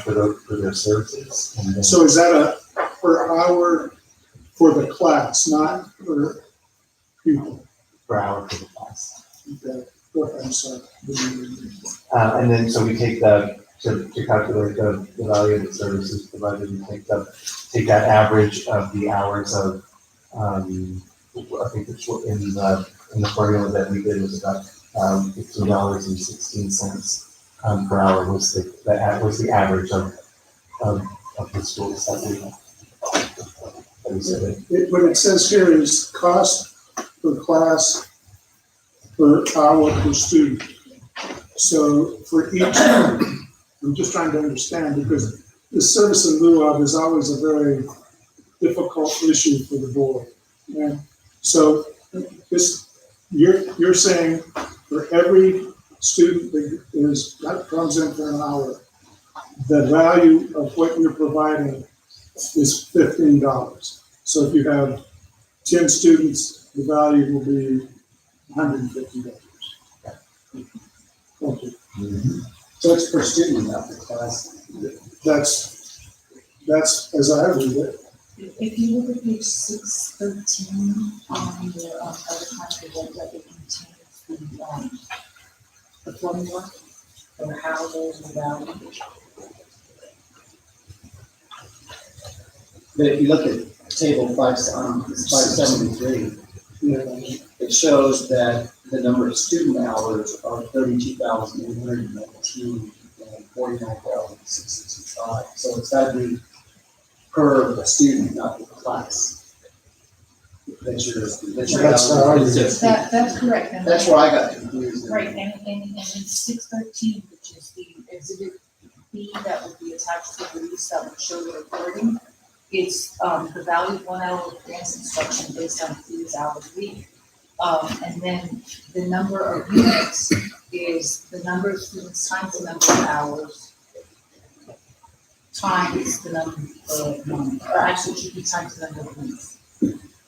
for their services. And then, So is that a per hour for the class, not per pupil? per hour for the class. Okay. I'm sorry. And then, so we take to calculate the value of the services provided, we take that average of the hours of, I think it's in the formula that we did was about $15.16 per hour was the average of the schools that we have. What it says here is cost per class per hour per student. So for each, I'm just trying to understand, because the service in lieu of is always a very difficult issue for the board. And so you're saying for every student that comes in for an hour, the value of what you're providing is $15. So if you have 10 students, the value will be $150. Thank you. Mm-hmm. So it's per student, not per class. That's as I read it. If you look at page 613 on the other contract that it contains the formula for how those are valued. But if you look at table 573, it shows that the number of student hours are 32,819 and 49,665. So it's got to be per student, not per class. That's correct. And That's where I got confused. right, and in 613, which is the exhibit B that would be attached to the lease that would show the recording, it's the value of 1 hour of dance instruction based on 3 hours a week. And then the number of units is the number of students times the number of hours times the number of months, or actually it should be times the number of weeks.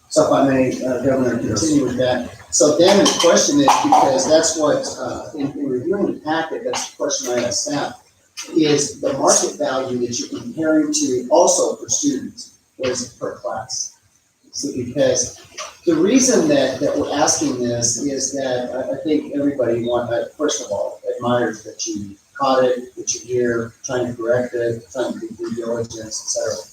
So if I may, Governor, continue with that. So then the question is, because that's what, in reviewing the packet, that's the question I asked staff, is the market value that you're comparing to also per student, or is it per class? So because the reason that we're asking this is that I think everybody first of all, admires that you caught it, that you're here, trying to correct it, trying to do due diligence, et cetera.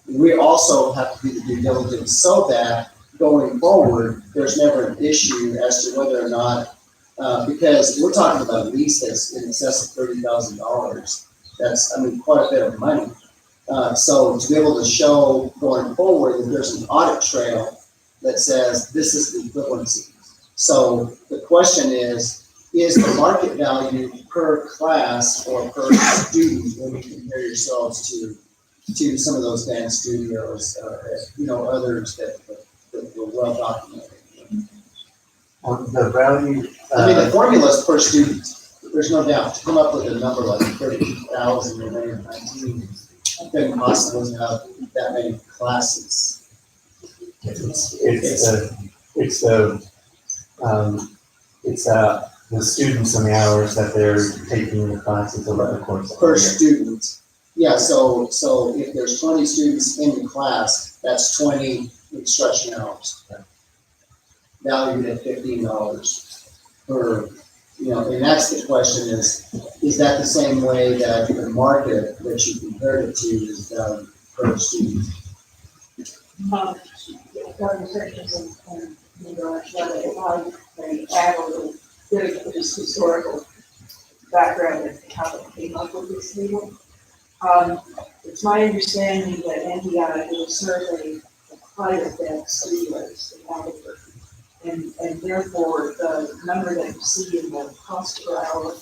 We also have to do the due diligence so that going forward, there's never an issue as to whether or not, because we're talking about a lease that's in excess of $30,000. That's, quite a bit of money. So to be able to show going forward that there's an audit trail that says this is the equivalency. So the question is the market value per class or per student when we compare yourselves to some of those dance studios, others that were well documented? The value. The formula is per student. There's no doubt. To come up with a number like 30,000 or 19, it couldn't possibly have that many classes. The students and the hours that they're taking the classes over the course of Per student. Yeah, so if there's 20 students in the class, that's 20 instruction hours. Valued at $15 per, and that's the question is that the same way that the market that you compared it to is valued per student? Government sections and if I add a little bit of this historical background of how it came up with this table. It's my understanding that NDI did a survey of private dance studios in Albuquerque. And therefore, the number that you see in the cost per hour,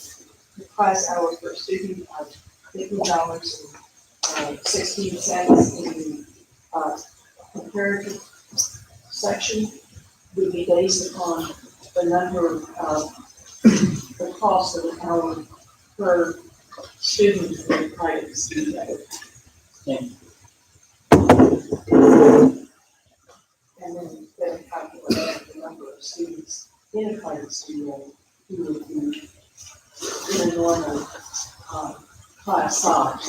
the class hour per student of $50.16 in the comparative section would be based upon the number of the cost of an hour per student in a private studio. And then calculate the number of students in a private studio who would be in a normal class size.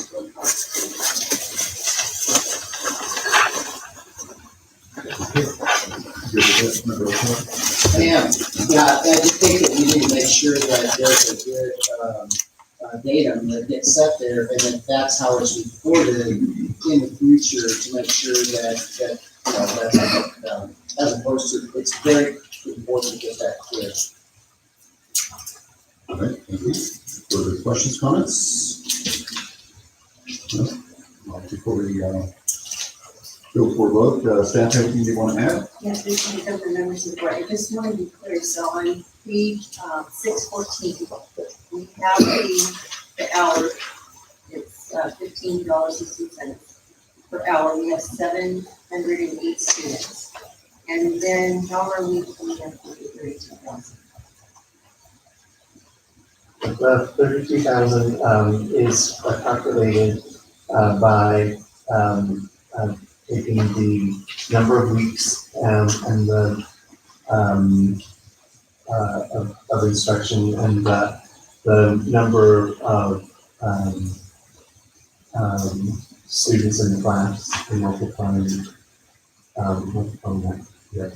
I am. Yeah, I just think that we need to make sure that there's a good datum that gets set there, and that that's how it's reported in the future to make sure that that's as opposed to, it's very important to get that clear. All right, thank you. Further questions, comments? No? Before we go for a vote, staff, anything you want to add? Yes, there's a couple of members of the board. I just want to be clear. So on page 614, we have the hour. It's $15.60 per hour. We have 708 students. And then how are we coming up with the 32,000? The 32,000 is calculated by taking the number of weeks and the of instruction and the number of students in the class and multiplying that. Yeah.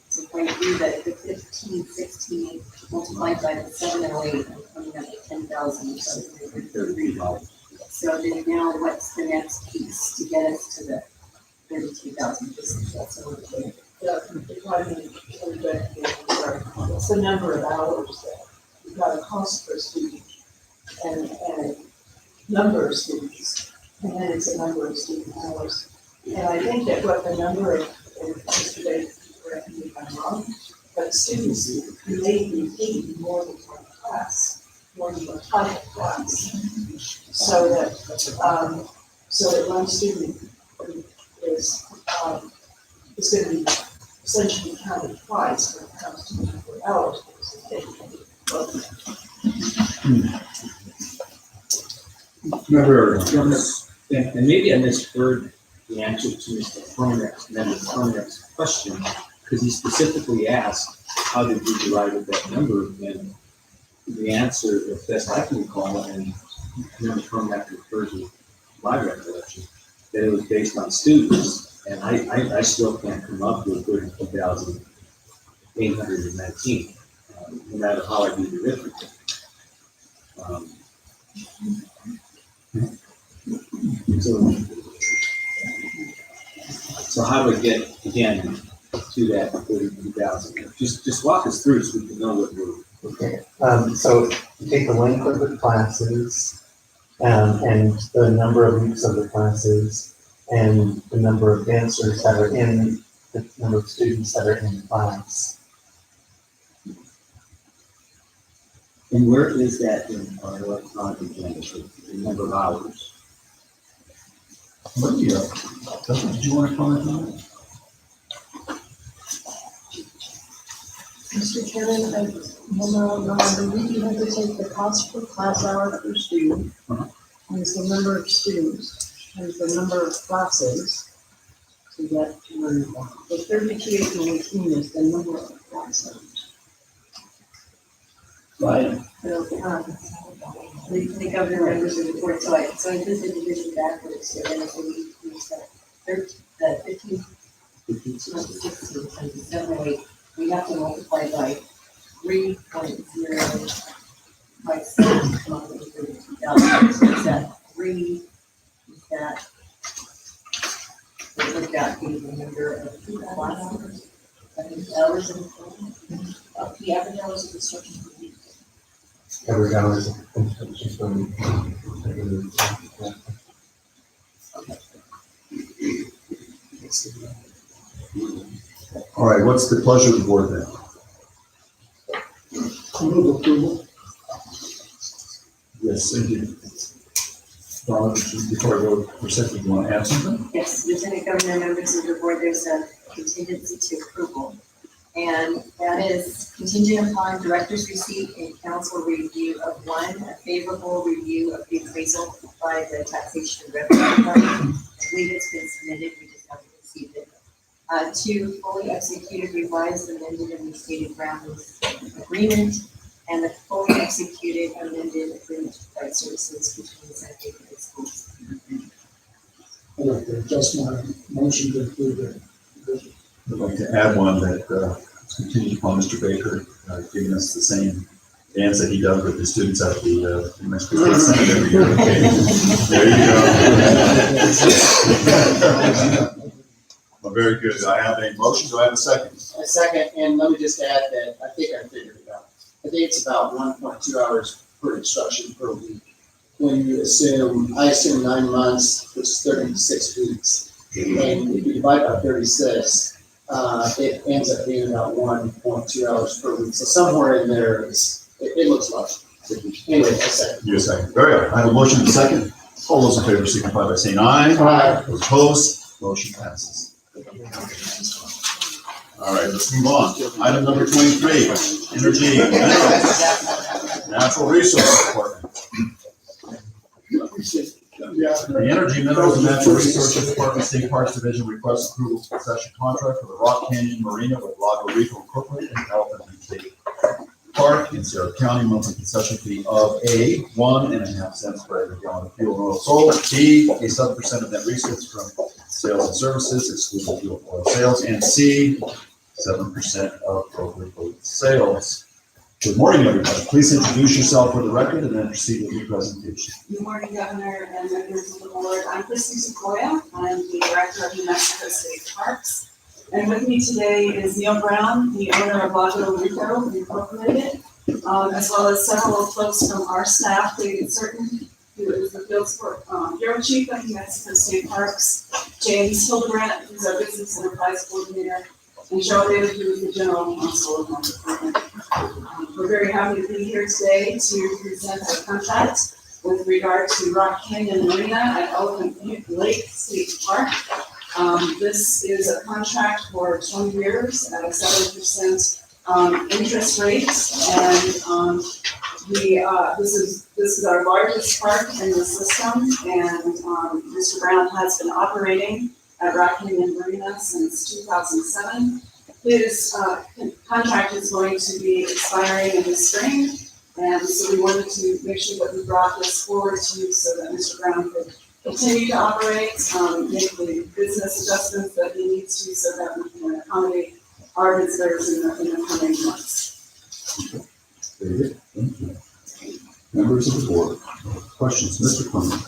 So if I do that, the 1516 multiplied by the 708, I'm coming up with 10,000. So then now what's the next piece to get us to the 32,000? That's over there. It's the number of hours that you've got a cost per student and a number of students, and then it's a number of student hours. And I think that what the number of, and Mr. Davis, correct me if I'm wrong, but students may be taking more than one class, more than one type of class. So that one student is going to be essentially counted twice when it comes to the number of hours because they're taking And maybe I misheard the answer to Member Frohnap's question, because he specifically asked, how did we derive at that number? And the answer, if best I can recall, and Member Frohnap referred to my recollection, that it was based on students. And I still can't come up with 32,819, no matter how I do the arithmetic. So how do we get, again, to that 32,000? Just walk us through so we can know what we're. Okay, so you take the length of the classes, and the number of weeks of the classes, and the number of dancers that are in, the number of students that are in the class. And where is that in our electronic agenda, the number of hours? What do you, did you want to comment on it? Mr. Chairman, I believe you have to take the cost per class hour per student, times the number of students, times the number of classes, to get to where you want. The 32,819 is the number of classes. Right. The governor members of the board, so I did the division backwards, so then if we use the 15, 16, times 7 or 8, we have to multiply by 3.0 by 6, come up with 32,000. So is that 3, is that, would that be the number of classes? Hours of the average hours of instruction per week? Average hours of instruction per week. All right, what's the pleasure of the board then? Move approval. Yes, thank you. Donna, before I go for a second, you want to add something? Yes, Lieutenant Governor, members of the board, there's a contingency to approval. And that is contingent upon director's receipt and council review of 1, a favorable review of the appraisal by the taxation and revenue department. I believe it's been submitted, we just haven't received it. 2, fully executed, revised, amended, and restated ground lease agreement. And the fully executed, amended agreement to provide services between the Santa Fe Public Schools. I'd like to adjust my motion to approve it. I'd like to add one that is contingent upon Mr. Baker giving us the same dance that he does with the students at the New Mexico State Senate every year. Okay. There you go. Well, very good. Do I have a motion? Do I have a second? A second, and let me just add that I think I figured it out. I think it's about 1.2 hours per instruction per week. When you assume, I assume 9 months, which is 36 weeks. And if you divide by 36, it ends up being about 1.2 hours per week. So somewhere in there is, it looks like. Anyway, a second. You a second. Very good. I have a motion and a second. All those in favor signify by saying aye. Aye. Those opposed, motion passes. All right, let's move on. Item number 23, Energy and Minerals, Natural Resources Department. The Energy, Minerals, and Natural Resources Department, State Parks Division requests approval for concession contract for the Rock Canyon Marina with Lago Rico Incorporated and Elephant Beach State Park in Sierra County, monthly concession fee of A, 1.5 cents per every gallon of fuel and oil sold, B, a 7% of net receipts from sales and services, excluding fuel and oil sales, and C, 7% of brokerage sales. Good morning, everybody. Please introduce yourself for the record and then proceed with your presentation. Good morning, Governor and members of the board. I'm Christy Sequoia. I'm the Director of New Mexico State Parks. And with me today is Neil Brown, the owner of Lago Rico Incorporated, as well as several folks from our staff, David Certain, who is the Field Sport Bureau Chief of New Mexico State Parks, James Hildebrandt, who's our Business Enterprise Coordinator, and Cheryl David, who is the General Counsel of our department. We're very happy to be here today to present a contract with regard to Rock Canyon Marina at Elephant Lake State Park. This is a contract for 20 years at a 7% interest rate, and this is our largest park in the system, and Mr. Brown has been operating at Rock Canyon Marina since 2007. His contract is going to be expiring in the spring, and so we wanted to make sure that we brought this forward to you so that Mr. Brown could continue to operate, make the business adjustments that he needs to so that we can accommodate our visitors in the coming months. Very good, thank you. Members of the board, questions, Mr. Clement?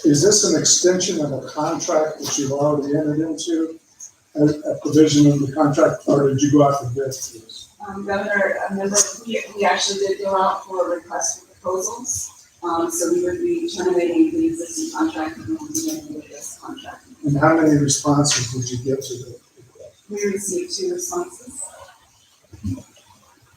Is this an extension of a contract that you've already entered into? A provision of the contract, or did you go out for bid for this? Governor, remember, we actually did go out for a request for proposals. So we would be terminating the existing contract and we'll be beginning with this contract. And how many responses did you get to the request? We received 2 responses.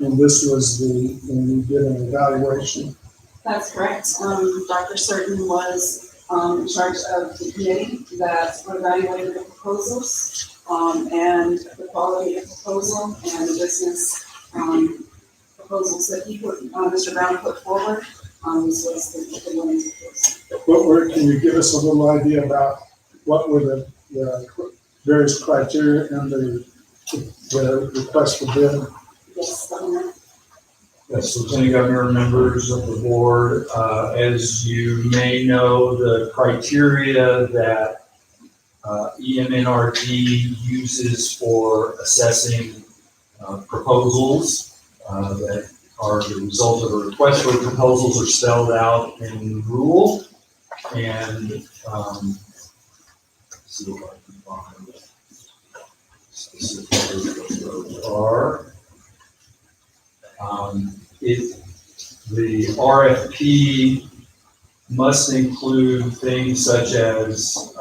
And this was when you did an evaluation? That's correct. Dr. Certain was in charge of the committee that evaluated the proposals, and the quality of the proposal and the business proposals that Mr. Brown put forward. This was the winning proposal. Can you give us a little idea about what were the various criteria and the request for bid? Yes, Governor. Yes, Lieutenant Governor, members of the board, as you may know, the criteria that EMNRD uses for assessing proposals that are the result of a request for proposals are spelled out in rule. And see if I can find specifically what those are. The RFP must include things such as,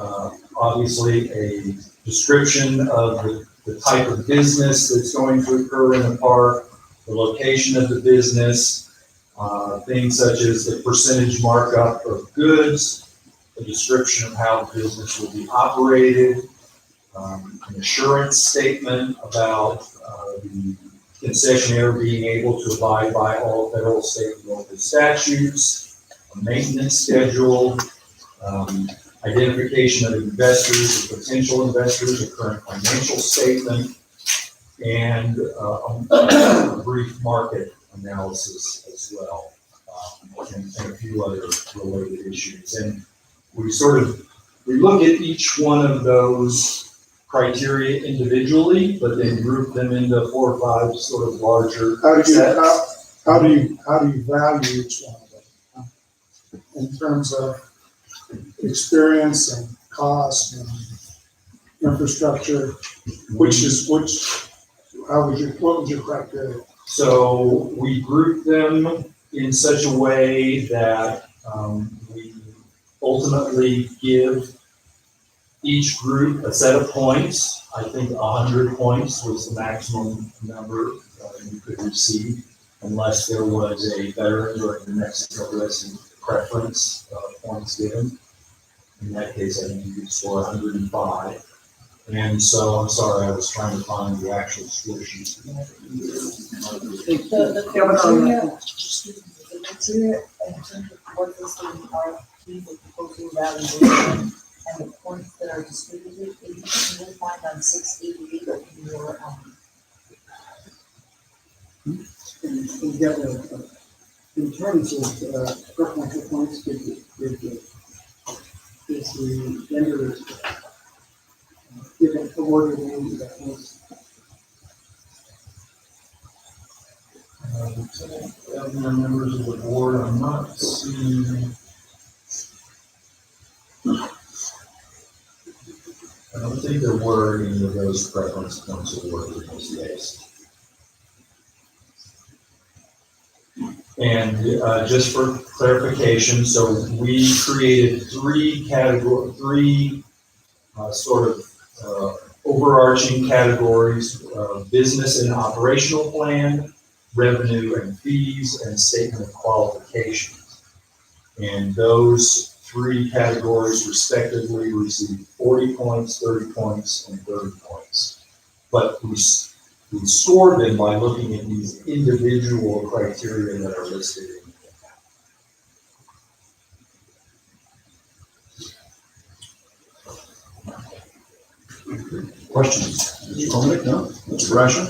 obviously, a description of the type of business that's going to occur in the park, the location of the business, things such as the percentage markup of goods, a description of how the business will be operated, an assurance statement about the concessionaire being able to abide by all federal, state, and local statutes, a maintenance schedule, identification of investors, or potential investors, a current financial statement, and a brief market analysis as well, and a few other related issues. And we look at each one of those criteria individually, but then group them into 4 or 5 sort of larger sets. How do you value each one of them in terms of experience and cost and infrastructure? What was your criteria? So we group them in such a way that we ultimately give each group a set of points. I think 100 points was the maximum number you could receive, unless there was a veteran or a New Mexico resident preference points given. In that case, I think you could score 105. And so, I'm sorry, I was trying to find the actual score sheet. The criteria in terms of what is the RFP, the proposal evaluation, and the points that are distributed, you will find on 688 in your, In terms of preferential points, is the vendor given awarded any points? Members of the board, I'm not seeing. I don't think there were any of those preference points awarded in this case. And just for clarification, so we created 3 sort of overarching categories: business and operational plan, revenue and fees, and statement of qualifications. And those 3 categories respectively received 40 points, 30 points, and 30 points. But we score them by looking at these individual criteria that are listed in Questions? Mr. Colnick, no? Mr. Brasher?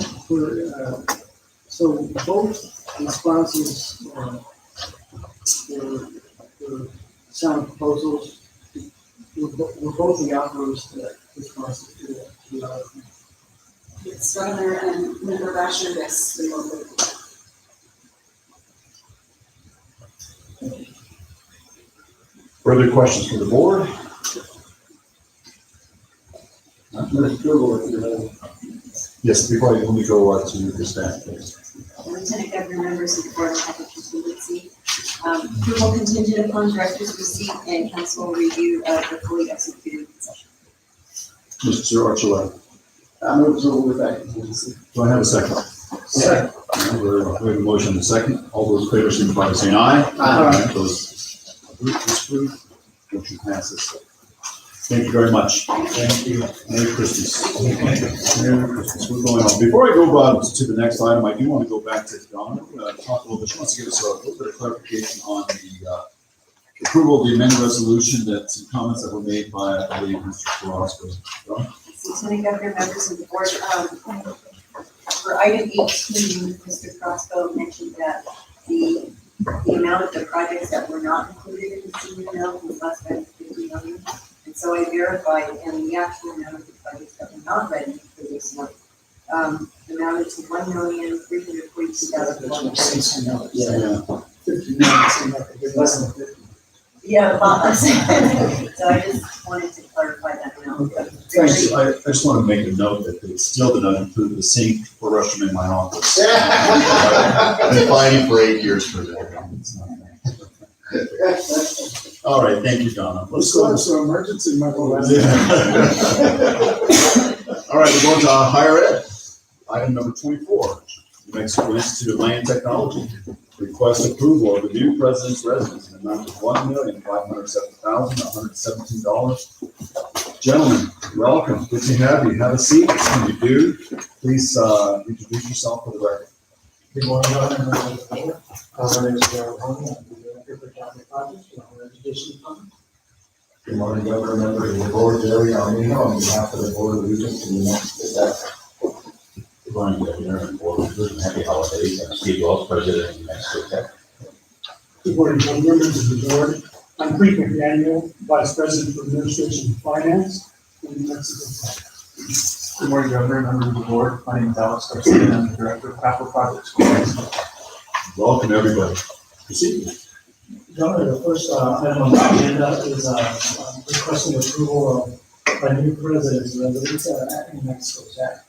So both responses were sound proposals. we're both the outgoers that responsible to the It's Governor and Member Basher, yes, remotely. Further questions from the board? Yes, before let me go to the staff, please. Lieutenant Governor, members of the board, have a contingency. Approval contingent upon director's receipt and council review of the fully executed concession. Mr. Archuleta. I move approval with that contingency. Do I have a second? Second. We have a motion and a second. All those in favor signify by saying aye. Aye. Those disapproved, motion passes. Thank you very much. Thank you. Merry Christmas. Merry Christmas. We're going on. Before I go to the next item, I do want to go back to Donna, talk a little bit. She wants to give us a little bit of clarification on the approval of the amended resolution, that some comments that were made by, I believe, Mr. Carrasco. Donna? Lieutenant Governor, members of the board, for item 18, Mr. Crossbow mentioned that the amount of the projects that were not included in the senior amount was less than 50 million. And so I verified, and the actual amount of the projects that were not ready for this month amounted to $1,342,100. Yeah. 50 minutes, seemed like a bit less than 50. Yeah, about less. So I just wanted to clarify that amount. But I just want to make a note that it still did not include the sink for restroom in my office. I've been fighting for 8 years for that. It's not that. All right, thank you, Donna. Let's go to an emergency, Michael. All right, we're going to higher ed. Item number 24, New Mexico Institute of Land Technology. Request approval of the new president's residence in the amount of $1,507,117. Gentlemen, welcome. Good to have you. Have a seat. When you do, please introduce yourself for the record. Good morning, Governor, members of the board. My name is Darrell Honey, I'm the director for capital projects for our education department. Good morning, Governor, members of the board, Jerry Armino, on behalf of the Board of Regents and the next step. Good morning, Governor, and board members, happy holidays. I'm Sbof, President of New Mexico Tech. Good morning, board members of the board. I'm Creek McDaniel, Vice President for Administration and Finance in New Mexico Tech. Good morning, Governor, members of the board. My name is Alex Garcia, I'm the Director of Capital Projects. Welcome, everybody. Proceed. Governor, the first item on the agenda is requesting approval of a new president's residence at New Mexico Tech.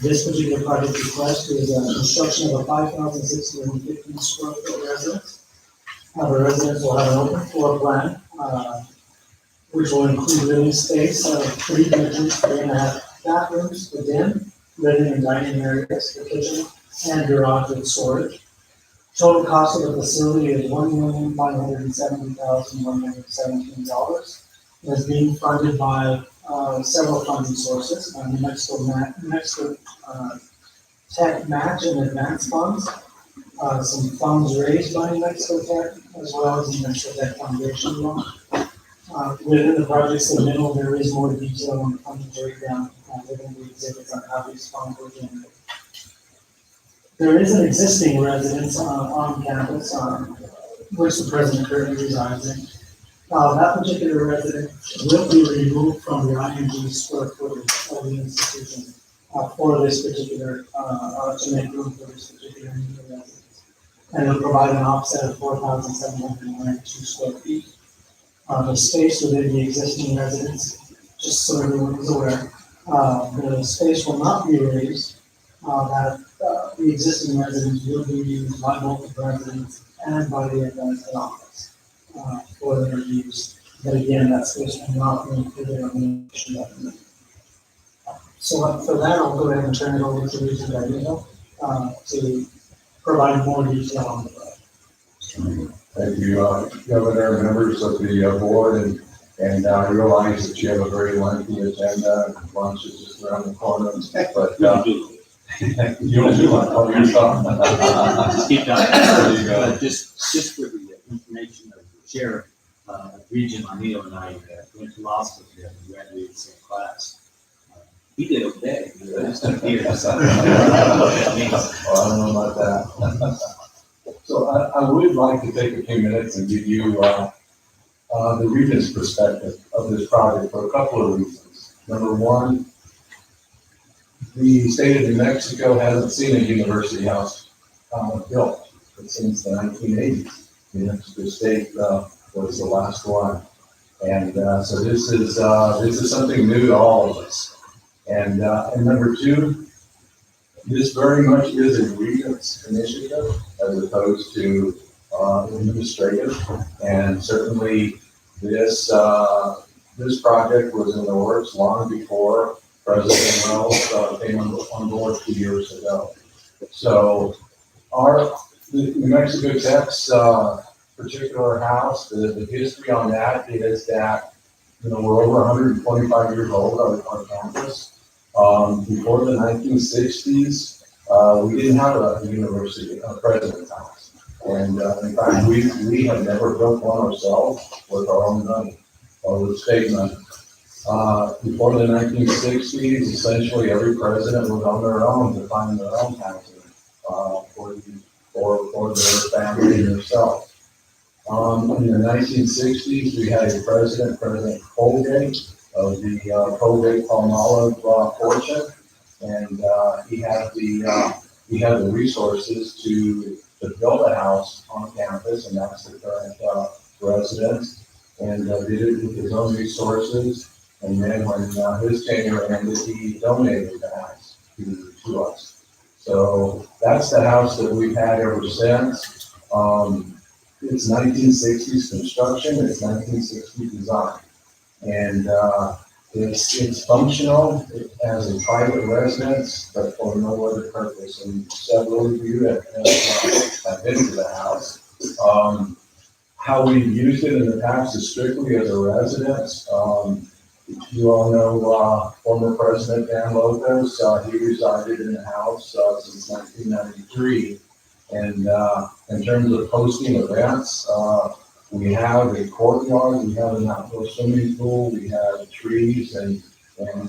This particular project request is construction of a 5,615 square foot residence. The residence will have an open floor plan, which will include living space, 3 bedrooms, 3.5 bathrooms, a den, living and dining areas, the kitchen, and garage with storage. Total cost of the facility is $1,570,117. It's being funded by several funding sources, New Mexico Tech match and advance funds, some funds raised by New Mexico Tech, as well as New Mexico Tech Foundation loan. Within the project submittal, there is more detail on the funding breakdown within the exhibits on how these funds were generated. There is an existing residence on campus, which the president currently resides in. That particular residence will be removed from the IMG square footage of the institution for this particular, to make room for this particular new residence. And it'll provide an offset of 4,792 square feet. The space within the existing residence, just so everyone is aware, the space will not be raised. The existing residence will be used by both the residents and by the advanced office for their use. But again, that space will not be included on the mission document. So for that, I'll go ahead and turn it over to Regent Armino to provide more detail on the project. Thank you, Governor, members of the board, and I realize that you have a very lengthy agenda, and lunch is just around the corner, but you don't do lunch, oh, you're sorry. Just keep going. There you go. Just for the information of the chair, Regent Armino and I went to law school together, we graduated the same class. He did okay, but it's took years. Well, I don't know about that. So I would like to take a few minutes and give you the region's perspective of this project for a couple of reasons. Number one, the state of New Mexico hasn't seen a university house built since the 1980s. New Mexico State was the last one. And so this is something new to all of us. And number two, this very much is a regent's initiative as opposed to administrative. And certainly this project was in the works long before President Wells came on board 2 years ago. So the New Mexico Tech's particular house, the history on that is that, we're over 125 years old on campus. Before the 1960s, we didn't have a university, president's house. And in fact, we have never built one ourselves with our own money or with state money. Before the 1960s, essentially every president was on their own to find their own housing for their family and themselves. In the 1960s, we had a President Colgate of the Colgate-Palmolive portion, and he had the resources to build a house on campus, and that's the current residence, and did it with his own resources. And then when his tenure ended, he donated the house to us. So that's the house that we've had ever since. It's 1960s construction, it's 1960s design. And it's functional as a private residence, but for no other purpose. And several of you have been to the house. How we've used it in the past is strictly as a residence. You all know former President Dan Lopez. He resided in the house since 1993. And in terms of hosting events, we have a courtyard, we have an outdoor swimming pool, we have trees and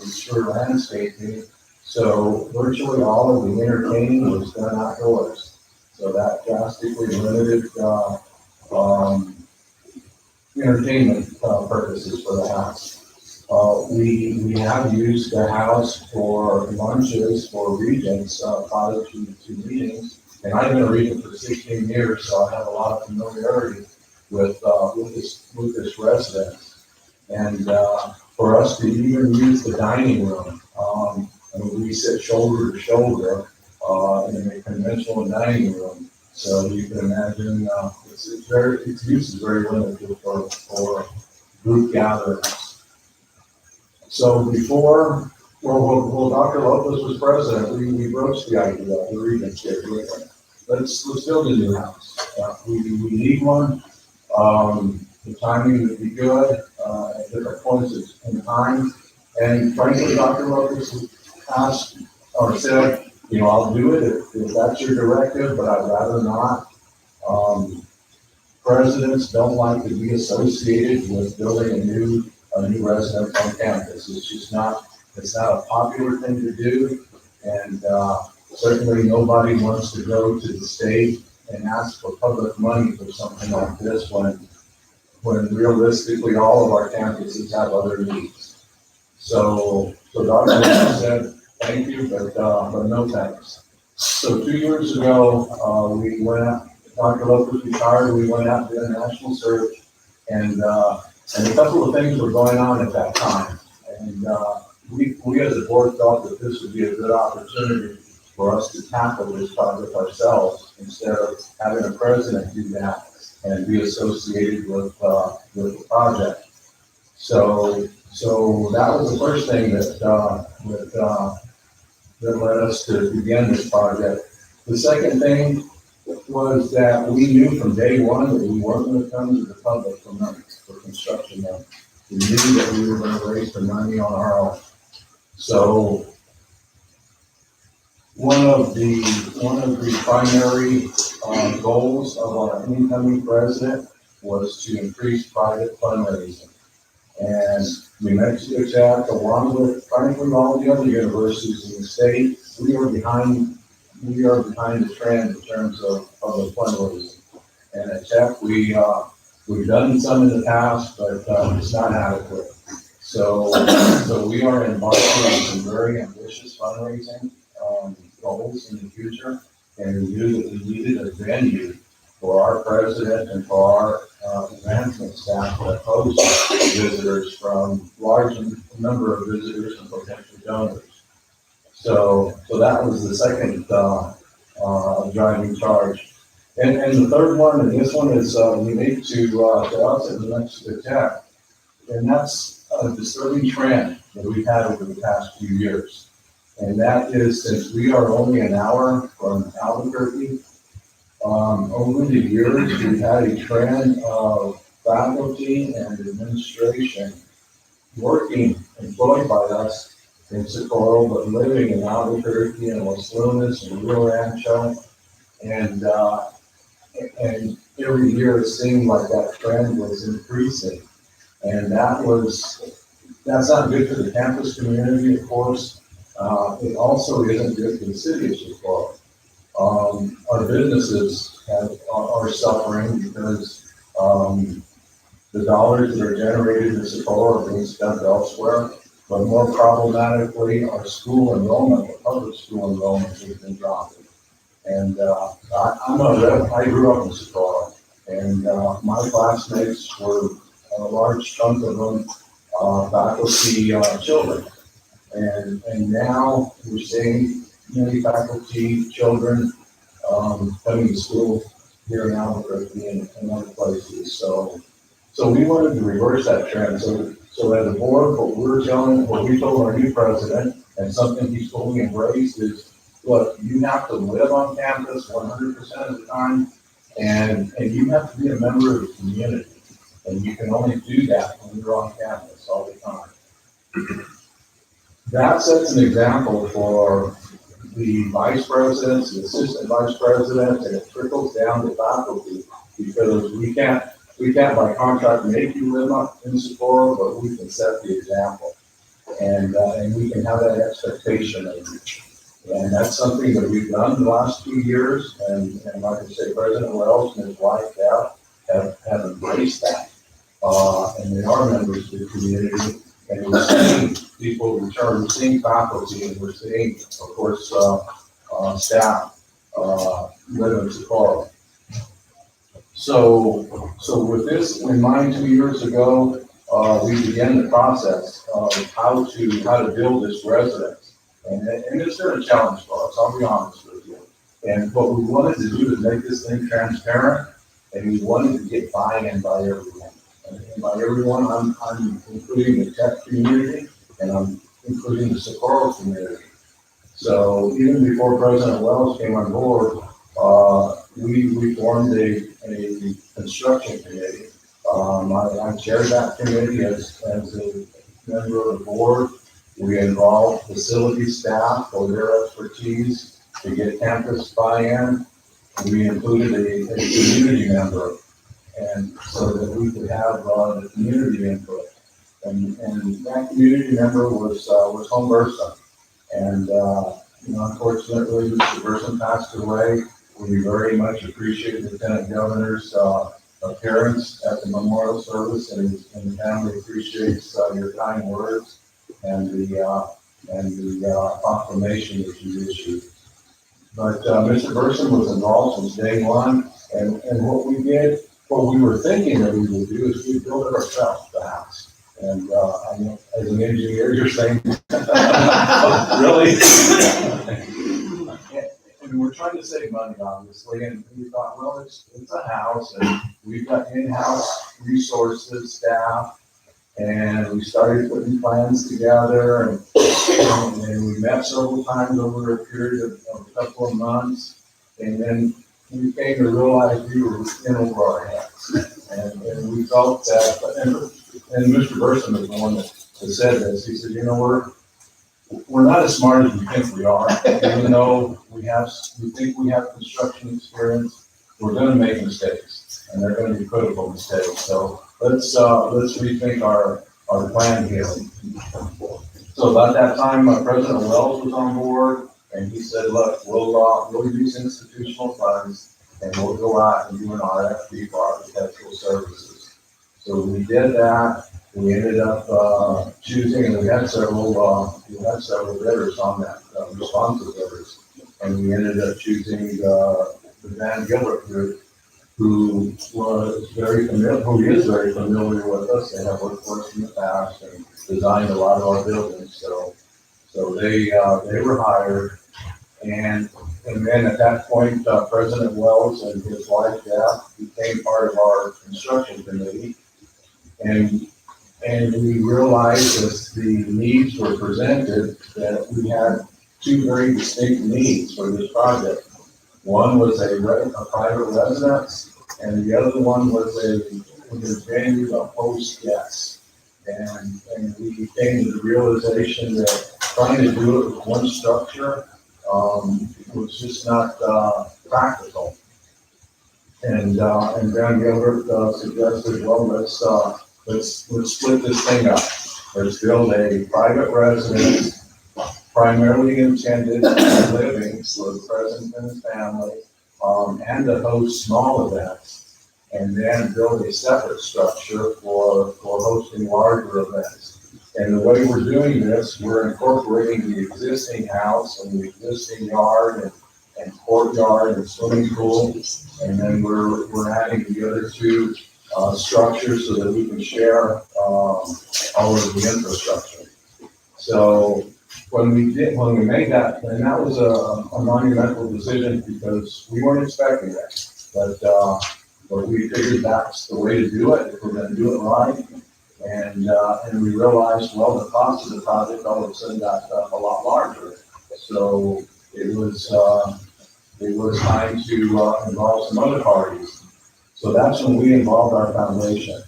sure landscaping. So virtually all of the entertaining was done outdoors. So that drastically limited entertainment purposes for the house. We have used the house for lunches for regents prior to meetings. And I've been a regent for 16 years, so I have a lot of familiarity with this residence. And for us to even use the dining room, we sit shoulder to shoulder in a conventional dining room. So you can imagine its use is very limited for group gatherings. So before, Dr. Lopez was president, we broached the idea of the regents here. Let's build a new house. We need one. The timing would be good at different points in time. And frankly, Dr. Lopez asked or said, I'll do it if that's your directive, but I'd rather not. Presidents don't like to be associated with building a new residence on campus. It's just not a popular thing to do. And certainly nobody wants to go to the state and ask for public money for something like this when realistically all of our campuses have other needs. So Dr. Lopez said, thank you, but no thanks. So 2 years ago, we went out, Dr. Lopez retired, we went out and did a national search, and a couple of things were going on at that time. And we as a board felt that this would be a good opportunity for us to tackle this project ourselves instead of having a president do that and be associated with the project. So that was the first thing that led us to begin this project. The second thing was that we knew from day one that we weren't going to come to the public for money, for construction money. We knew that we were going to raise the money on our own. So one of the primary goals of our incoming president was to increase private fundraising. And New Mexico Tech, along with frankly all the other universities in the state, we are behind the trend in terms of public fundraising. And at Tech, we We've done some in the past, but it's not adequate. So we are embarking on some very ambitious fundraising goals in the future, and we knew that we needed a venue for our president and for our management staff to host visitors from large number of visitors and potential donors. So that was the second driving charge. And the third one, and this one is unique to us at New Mexico Tech, and that's a disturbing trend that we've had over the past few years. And that is, since we are only an hour from Albuquerque, over the years, we've had a trend of faculty and administration employed by us in Socorro, but living in Albuquerque and Los Lunas and Rio Rancho. And every year it seemed like that trend was increasing. And that's not good for the campus community, of course. It also isn't good for the city of Socorro. Our businesses are suffering because the dollars that are generated in Socorro are being spent elsewhere. But more problematically, our school enrollment, the public school enrollment has been dropping. And I grew up in Socorro, and my classmates were a large chunk of them faculty children. And now we're seeing many faculty children coming to school here in Albuquerque and other places. So we wanted to reverse that trend. So as a board, what we told our new president, and something he's fully embraced, is, look, you have to live on campus 100% of the time, and you have to be a member of the community. And you can only do that when you're on campus all the time. That sets an example for the vice presidents, the assistant vice presidents, and it trickles down to faculty, because we can't by contract make you live up in Socorro, but we can set the example. And we can have that expectation of you. And that's something that we've done the last 2 years, and like I say, President Wells and his wife have embraced that. And they are members of the community, and we're seeing people return, we're seeing faculty, and we're seeing, of course, staff live in Socorro. So with this in mind, 2 years ago, we began the process of how to build this residence. And it's been a challenge for us, I'll be honest with you. And what we wanted to do is make this thing transparent, and we wanted to get buy-in by everyone. And by everyone, I'm including the tech community, and I'm including the Socorro community. So even before President Wells came on board, we formed a construction committee. I chaired that committee as a member of the board. We involved facility staff for their expertise to get campus buy-in. We included a community member, and so that we could have the community input. And that community member was Home Burson. And unfortunately, Mr. Burson passed away. We very much appreciate the Lieutenant Governor's appearance at the memorial service, and the family appreciates your kind words and the proclamation that you issued. But Mr. Burson was involved since day one, and what we were thinking that we would do is we build it ourselves, the house. And I know, as an engineer, you're saying, really? And we're trying to save money, obviously, and we thought, well, it's a house, and we've got in-house resources, staff, and we started putting plans together, and we met several times over a period of a couple of months, and then we came to realize we were in over our heads, and we felt that, and Mr. Burson was the one that said this. He said, we're not as smart as we think we are, even though we think we have construction experience. We're going to make mistakes, and they're going to be critical mistakes. So let's rethink our plan here. So about that time, President Wells was on board, and he said, look, we'll use institutional funds, and we'll go out and do an RFP for architectural services. So we did that. We ended up, choosing, and we had several bidders on that, responsive bidders. And we ended up choosing, the Van Gilbert group, who was very familiar, who is very familiar with us. They have worked for us in the past and designed a lot of our buildings. So they were hired. And then at that point, President Wells and his wife, Deb, became part of our construction committee. And we realized as the needs were presented that we had two very distinct needs for this project. One was a private residence, and the other one was a venue to host guests. And we came to the realization that trying to do it with one structure was just not practical. And Van Gilbert suggested, well, let's split this thing up. Let's build a private residence primarily intended for living for the president and his family, and to host small events, and then build a separate structure for hosting larger events. And the way we're doing this, we're incorporating the existing house and the existing yard and courtyard and swimming pool, and then we're adding the other two structures so that we can share all of the infrastructure. So when we made that, and that was a monumental decision because we weren't expecting that, but we figured that's the way to do it if we're going to do it right. And we realized, well, the cost of the project all of a sudden got a lot larger. So it was time to involve some other parties. So that's when we involved our foundation.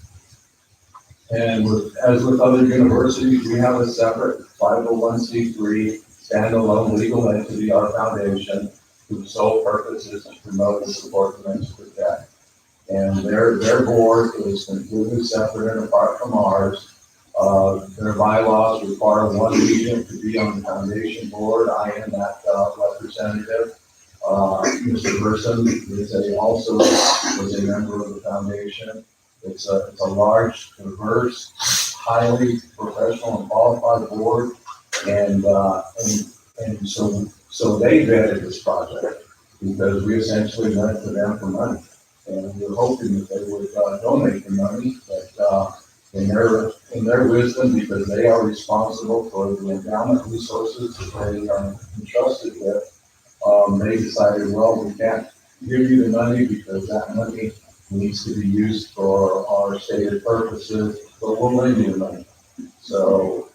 And as with other universities, we have a separate 501c3 standalone legal entity, our foundation, whose sole purpose is to promote and support the men's protect. And their board is completely separate and apart from ours. Their bylaws require one regent to be on the foundation board. I am that representative. Mr. Burson also was a member of the foundation. It's a large, diverse, highly professional and qualified board, and so they vetted this project because we essentially went to them for money, and we were hoping that they would donate the money, but in their wisdom, because they are responsible for the endowment resources that they are entrusted with, they decided, well, we can't give you the money because that money needs to be used for our stated purposes, but we'll lend you the money. So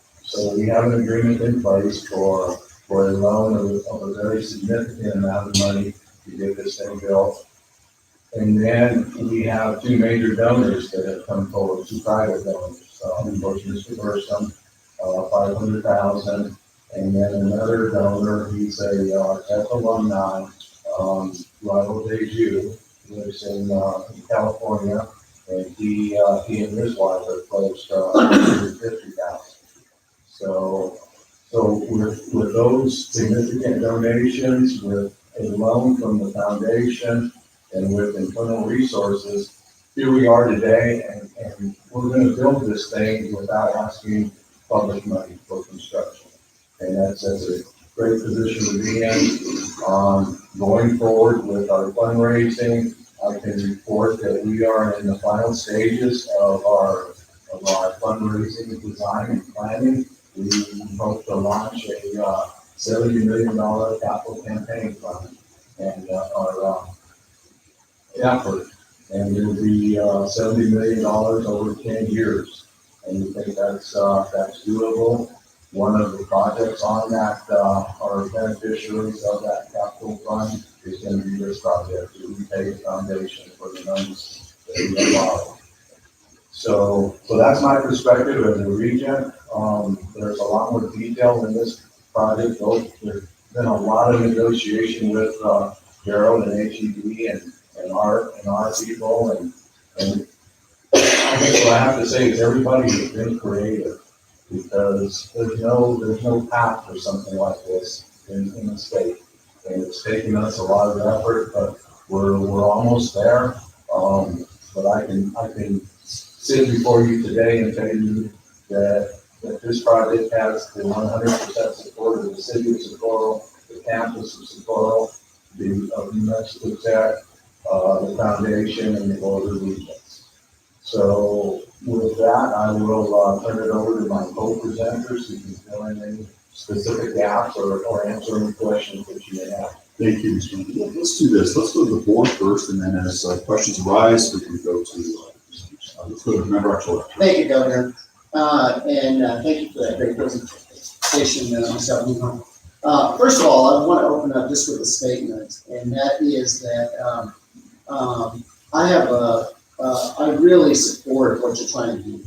we have an agreement in place for a loan of a very significant amount of money to get this thing built. And then we have two major donors that have come forward, two private donors. Of course, Mr. Burson, $500,000, and then another donor, he's a Tech alumni, Ronald Deju, lives in California, and he and his wife have pledged $150,000. So with those significant donations, with a loan from the foundation, and with internal resources, here we are today, and we're going to build this thing without asking public money for construction. And that's a great position to be in. Going forward with our fundraising, I can report that we are in the final stages of our fundraising design and planning. We hope to launch a $70 million capital campaign fund, and our effort, and it'll be $70 million over 10 years, and we think that's doable. One of the projects on that, our beneficiaries of that capital fund is going to be this project to repay the foundation for the monies that we have borrowed. So that's my perspective as a regent. There's a lot more detail in this project. There's been a lot of negotiation with Gerald and HEB and our people, and I guess what I have to say is everybody has been creative, because there's no path for something like this in the state, and it's taken us a lot of effort, but we're almost there. But I can sit before you today and tell you that this project has the 100% support of the city of Socorro, the campus of Socorro, the New Mexico Tech, the foundation, and the Board of Regents. So with that, I will turn it over to my co-presenters who can fill in any specific gaps or answer any questions that you may have. Thank you, Mr. Chairman. Let's do this. Let's go to the board first, and then as questions arise, we can go to, let's go to member Archuleta. Thank you, Governor. Thank you for that great presentation, Mr. Alvino. First of all, I want to open up just with a statement, and that is that I really support what you're trying to do.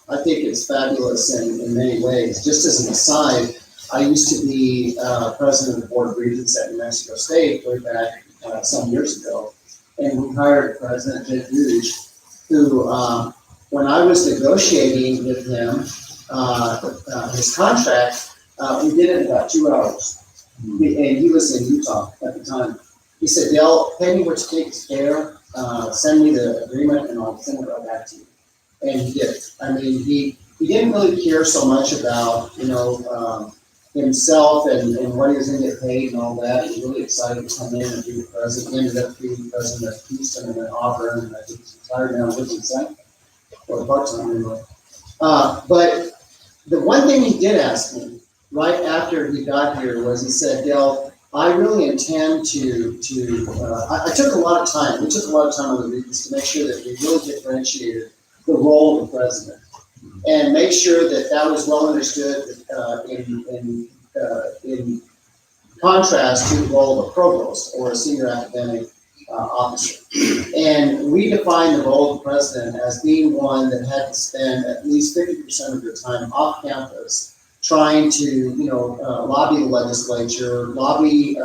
I think it's fabulous in many ways. Just as an aside, I used to be president of the Board of Regents at New Mexico State way back some years ago, and we hired President Jed Rouge, who, when I was negotiating with him his contract, we did it in about 2 hours. And he was in Utah at the time. He said, Dale, pay me what you think is fair, send me the agreement, and I'll send it right back to you. And he did. I mean, he didn't really care so much about, himself and what he was going to get paid and all that. He was really excited to come in and be the president. He ended up being president of Houston and then Auburn, and I think he's retired now, lives in St. or part-time anyway. But the one thing he did ask me right after he got here was he said, Dale, I really intend to I took a lot of time. We took a lot of time on the Regents to make sure that we really differentiated the role of the president and make sure that that was well understood in contrast to the role of a provost or a senior academic officer. And we defined the role of the president as being one that had to spend at least 50% of their time off campus trying to, lobby the legislature, lobby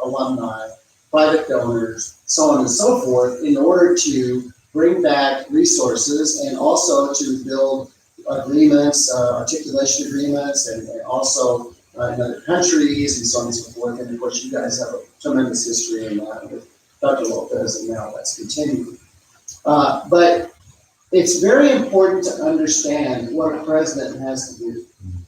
alumni, private donors, so on and so forth, in order to bring back resources and also to build agreements, articulation agreements, and also in other countries and so on and so forth. And of course, you guys have a tremendous history in that with Dr. Lopez, and now that's continued. But it's very important to understand what a president has to do.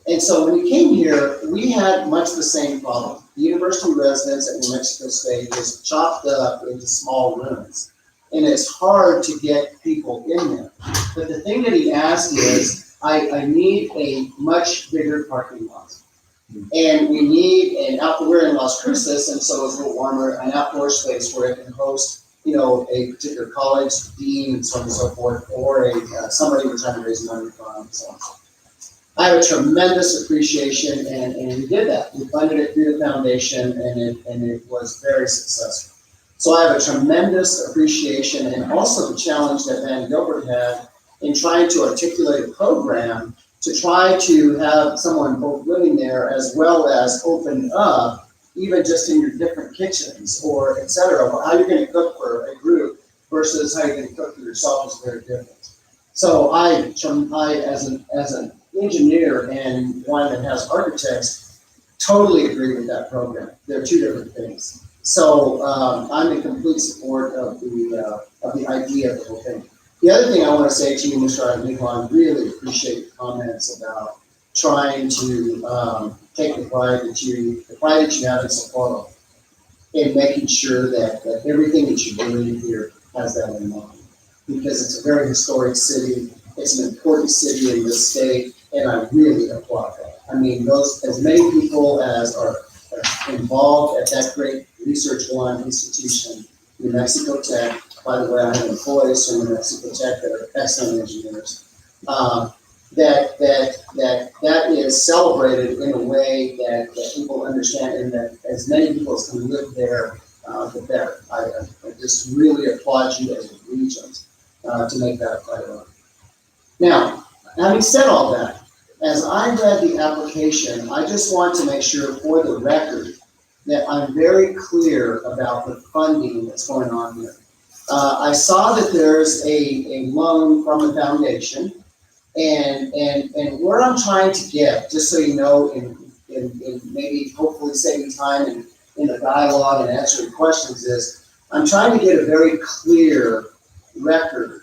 And so when we came here, we had much the same problem. The university residence at New Mexico State is chopped up into small rooms, and it's hard to get people in there. But the thing that he asked is, I need a much bigger parking lot. And we need we're in Las Cruces, and so it's a little warmer, an outdoor space where it can host, a particular college dean and so on and so forth, or somebody we're trying to raise money from and so on. I have a tremendous appreciation, and we did that. We funded it through the foundation, and it was very successful. So I have a tremendous appreciation, and also the challenge that Van Gilbert had in trying to articulate a program to try to have someone both living there as well as open up, even just in your different kitchens or et cetera. How you're going to cook for a group versus how you're going to cook for yourself is very different. So I as an engineer and one that has architects, totally agree with that program. They're two different things. So I'm in complete support of the idea of the whole thing. The other thing I want to say to you, Mr. Arvino, I really appreciate your comments about trying to take the pride that you have in Socorro, and making sure that everything that you're doing here has that in mind. Because it's a very historic city, it's an important city in this state, and I really applaud that. I mean, as many people as are involved at that great Research One institution, New Mexico Tech. By the way, I have employees from New Mexico Tech that are excellent engineers. That is celebrated in a way that people understand, and that as many people as can live there, the better. I just really applaud you as a regent to make that a priority. Now, having said all that, as I read the application, I just want to make sure for the record that I'm very clear about the funding that's going on here. I saw that there's a loan from the foundation, and where I'm trying to get, just so you know, in maybe hopefully saving time in the dialogue and answering questions, is I'm trying to get a very clear record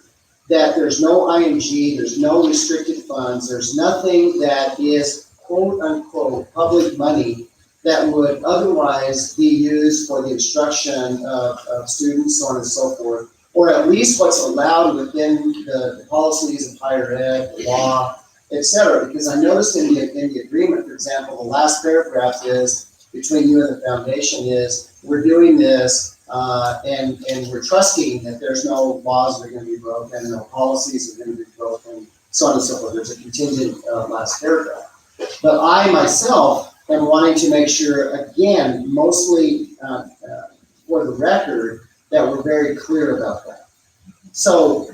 that there's no ING, there's no restricted funds, there's nothing that is quote unquote public money that would otherwise be used for the instruction of students, so on and so forth, or at least what's allowed within the policies of higher ed, the law, et cetera. Because I noticed in the agreement, for example, the last paragraph is, between you and the foundation is, we're doing this and we're trusting that there's no laws that are going to be broken, no policies are going to be broken, so on and so forth. There's a contingent last paragraph. But I myself am wanting to make sure, again, mostly for the record, that we're very clear about that. So,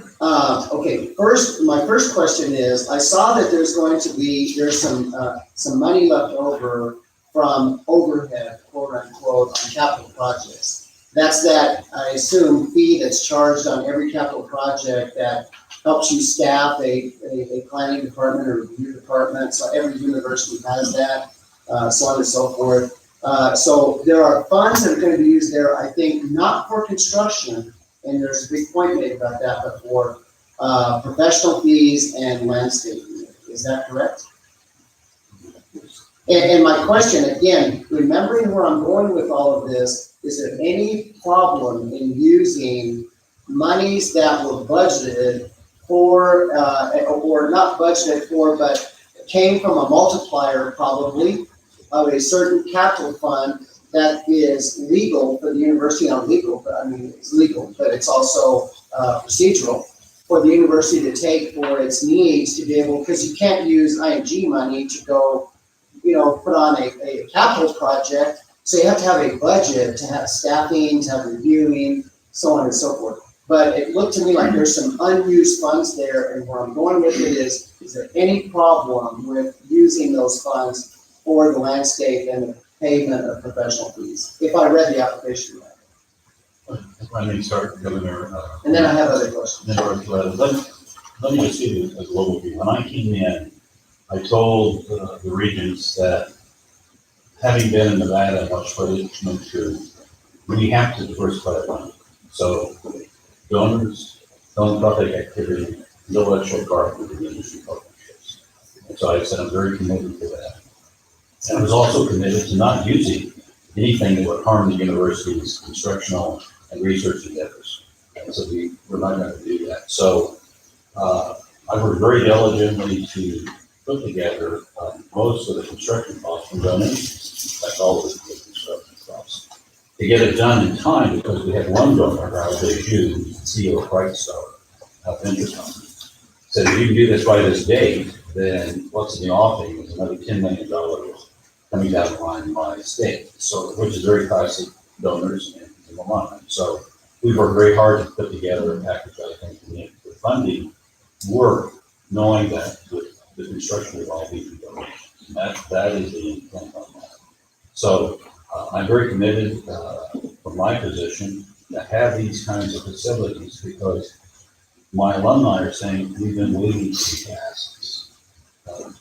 okay, my first question is, I saw that there's some money left over from overhead, quote unquote, on capital projects. That's that, I assume, fee that's charged on every capital project that helps you staff a planning department or review department. So every university has that, so on and so forth. So there are funds that are going to be used there, I think, not for construction, and there's a big point made about that, but for professional fees and landscaping. Is that correct? And my question, again, remembering where I'm going with all of this, is there any problem in using monies that were budgeted for, or not budgeted for, but came from a multiplier probably of a certain capital fund that is legal for the university, not legal, but I mean, it's legal, but it's also procedural for the university to take for its needs to be able, because you can't use ING money to go, put on a capital project. So you have to have a budget to have staffing, to have reviewing, so on and so forth. But it looked to me like there's some unused funds there, and where I'm going with it is there any problem with using those funds for the landscape and the payment of professional fees? If I read the application right. If I may start, Governor. And then I have other questions. Let me just give you a global view. When I came in, I told the regents that, having been in Nevada, much footage, make sure we have to diversify our money. So donors, philanthropic activity, intellectual property, and industry partnerships. And so I said I'm very committed to that. And I was also committed to not using anything that would harm the university's instructional and research endeavors. And so we're not going to do that. So I worked very diligently to put together most of the construction costs from donations, like all of the construction costs, to get it done in time, because we had one donor, Raul Deju, CEO of Brightstar, Venture Company, said if you can do this by this date, then what's in the offing is another $10 million coming down the line by the state. So, which is very classic donors in the line. So we worked very hard to put together a package that I think can make the funding work, knowing that the construction will all be through donations. And that is the intent on that. So I'm very committed from my position to have these kinds of facilities, because my alumni are saying we've been waiting for these tasks.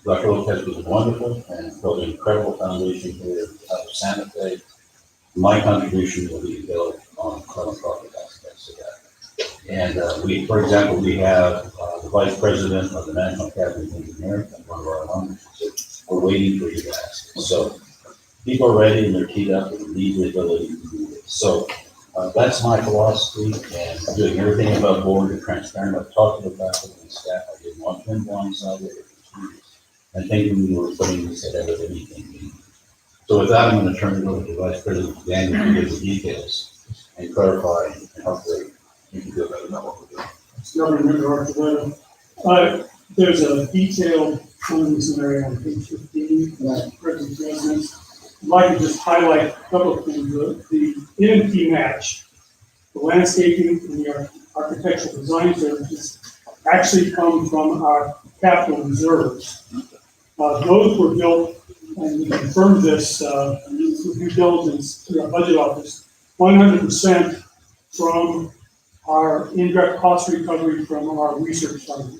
Dr. Lopez was wonderful and built an incredible foundation here out of Santa Fe. My contribution will be built on philanthropic aspects of that. And for example, we have the Vice President of the National Academy of Engineering, one of our alumni, said, we're waiting for you to ask. So people are ready and they're teed up and need the ability to do this. So that's my philosophy, and I'm doing everything above board and transparent. I've talked to the faculty and staff. I didn't want them blindsided and thinking we were putting this ahead of anything. So with that, I'm going to turn it over to Vice President Daniel to give the details and clarify and hopefully you can do a better job of what we're doing. There's a detailed funding scenario on page 15, present residents. I'd like to just highlight a couple of things. The NMP match, the landscaping and the architectural design services actually come from our capital reserves. Those were built, and we confirmed this through due diligence through our budget office, 100% from our indirect cost recovery from our research funding.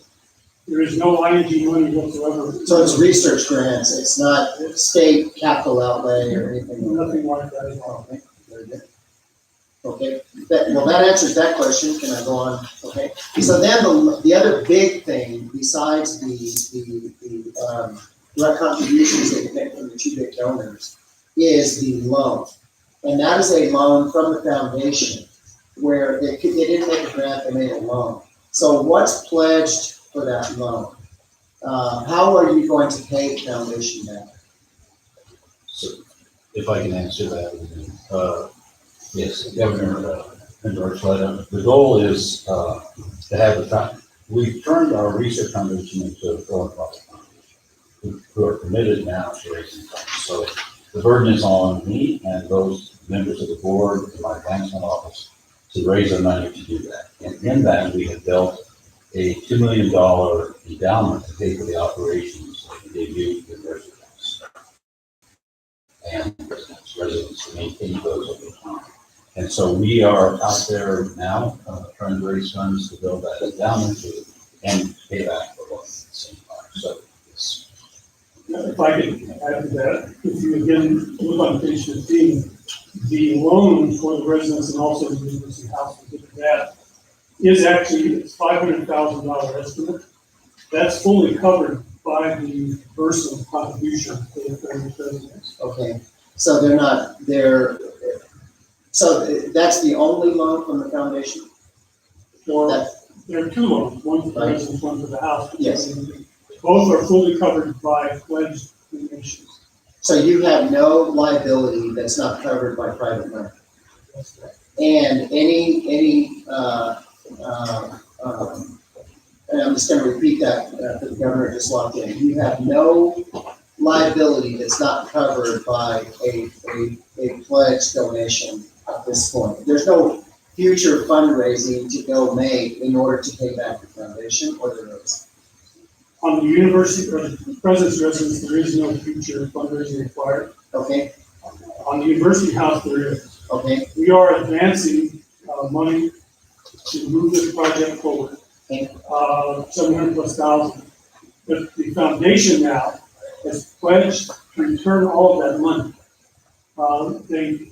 There is no ING money whatsoever. So it's research grants, it's not state capital outlay or anything? Nothing like that at all. Very good. Okay, that answers that question. Can I go on? Okay, so then the other big thing besides the direct contributions that you make from the two big donors is the loan. And that is a loan from the foundation where they didn't make a grant, they made a loan. So what's pledged for that loan? How are you going to pay the foundation back? So if I can answer that, yes, Governor, endorsed letter. The goal is, to have we've turned our research foundation into a philanthropic foundation who are committed now to raising funds. So the burden is on me and those members of the board in my advancement office to raise the money to do that. And in that, we have built a $2 million endowment to pay for the operations of the youth and residents. And residents to maintain those over time. And so we are out there now trying to raise funds to build that endowment and pay back for loans at the same time. So it's. If I could add to that, if you again look on page 15, the loan for the residents and also the university house, that is actually, it's $500,000 estimate. That's fully covered by the personal contribution to the residents. Okay, so so that's the only loan from the foundation? Or there are two loans, one for the Right. residents, one for the house. Yes. Both are fully covered by pledged donations. So you have no liability that's not covered by private money? That's correct. And and I'm just gonna repeat that, for the governor just walked in, you have no liability that's not covered by a pledged donation at this point. There's no future fundraising to go make in order to pay back the foundation, or there is? On the university or the president's residence, there is no future fundraising required. Okay, On the university house, there is. okay, We are advancing money to move this project forward. Okay. 700,000+. But the foundation now has pledged to return all of that money. They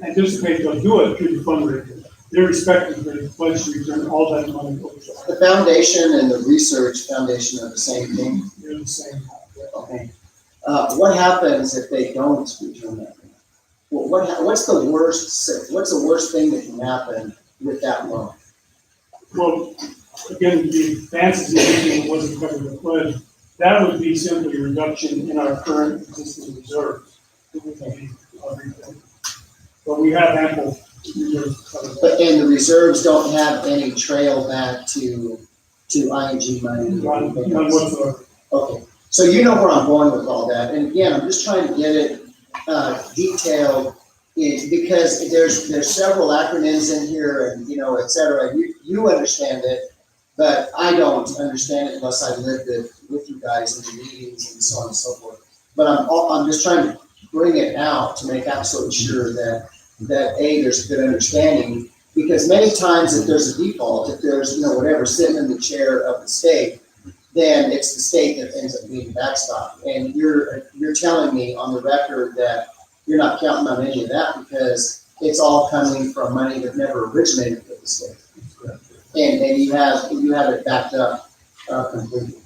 anticipate they'll do it through the fundraiser. Irrespective, they pledged to return all that money over. the foundation and the research foundation are the same thing? They're the same. Okay. What happens if they don't return that money? Well, what's the worst thing that can happen with that loan? Well, again, the advances in anything that wasn't covered in the pledge, that would be simply a reduction in our current existing reserves. It would be everything. But we have ample reserves covered. But, and the reserves don't have any trail back to ING money? None whatsoever. Okay, so you know where I'm going with all that, and again, I'm just trying to get it detailed, because there's several acronyms in here and, et cetera. You understand it, but I don't understand it unless I lived it with you guys in the meetings and so on and so forth. But I'm just trying to bring it out to make absolutely sure that there's a good understanding, because many times if there's a default, if there's, whatever, sitting in the chair of the state, then it's the state that ends up being backstopped. And you're telling me on the record that you're not counting on any of that, because it's all coming from money that never originated with the state. And you have it backed up completely.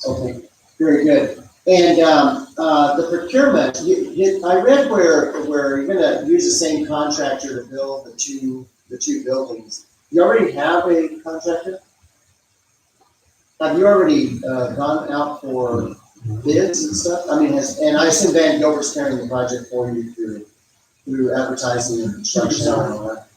Okay, very good. And the procurement, I read where you're gonna use the same contractor to build the two buildings. You already have a contractor? Have you already gone out for bids and stuff? I mean, and I assume Van Gilbert's carrying the project for you through advertising and construction and all that.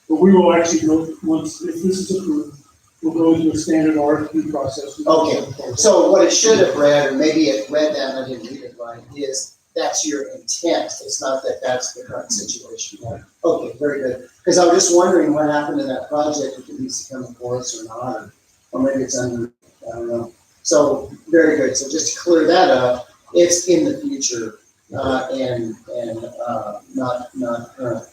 But we will actually go, once, if this is approved, we'll go into a standard RFP process. Okay, so what it should have read, or maybe it read that and I didn't read it right, is that's your intent. It's not that that's the current situation. Okay, very good. Because I was just wondering what happened to that project, if it needs to come before us or not, or maybe it's under, I don't know. So, very good. So just to clear that up, it's in the future, and not current.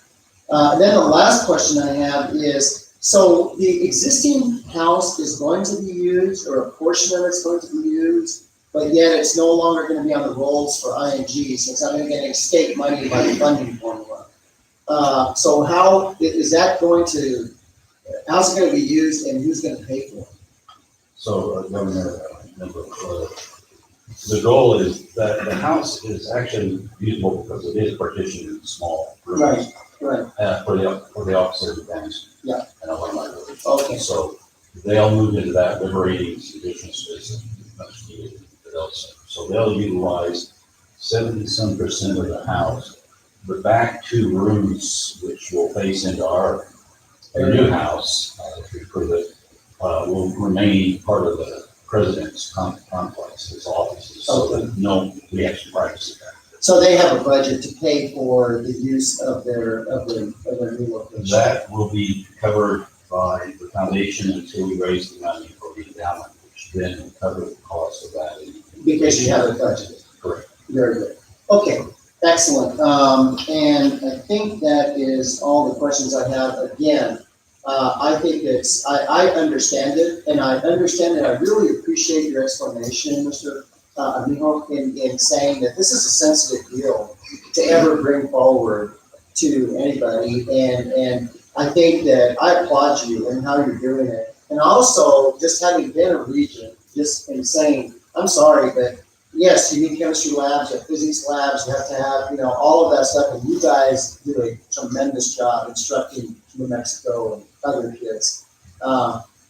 Then the last question I have is, so the existing house is going to be used, or a portion of it's going to be used, but yet it's no longer going to be on the rolls for ING, so it's not going to get any state money by the funding formula. So how, is that going to, how's it gonna be used and who's gonna pay for it? So, Governor, the goal is that the house is actually usable because it is partitioned into small rooms. Right. For the officer advance. Yeah. And all my rooms. Okay. So they'll move into that liberating additional space much needed for those. So they'll utilize 70% of the house. The back two rooms, which will face into our new house, if we prove it, will remain part of the president's complex, his offices, so that we have some privacy there. So they have a budget to pay for the use of their new location? That will be covered by the foundation until we raise the money for the endowment, which then will cover the cost of that. Because you have it budgeted? Correct. Very good. Okay, excellent. And I think that is all the questions I have. Again, I think I understand it, and I understand it. I really appreciate your explanation, Mr. Amijo, in saying that this is a sensitive deal to ever bring forward to anybody. And I think that I applaud you in how you're doing it. And also, just having been a regent, just in saying, I'm sorry, but yes, you need chemistry labs, you have physics labs, you have to have, all of that stuff. And you guys do a tremendous job instructing New Mexico and other kids.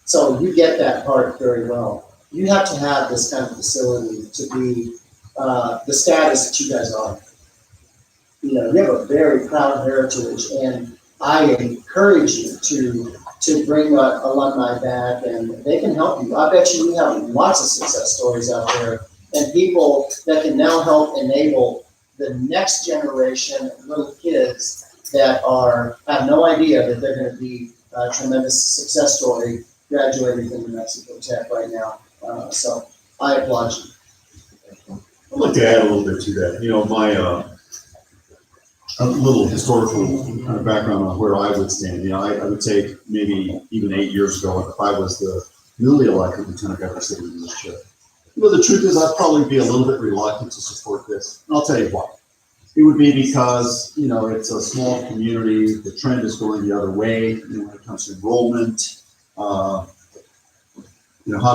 So you get that part very well. You have to have this kind of facility to be the status that you guys are. You have a very proud heritage, and I encourage you to bring alumni back, and they can help you. I bet you have lots of success stories out there, and people that can now help enable the next generation of little kids that have no idea that they're going to be a tremendous success story graduating from New Mexico Tech right now. So I applaud you. I'd like to add a little bit to that. My a little historical kind of background on where I would stand. I would take maybe even 8 years ago, if I was the newly elected lieutenant governor sitting in this chair. The truth is I'd probably be a little bit reluctant to support this. And I'll tell you why. It would be because, it's a small community. The trend is going the other way, when it comes to enrollment. How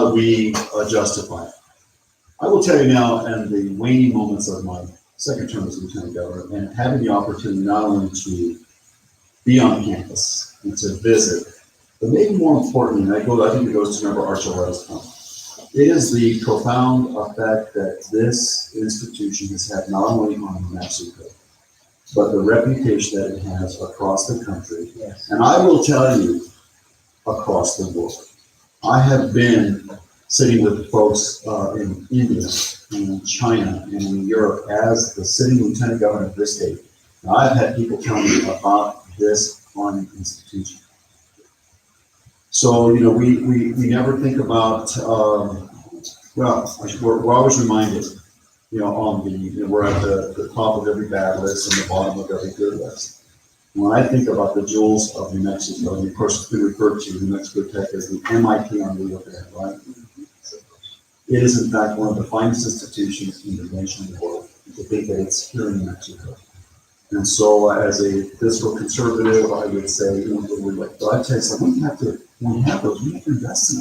do we justify it? I will tell you now, in the waning moments of my second term as lieutenant governor, and having the opportunity not only to be on campus and to visit, but maybe more importantly, I think it goes to remember Archela's comment. It is the profound effect that this institution has had not only on New Mexico, but the reputation that it has across the country. Yes. And I will tell you, across the world. I have been sitting with folks in India, in China, and in Europe as the sitting lieutenant governor of this state. Now, I've had people tell me about this fine institution. So, we never think about, we're always reminded, we're at the top of every bad list and the bottom of every good list. When I think about the jewels of New Mexico, and of course it's been referred to New Mexico Tech as the MIT on wheels, right? It is in fact one of the finest institutions in the nation and the world. To think that it's here in New Mexico. And so as a fiscal conservative, I would say, but I tell you something, when we have those, we have to invest in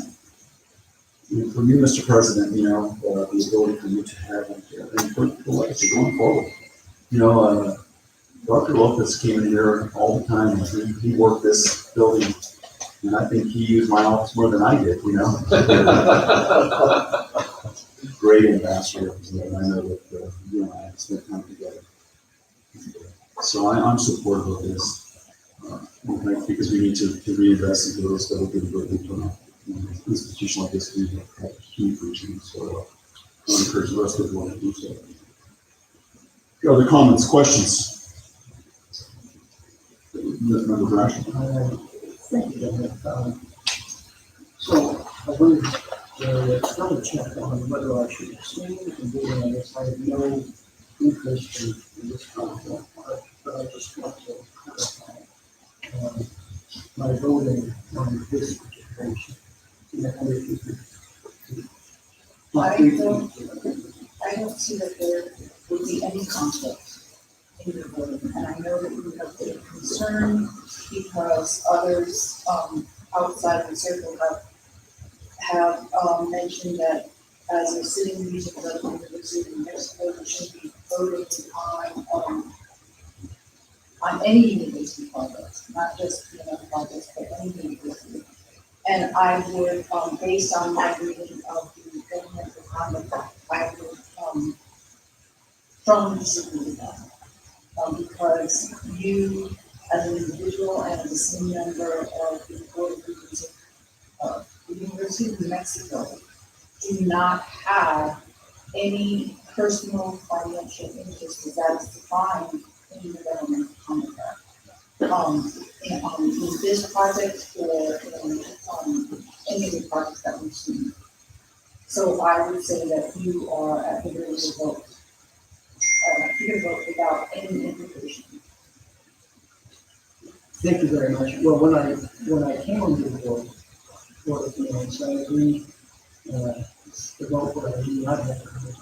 it. For you, Mr. President, the ability for you to have and for the legacy going forward. Dr. Lopez came in here all the time, and he worked this building, and I think he used my office more than I did, Great ambassador, and I know that you and I have spent time together. So I'm supportive of this, because we need to reinvest into those that will be good for an institution like this. We have huge reaching, so I encourage the rest of the world to do so. Other comments, questions? Member Brash. Thank you. So I wanted to double check on whether I should abstain from voting on this. I have no interest in this conflict, but I just want to clarify my voting on this particular issue. I don't see that there would be any conflict in your building. And I know that you have been concerned because others, outside the circle have mentioned that as a sitting region of the University of New Mexico, you should be voting on any university project, not just projects, but any university. And I would, based on my reading of the governmental conduct, I would strongly disagree with that. Because you, as an individual and as a sitting member of the Board of Regents of the University of New Mexico, do not have any personal financial interest as that is defined in the government contract. In this project or in any of the projects that we've seen. So I would say that you are at the ability to vote. You can vote without any implication. Thank you very much. Well, when I came on the board of finance, I agreed to vote for it. I did not have to vote.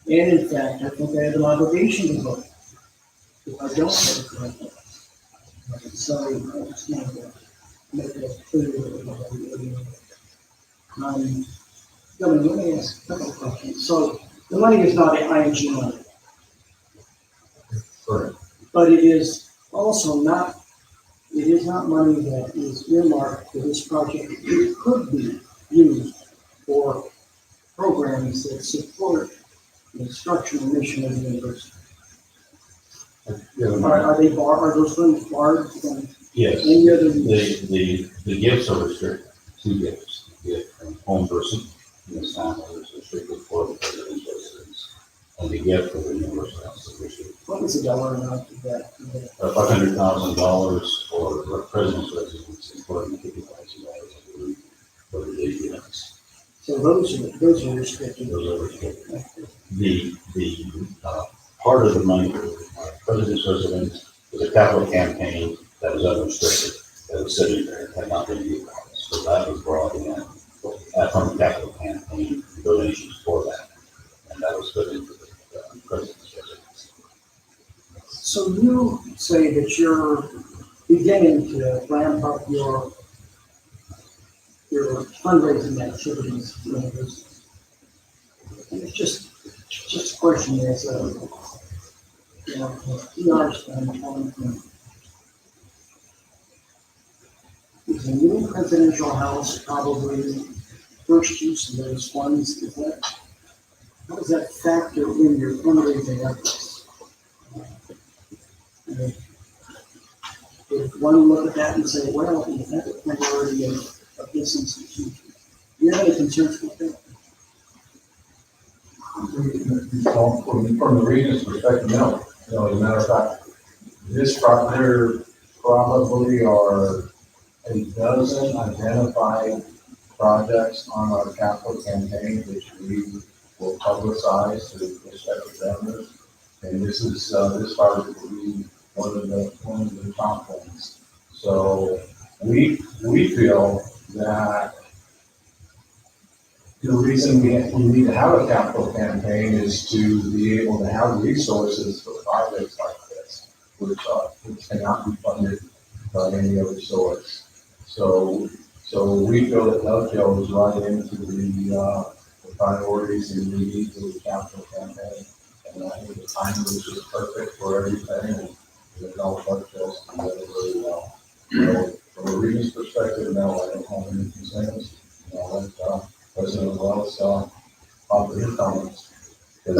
And in fact, I think I have an obligation to vote. If I don't vote for it, so I just want to make that clear. Governor, let me ask a couple of questions. So the money is not ING money. Correct. But it is also not, it is not money that is earmarked for this project. It could be used for programs that support the instructional mission of the university. Are those funds barred from Yes, any other? the gifts are restricted, 2 gifts, a gift from home person, in this town, is restricted for the president's residence, and the gift for the universal house is restricted. What was the dollar amount of that? $500,000 for the president's residence, and $450,000, I believe, for the day units. So those are restricted. Those are restricted. The part of the money for the president's residence was a capital campaign that was unrestricted, that was sitting there, had not been utilized. So that was brought in from the capital campaign, donations for that, and that was put into the president's residence. So you say that you're beginning to ramp up your fundraising activities. And it's just a question as a, PR standpoint. Is a new presidential house probably first use of those funds? How does that factor in your fundraising efforts? If one look at that and say, well, you have a priority of this institution, do you have any concerns with that? From the region's perspective, no. As a matter of fact, there probably are a dozen identified projects on our capital campaign, which we will publicize to prospective donors. And this project will be one of the top ones. So we feel that the reason we need to have a capital campaign is to be able to have resources for projects like this, which cannot be funded by any other source. So we feel that dovetails right into the priorities and needs of the capital campaign. And I think the timing was just perfect for everything, and it all dovetails together very well. So from a region's perspective, no, I don't have any concerns. President Wells offered his comments. When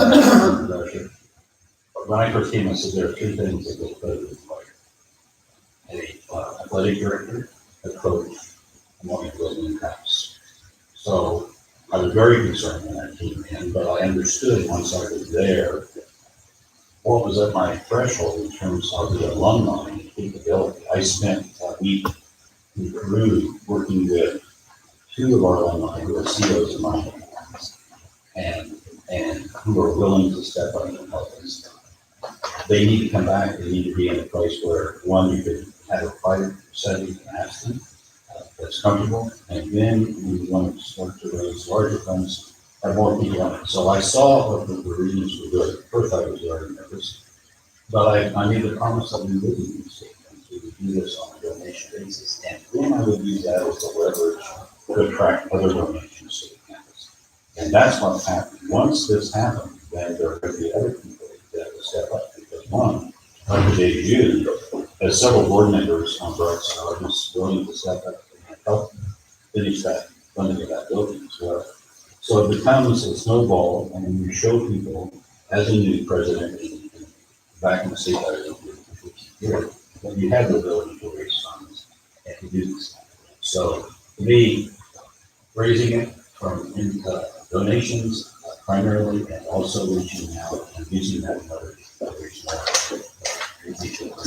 I first came, I said there are 3 things that the president required: a athletic director, a coach, and one to build a new house. So I was very concerned when I came in, but I understood once I was there what was at my threshold in terms of the alumni capability. I spent a week in Peru working with 2 of our alumni who are CEOs of mining companies and who are willing to step up and help us. They need to come back. They need to be in a place where, one, you could have a private setting and ask them that's comfortable, and then we want to start to raise larger funds, have more people on it. So I saw what the regions were doing. First, I was very nervous, But I made the promise that we would use it, and we would do this on a donation basis, and then I would use that as the leverage to attract other donations to the campus. And that's what's happened. Once this happened, then there are going to be other people that will step up, because one, like the debut, as several board members on Bright Star are just willing to step up and help finish that funding of that building as well. So it becomes a snowball, and you show people, as a new president and back in the state here, that you have the ability to raise funds and to do this. So to me, raising it from donations primarily, and also reaching out and using that leverage more.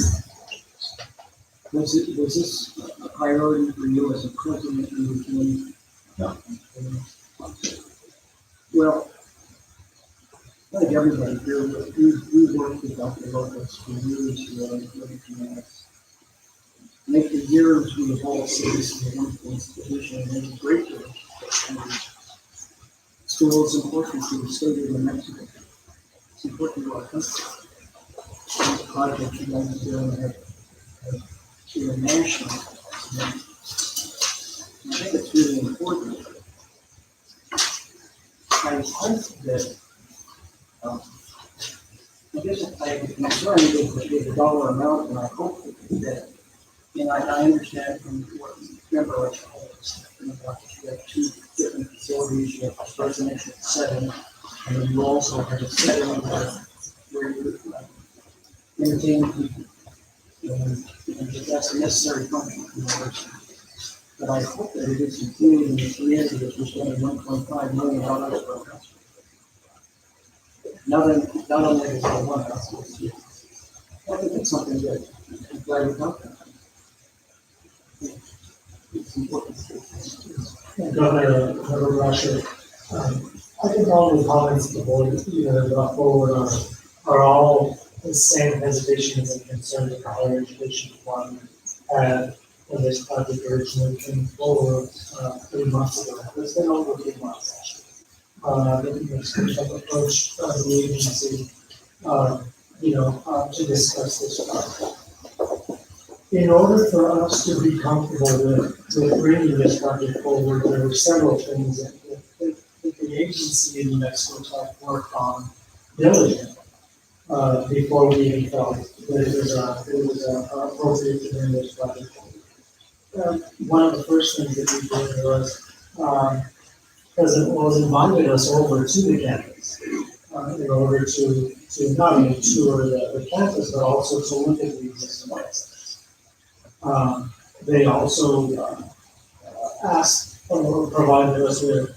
Was this a priority for you as a president when you came? No. Well, I think everybody here, but we worked with Dr. Lopez for years, make the years we have all seen this in one institution, and it's a great year. School is important to the state of New Mexico. It's important to our country. The project you guys are doing have national. I think it's really important. I hope that, I guess I'm concerned with the dollar amount, and I hope that, and I understand from what member was about, you have two different facilities, you have a residential setting, and then you also have a setting where you entertain people. And that's a necessary function for the university. But I hope that it is included in the community that we're spending $1.5 million for our house. Not only is it one house, I think it's something that I'm glad we talked about. It's important. Governor Russia, I think all the comments the board, brought forward are all the same hesitations and concerns that the higher education department had when this project originally came forward 3 months ago. It's been over 3 months actually. The approach the agency, to discuss this project. In order for us to be comfortable with bringing this project forward, there were several things that the agency in New Mexico had worked on diligently before we even felt that it was appropriate to bring this project forward. One of the first things that we did was President Wells invited us over to the campus in order to not only tour the campus, but also to look at the existing assets. They also asked or provided us with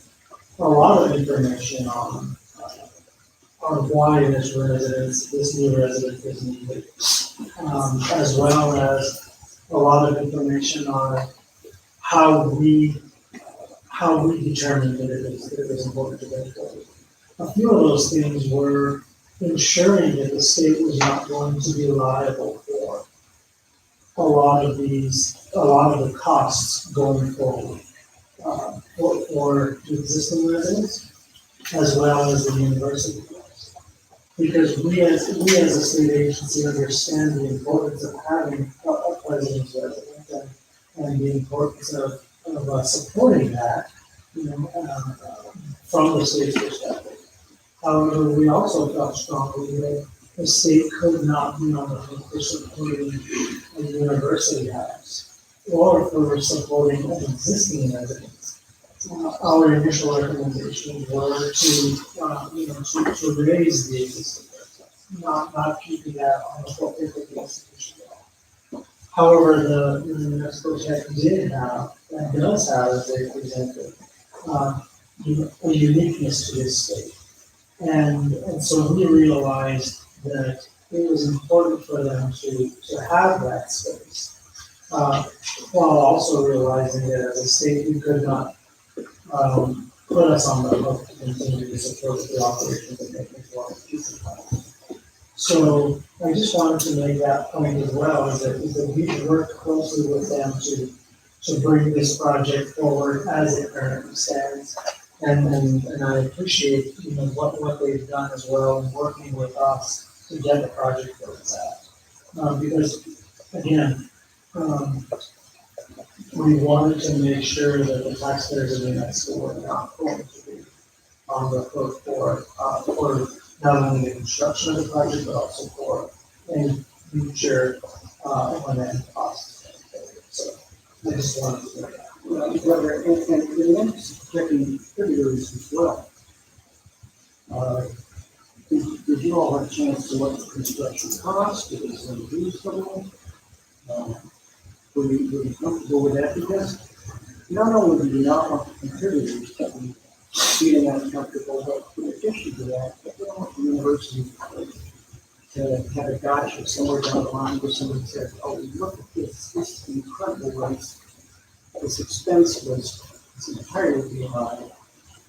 a lot of information on why this new residence is needed, as well as a lot of information on how we determined that it was important to go forward. A few of those things were ensuring that the state was not going to be liable for a lot of the costs going forward for the existing residents as well as the university. Because we as a state agency understand the importance of having a president's residence and the importance of supporting that, from the state's perspective. However, we also felt strongly that the state could not be on the hook for supporting a university house or for supporting an existing residence. Our initial recommendations were to raise the existing residence, not keeping that on the hook with the institution. However, the New Mexico Tech did have, and does have, as they presented, a uniqueness to this state. And so we realized that it was important for them to have that space, while also realizing that as a state we could not put us on the hook to continue to support the operations of making for future plans. So I just wanted to make that point as well, is that we worked closely with them to bring this project forward as it currently stands. And I appreciate what they've done as well in working with us to get the project where it's at. Because, again, we wanted to make sure that the taxpayers of the United States were not going to be on the hook for not only the construction of the project, but also for any future, M&A costs. So, I just wanted to say that. And in the interest of protecting contributors as well, did you all have a chance to look at construction costs? Did it seem reasonable? Were you comfortable with that? Because not only do you not want the contributors to be feeling uncomfortable, but in addition to that, you don't want the university to have a gotcha somewhere down the line where somebody says, oh, look at this is incredible race. This expense it's entirely behind.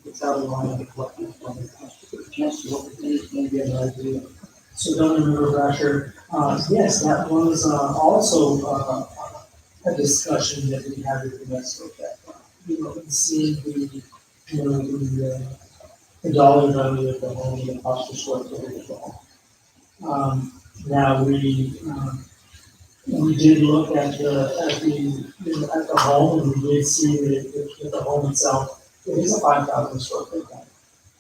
It's out of line with what we've done. A chance to look at these and get an idea. So don't remember Rasher, yes, that was also a discussion that we had with the Mexico Tech. And seeing the dollar value of the home and the cost per square foot of the home. Now we did look at the home, and we did see that the home itself, it is a 5,000 square foot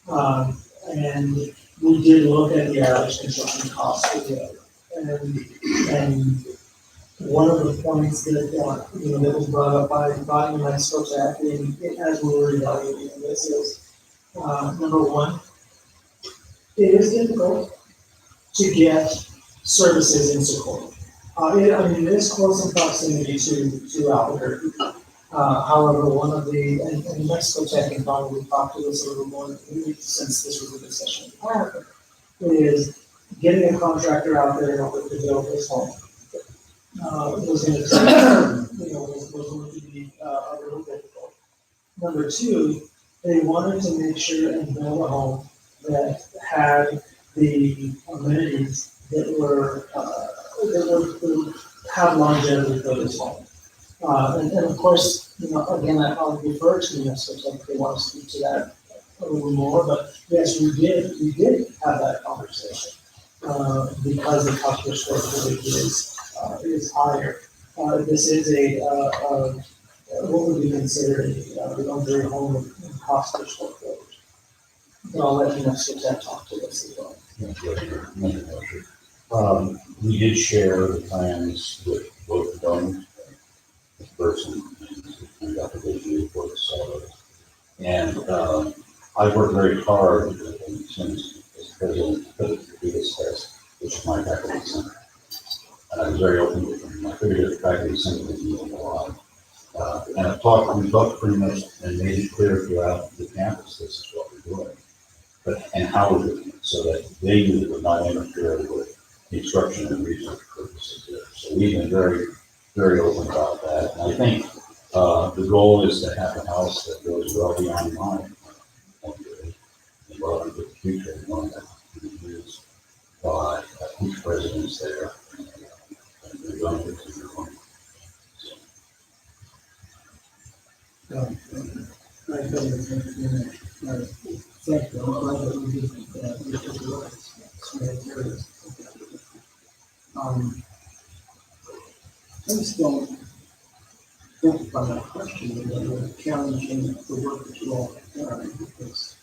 home. And we did look at the average construction cost for the other. And one of the points that, that was brought up by New Mexico Tech as we were evaluating this is, number one, it is difficult to get services in Socorro. It is close in proximity to Albuquerque. However, one of and Mexico Tech can probably talk to us a little more since this was a discussion is getting a contractor out there in order to build this home. Was going to take, was going to be a little difficult. Number two, they wanted to make sure and build a home that had the amenities that would have longevity for this home. And of course, again, I'll refer to the Mexico Tech if they want to speak to that a little more, but yes, we did have that conversation, because the cost per square footage is higher. This is what would be considered a luxury home in cost per square footage. But I'll let the Mexico Tech talk to us as well. We did share the plans with both the donors, the person and got the vision for the seller. And I worked very hard since as president to do this test, which is my faculty center. And I was very open with them. I figured the faculty center would be a lot. And we talked pretty much and made it clear throughout the campus, this is what we're doing. And how we're doing it, so that they knew it would not interfere with instruction and research purposes there. So we've been very, very open about that. And I think the goal is to have a house that goes well beyond mine, and well into the future, and one that can be used by each residence there. And they're going to continue on. Thank you. I'm glad that we did I just don't think by that question that we're challenging the work that you all have done, because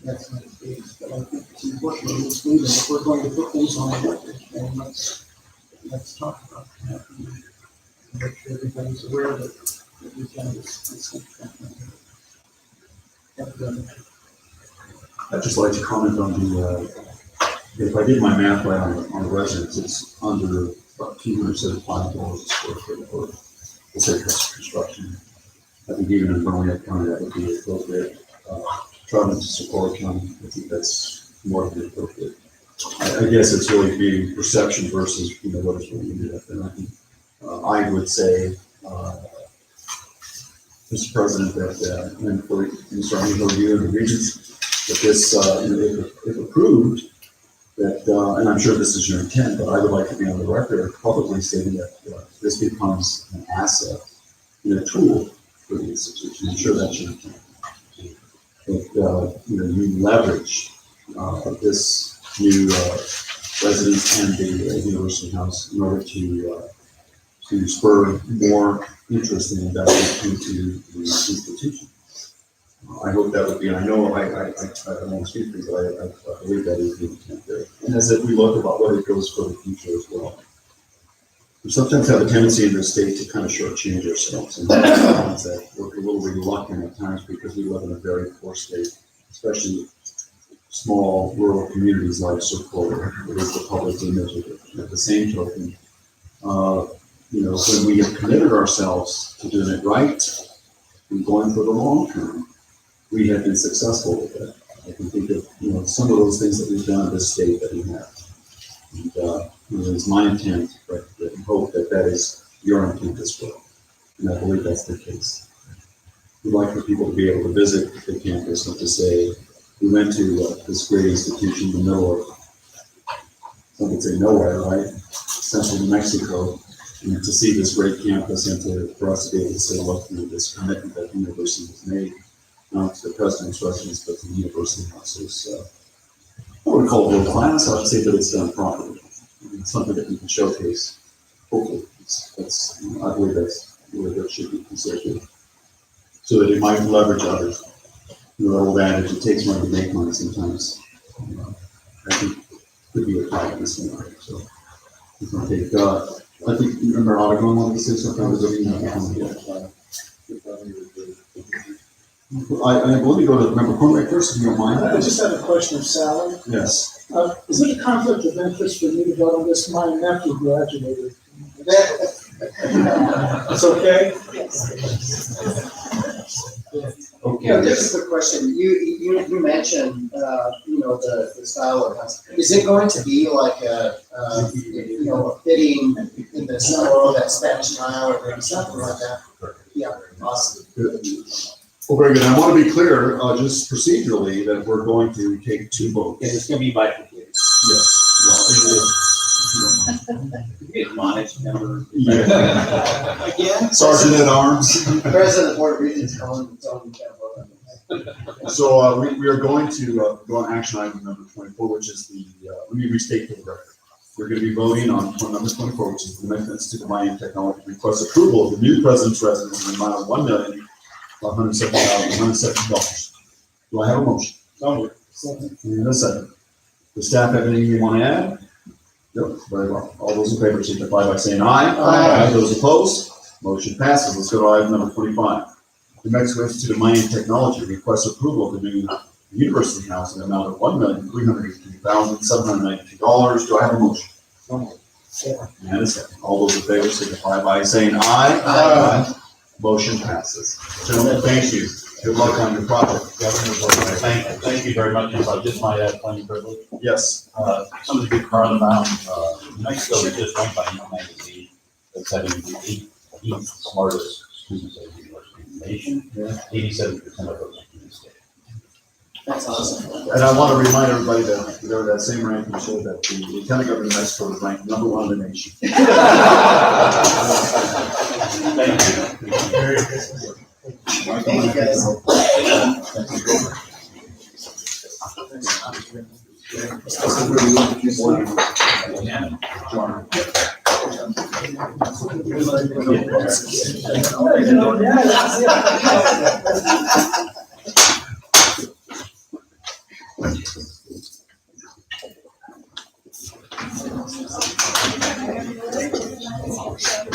that's not the case. But I think it's important to exclude them. If we're going to put things on the record, then let's talk about that and make sure everybody's aware that we've done this. I'd just like to comment on if I did my math right on the residence, it's under about $275 a square foot for the surface construction. I think even in Berlin County, that would be appropriate. Traveling to Socorro County, I think that's more than appropriate. I guess it's really being perception versus, what is really ended up there. I think I would say, Mr. President, that, and for Mr. Armijo, you and the Regents, that this, if approved, that, and I'm sure this is your intent, but I would like to be on the record publicly stating that this becomes an asset, a tool for the institution. I'm sure that's your intent. That, you leverage this new residents and the University House in order to spur more interest and investment into the institution. I hope that would be, and I know I don't want to speak for you, but I believe that is the intent there. And as if we look about what it goes for the future as well. We sometimes have a tendency in this state to kind of shortchange ourselves, and that we're a little reluctant at times because we live in a very poor state, especially small rural communities like Socorro. It is the public image of it. At the same token, when we have committed ourselves to doing it right and going for the long term, we have been successful with that. I can think of some of those things that we've done in this state that we have. And it's my intent, but I hope that is your intent as well. And I believe that's the case. We'd like for people to be able to visit the campus and to say, we went to this great institution in the middle of, some would say nowhere, right? Central New Mexico, and to see this great campus and for us to be able to say, look, this commitment that the university has made, not to the president's residence, but to the university houses. I wouldn't call it world class, I would say that it's done properly. It's something that we can showcase. Hopefully, I believe that's the way that should be considered. So that it might leverage others. That old adage, it takes money to make money sometimes. I think could be a problem in this scenario. So we can take, I think, remember Audubon wanted to say something? Let me go to member Cormac first, if you don't mind. I just have a question of Sally. Yes. Is it a conflict of interest for me to vote on this? My nephew graduated. It's okay? Okay. Yeah, this is the question. You mentioned, the style of house. Is it going to be like a fitting in the style, that Spanish style, or something like that? Yeah, awesome. Good. Well, very good. I want to be clear, just procedurally, that we're going to take two votes. And it's gonna be bifurcated. Yes. Well, You get admonished, member. yeah. Again? Sergeant at Arms. President of the Board of Regents calling and telling you can't vote on it. So we are going to go on action item number 24, which is let me restate for the record. We're going to be voting on number 24, which is the amendments to the Miami Technology request approval of the new president's residence in the amount of $1,170,170. Do I have a motion? And a second. Does staff have anything you want to add? Nope, very well. All those in favor signify by saying aye. Aye. Those opposed? Motion passes. Let's go to item number 25. The Mexico Institute of Mining Technology requests approval of the new university house in the amount of $1,382,792. Do I have a motion? And a second. All those in favor signify by saying aye. Aye. Motion passes. Gentlemen, thank you. Good luck on your project. Thank you very much. If I just might add plenty privilege. Yes. Something to be proud about. Mexico was just ranked by Inc. magazine as having the eighth smartest students at the university in the nation. 87% of those are in the state. That's awesome. And I want to remind everybody that that same ranking showed that the lieutenant governor of Mexico was ranked #1 in the nation. Thank you, guys.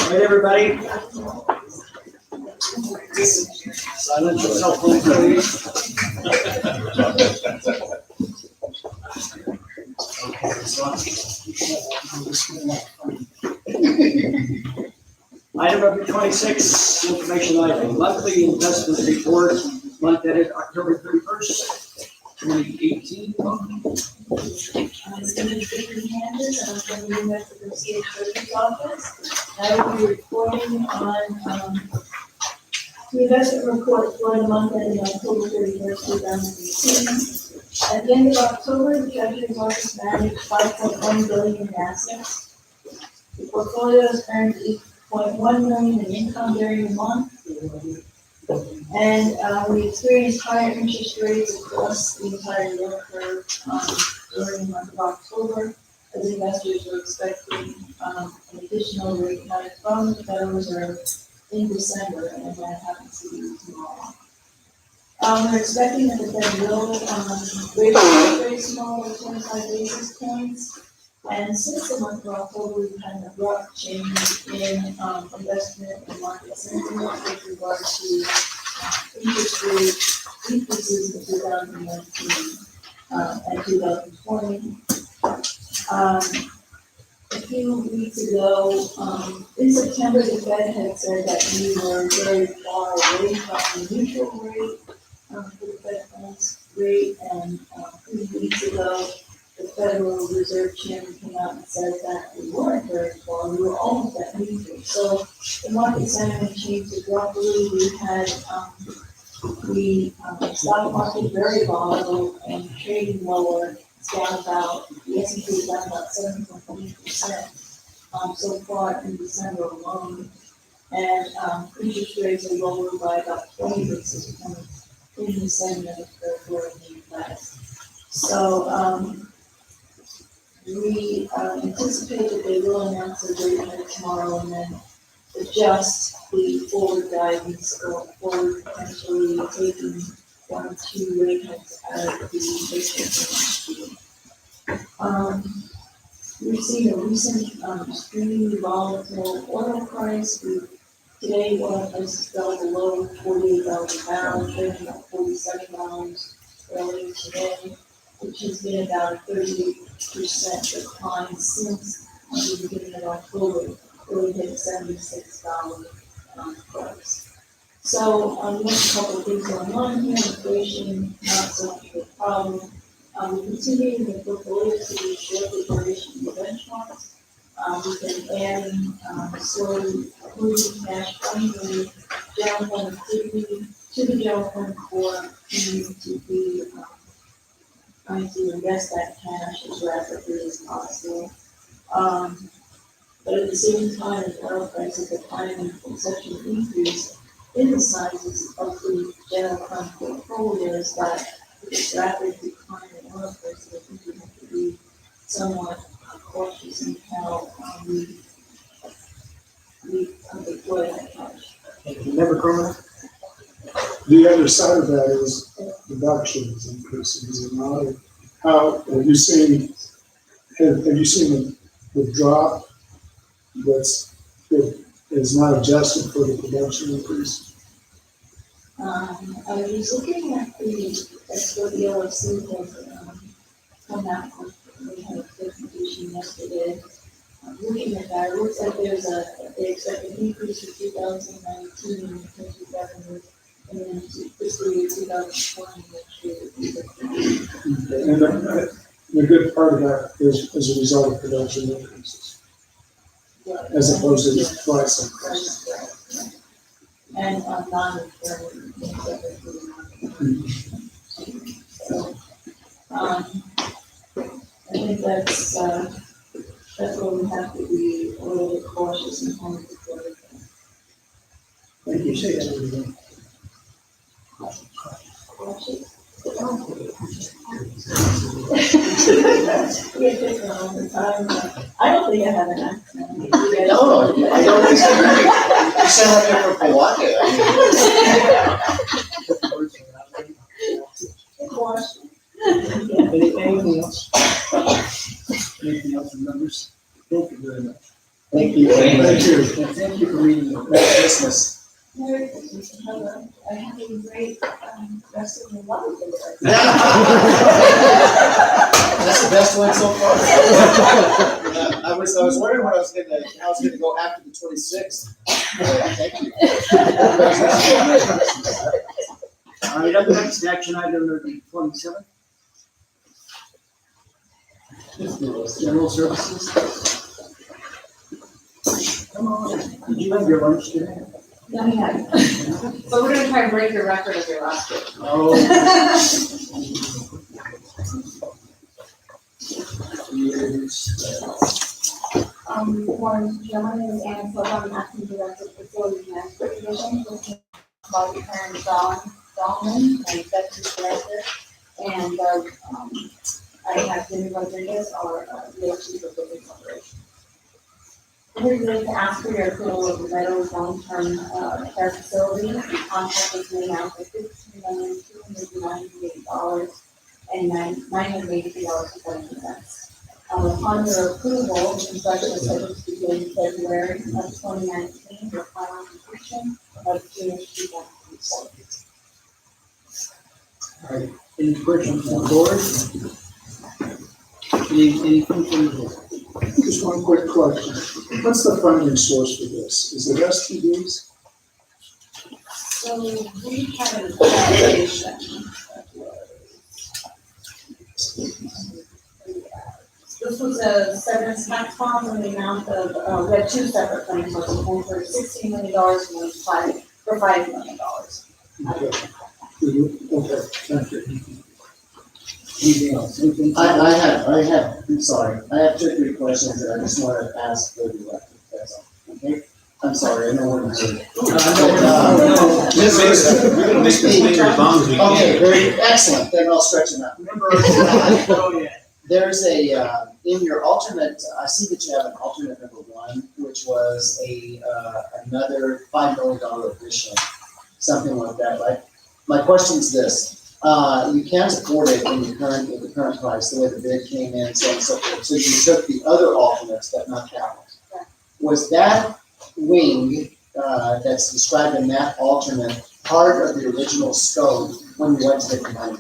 Right, everybody? Silence your cell phone, please. Item number 26, information item, monthly investment report, month ended October 31st, 2018. It's going to be handed, and I'm going to bring that to the state treasurer's office. I will be reporting on, the investment report for the month ending October 31st, 2018. At the end of October, the treasurer's office managed $5.1 billion in assets. The portfolio has earned $8.1 million in income during the month. And we experienced higher interest rates across the entire yield curve during the month of October. as investors were expecting, an additional rate hike from the Federal Reserve in December, and that happens to be tomorrow. We're expecting that the Fed will, raise the rates more than 25 basis points. And since the month of October, we've had an abrupt change in, investment and market sentiment with regard to interest rate increases in 2019 and 2020. A few weeks ago, in September, the Fed had said that we were very far away from the neutral rate for the Fed funds rate, and a few weeks ago, the Federal Reserve Chairman came out and said that we weren't very far, we were almost at neutral. So the market sentiment changed abruptly. We had the stock market very volatile and trading lower. It's down about, the S&P is down about 7.8% so far in December alone. And interest rates are lower by about 20 basis points in December for the U.S. So we anticipate that they will announce a rate hike tomorrow and then adjust the forward guidance going forward, potentially taking 1 or 2 rate hikes out of the history. We've seen a recent extremely volatile oil price. Today, oil prices fell below $48 a barrel, trading at $47 earlier today, which has been about a 38% decline since the beginning of October, where we hit $76 price. So, there's a couple of things going on here. Inflation, not so much of a problem. We continue the portfolio to be short duration benchmarks. We've been adding slowly improving cash funding, general fund activity to the general fund for continuing to be trying to invest that cash as rapidly as possible. But at the same time, as oil prices declining from such an increase in the sizes of the general fund portfolios, that with this rapid decline in oil prices, I think we have to be somewhat cautious in how we deploy that cash. Member Cronin? The other side of that is production is increasing, is it not? How, have you seen the drop that is not adjusted for the production increase? I was looking at that's what the LSC has come out with. We had a presentation yesterday. Looking at that, it looks like they expect an increase for 2019 in terms of revenue, and then fiscal year 2020, And the good part of that is as a result of production increases, as opposed to just price increases. And non-recurring. So, I think that's where we have to be a little bit cautious in terms of what it is. Thank you, say that again. Cautious. I don't think I have an accent. No, I don't disagree. You sound like you're from Hawaii. Anything else? Anything else from members? Thank you very much. Thank you. Thank you. And thank you for reading the Christmas. Merry Christmas. I have a great rest of the life. That's the best one so far. I was wondering how I was gonna go after the 26th. Thank you. All right, up next, action item number 27. General services. Come on, did you have your lunch today? No, we haven't. But we're gonna try and break your record of your last trip. Oh. Good morning, my name is Anna Sbof. I'm acting director of facilities management division. This is about Karen Dahlman, my executive director. And I have Jimmy Rodriguez, our, real chief of business operations. We're going to ask for your approval of the Meadows long-term, care facility. The contract is made out for $15,298 and $983.70. Upon your approval, the construction is scheduled to begin February of 2019, with final completion of June 2020. All right, any questions from the board? Anything from the board? Just one quick question. What's the funding source for this? Is it STDs? So we had an evaluation that was. This was a severance tax bond in the amount of, we had two separate claims, one for $16 million and one for $5 million. Okay, thank you. Anything else? Anything? I I'm sorry, I have 2 or 3 questions that I just want to ask for the record, that's all, okay? I'm sorry, I know what I'm saying. We're gonna make this meeting as long as we can. Okay, very excellent, then I'll stretch them out. Oh, yeah. There's a, in your alternate, I see that you have an alternate number 1, which was another $5 million addition, something like that, right? My question is this, you can't afford it in the current price, the way the bid came in, so on and so forth. So you took the other alternates, but not that one. Was that wing, that's described in that alternate part of the original scope when you went to the money?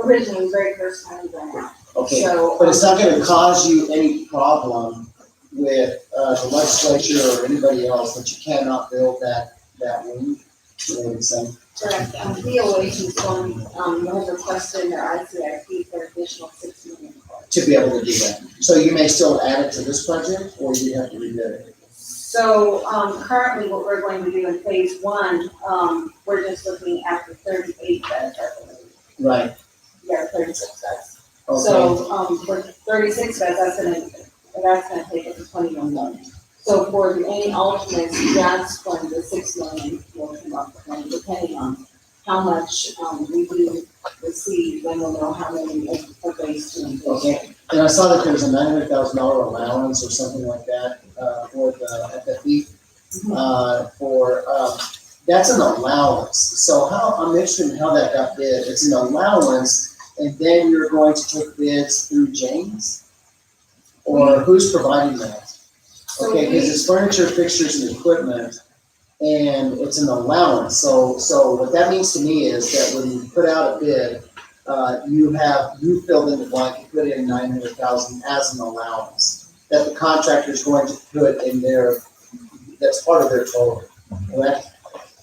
Originally, very first time we went out. Okay, So, but it's not gonna cause you any problem with, the legislature or anybody else that you cannot build that wing? You know what I'm saying? correct, DOH is going, has requested in their ICIP for additional $6 million. To be able to do that. So you may still add it to this project, or you have to rebid it? So, currently what we're going to do in phase 1, we're just looking at the 38 beds, I believe. Right, Yeah, 36 beds. okay. So, for 36 beds, that's gonna take us to 21 million. So for any alternates, that's when the 6 million will come up, and depending on how much, we do receive, then we'll know how many for phase 2 and phase 3. Okay, and I saw that there was a $900,000 allowance or something like that, for the FFE. That's an allowance, so I'm interested in how that got bid. It's an allowance, and then you're going to take bids through James? Or who's providing that? Okay, because it's furniture, fixtures, and equipment, and it's an allowance, so what that means to me is that when you put out a bid, you filled in the blank, you put in 900,000 as an allowance, that the contractor is going to put in that's part of their total, correct?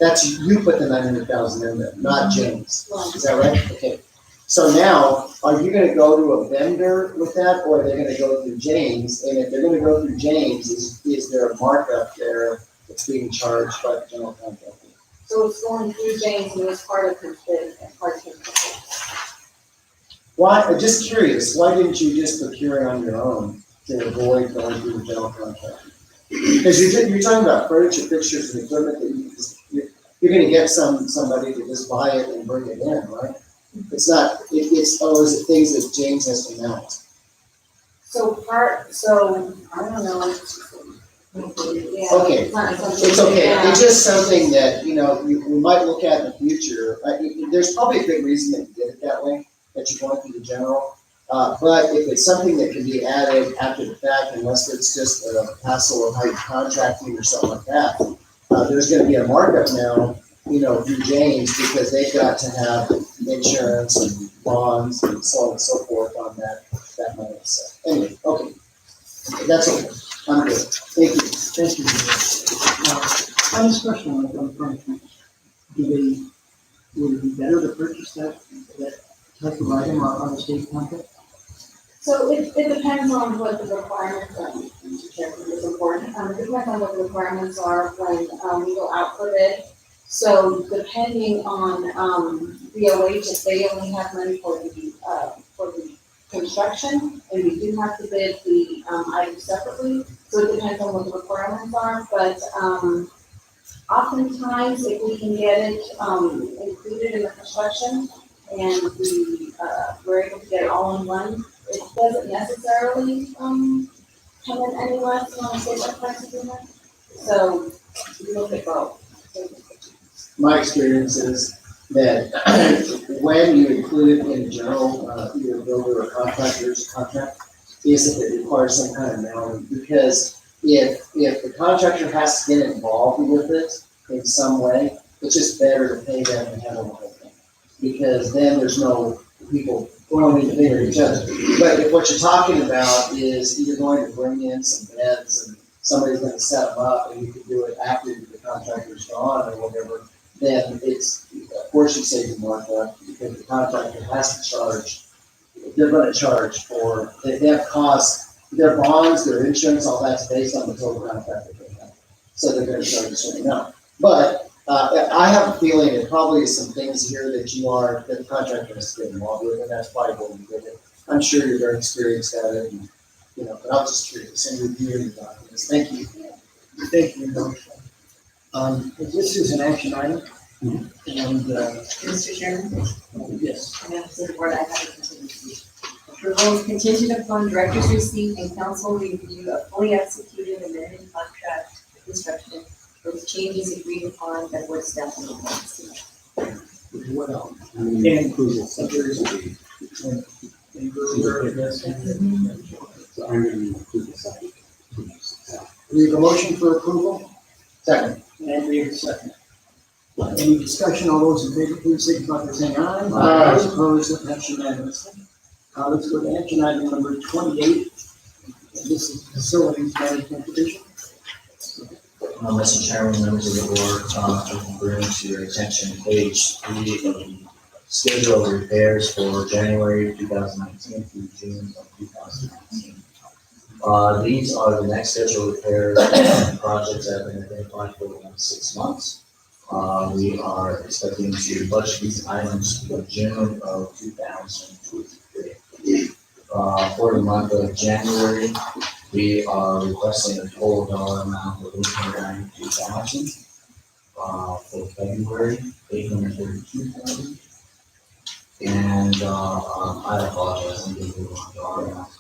That's, you put the 900,000 in there, not James, is that right? Okay, so now, are you gonna go to a vendor with that, or are they gonna go through James? And if they're gonna go through James, is there a markup there that's being charged by the general contractor? So it's going through James, and it's part of his bid, and part of his bid. Why, I'm just curious, why didn't you just procure it on your own to avoid going through the general contractor? Because you're talking about furniture, fixtures, and equipment that you're gonna get somebody to just buy it and bring it in, right? It's not, is it things that James has to mount? So I don't know. Yeah, Okay, it's okay, it's just something that, we might look at in the future. There's probably a good reason that you did it that way, that you're going through the general. But if it's something that can be added after the fact, unless it's just a hassle of how you're contracting or something like that, there's gonna be a markup now, through James, because they've got to have insurance and bonds and so on and so forth on that money. So anyway, okay, that's okay. I'm good. Thank you. Thank you. I have a question on furniture. Would it be better to purchase that type of item on a state contract? So it depends on what the requirements are, Mr. Chairman, is important. It depends on what the requirements are when we go out for bid. So depending on DOH, if they only have money for the construction, and we do have to bid the items separately. So it depends on what the requirements are, but oftentimes if we can get it included in the construction and we're able to get it all in one, doesn't necessarily, come in any less than a state request agreement. So we look at both. My experience is that when you include in general, either builder or contractor's contract, is if it requires some kind of mailing, because if the contractor has to get involved with it in some way, it's just better to pay them and handle the whole thing. Because then there's no people pointing the finger at each other. But if what you're talking about is you're going to bring in some beds and somebody's gonna set them up and you can do it after the contractor's gone or whatever, then it's, of course you save the markup because the contractor has to charge. They're gonna charge for, they have costs, their bonds, their insurance, all that's based on the total contract that they have. So they're gonna charge a certain amount. But I have a feeling there probably is some things here that that the contractor has to get involved with, and that's probably what we did it. I'm sure you're very experienced at it, and, but I was just curious, and reviewing the documents. Thank you. Thank you, Coach. This is an action item, and, Mr. Chairman, yes. members of the board, I have a contingency. Approval is contingent upon director's receipt and council review of fully executed amended contract construction with changes agreed upon by board staff and employees. What else? And approval. So there's and we're yes. So I'm going to include the second. We have a motion for approval, Second. and we have a second. Any discussion, all those in favor, please signify by saying aye. Aye. Those opposed, that's unanimous. Let's go to action item number 28. This is facilities management division. Mr. Chairman, members of the board, I bring to your attention page 3 of the schedule of repairs for January 2019 through June of 2019. These are the next scheduled repairs and projects that have been identified for the next 6 months. We are expecting to budget these items for June of 2023. For the month of January, we are requesting a total dollar amount of $892,000. For February, $832,000. And I apologize, I'm giving you the wrong dollar amount.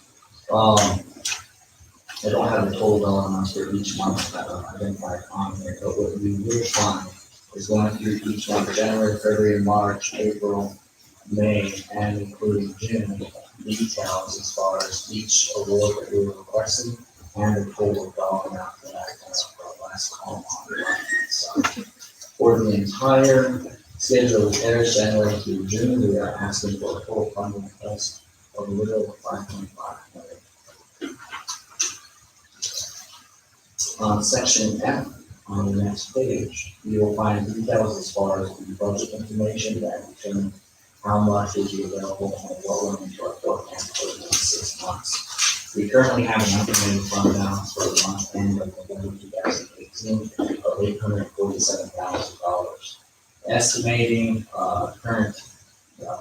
I don't have the total dollar amounts for each month that are identified on here, but what we will find is going through each month, January, February, March, April, May, and including June, details as far as each award that we were requesting and the total dollar amount for that last column on the right-hand side. For the entire schedule of repairs, January through June, we are asking for a total funding request of a little over $5.5 million. On section F, on the next page, you will find details as far as the budget information that determines how much is available and what we're into our forecast for the next 6 months. We currently have an estimated fund balance for the month end of November 2018 of $847,000. Estimating current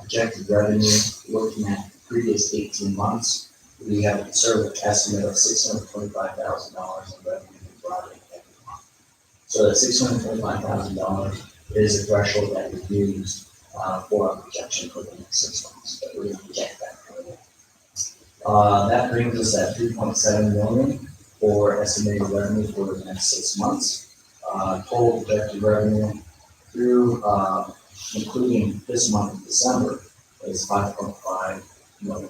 projected revenue, looking at the previous 18 months, we have a conservative estimate of $625,000 in revenue brought in every month. So that $625,000 is the threshold that we use for our projection for the next 6 months, but we're going to project that for you. That brings us at $3.7 million for estimated revenue for the next 6 months. Total projected revenue through, including this month of December, is $5.5 million.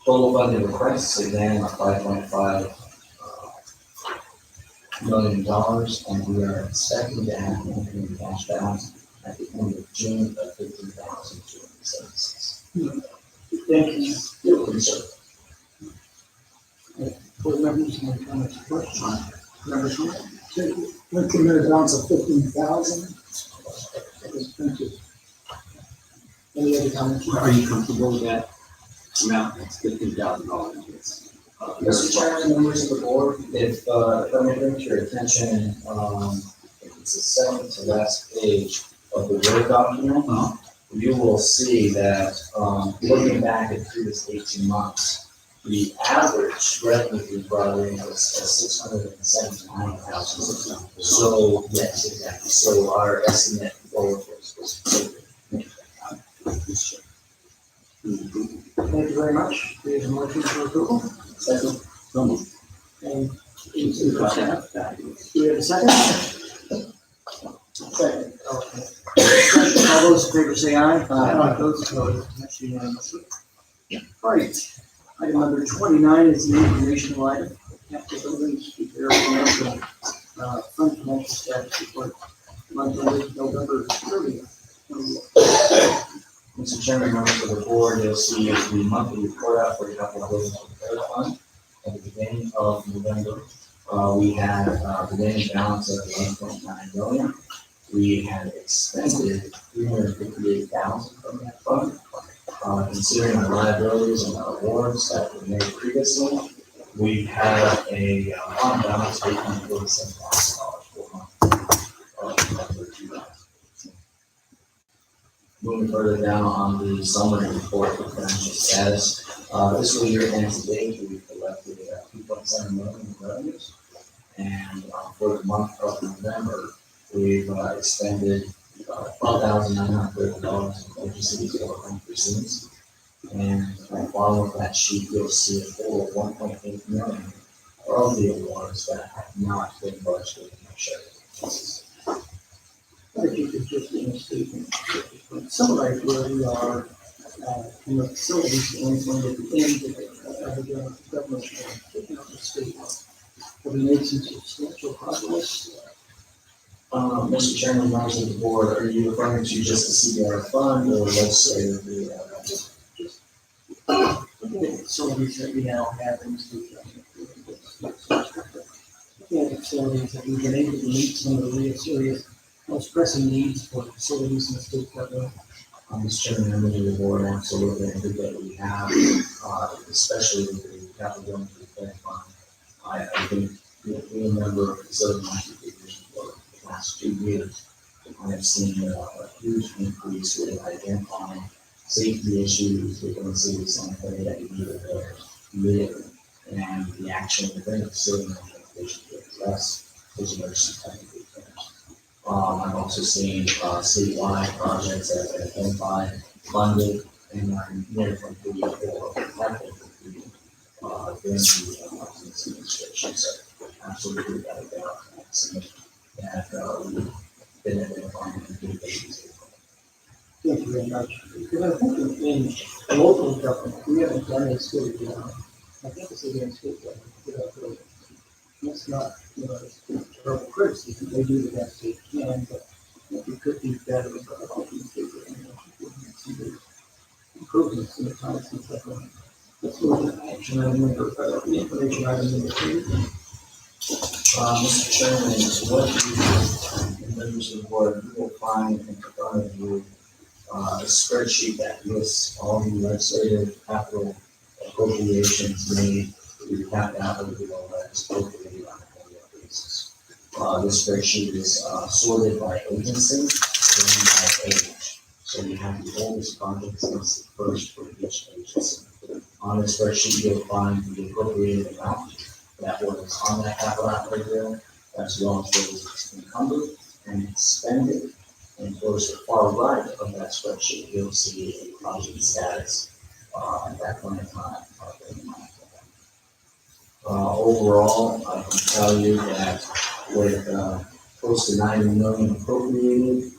Total funding requests again are $5.5 million, and we are expecting to have an incoming cash balance at the end of June of $15,276. Thank you. Still conservative. Board members, any comments or questions? Member Smith? Went to a balance of 15,000. Thank you. Any other comments? Are you comfortable with that amount? It's $15,000. Mr. Chairman, members of the board, if I may bring to your attention, it's the second to last page of the Word document. You will see that looking back at the previous 18 months, the average revenue we brought in was $679,000. So yes, exactly. So our estimate forward was Thank you very much. We have a motion for approval. Second. And is there a second? Do we have a second? Second. Okay. Discussion, all those in favor say aye. Aye. Those opposed, that's unanimous. All right, item number 29 is the informational item. Capital buildings, prepare fund financial status report. Month ended November 30th. Mr. Chairman, members of the board, you'll see the monthly report out for the capital buildings repair fund. At the beginning of November, we had a beginning balance of 1.9 million. We had expended 358,000 from that fund. Considering our liabilities and our awards that were made previously, we have a fund balance of $847,000 for November 2018. Moving further down on the summary report for financial status, fiscal year end to date, we've collected 2.7 million in revenues, and for the month of November, we've expended $12,930 in overseas or receipts. And at the bottom of that sheet, you'll see a total of 1.8 million of the awards that have not been budgeted in our share. If you could just in a statement, summarize where we are in the facilities standpoint at the end of the government taking up the state. Have we made some substantial progress? Mr. Chairman, members of the board, are you referring to just the CBR fund or legislative? The facilities that we now have in the state government. The facilities that we've been able to meet some of the real serious, most pressing needs for facilities in the state government. Mr. Chairman, members of the board, absolutely, I think that we have, especially with the capital buildings repair fund. I think we remember facility modifications for the last 2 years. I have seen a huge increase with identifying safety issues within the city sanitary that you need to live, and the action within the facility modification to address those emergency type of repairs. I've also seen statewide projects that have been identified, funded, and are near completed or likely to complete during the administration. So absolutely got to go that we've been identifying and doing things. Thank you very much. Because I think in local government, we haven't done a good job. I think the city and state government, that's not, terrible criticism. They do the best they can, but we could be better about helping the state government see the improvements in the time since that one. Let's move to action item number, the information item number 2. Mr. Chairman, what you, members of the board, you will find in front of you a spreadsheet that lists all the legislative capital appropriations made to be capped out of the bill that is appropriated on a annual basis. This spreadsheet is sorted by agency and by age. So you have the oldest projects listed first for each agency. On the spreadsheet, you'll find the appropriated amount that was on that capital outlay bill, as well as what was encumbered and expended. And towards the far right of that spreadsheet, you'll see a project status at that point in time. Overall, I can tell you that with close to 90 million appropriated,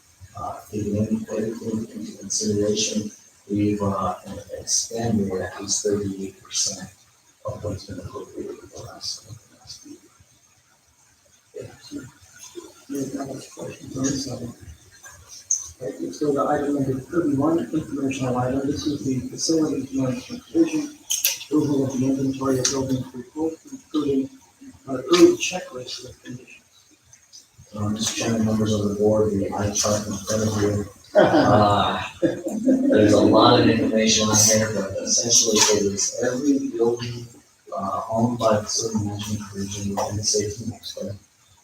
taking everything into consideration, we've expended at least 38% of what's been appropriated for us. Right, let's go to item number 31, informational item. This is the facilities management division, approval of the inventory of buildings report, including an approved checklist of conditions. Mr. Chairman, members of the board, the eye chart in front of you. There's a lot of information on here, but essentially it is every building owned by the facility management division within the safety expert.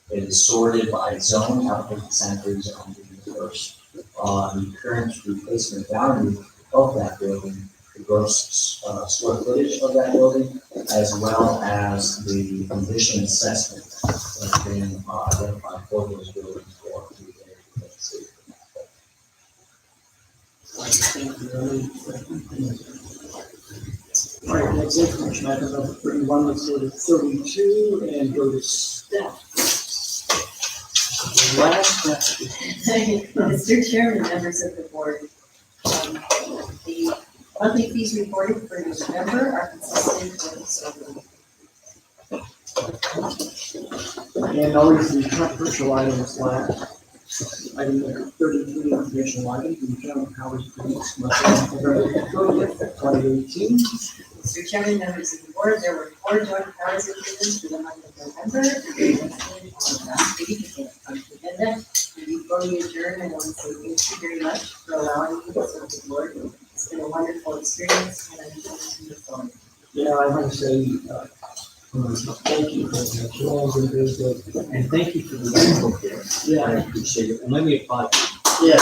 It is sorted by zone, output sanitary zone first. The current replacement value of that building, the gross square footage of that building, as well as the condition assessment that has been identified for those buildings for Thank you. All right, that's it, action item number 31, let's go to 32 and go to staff. Last step. Mr. Chairman, members of the board, the monthly fees reported for November are consistent with And always the controversial item is last. Item number 33, informational item, the General Powers Police, November 30th, 2018. Mr. Chairman, members of the board, there were 4 joint powers agreements for the month of November. Before we adjourn, I want to say thank you very much for allowing me to serve the board. It's been a wonderful experience and I'm going to move forward. Yeah, I want to say, thank you for that. You all been very good. And thank you for the input there. Yeah. I appreciate it. And let me applaud you. Yes.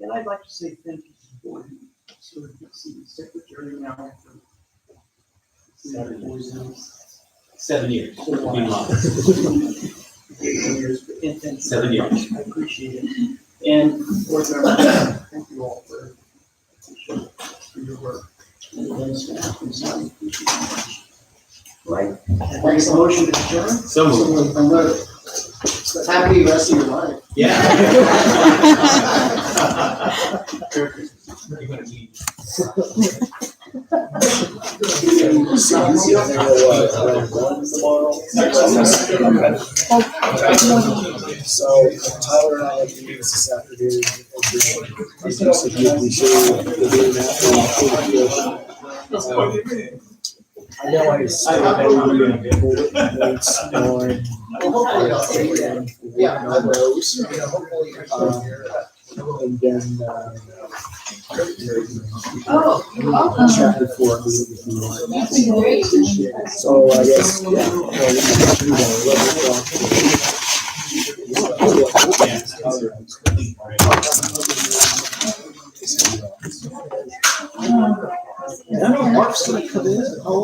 And I'd like to say thank you to the board. So we can see the secretary now for 7 years. So long. Be long. 7 years. And thank you. 7 years. I appreciate it. And board members, thank you all for your work. And again, staff and some appreciation. Right. Thanks, a motion to adjourn. So moved. I'm ready. Happy rest of your life. Yeah. So Tyler and I have to meet this afternoon. I know I started notes on. Yeah, on those. And then, chapter 4. So I guess, yeah. I know Mark's gonna come in. Oh.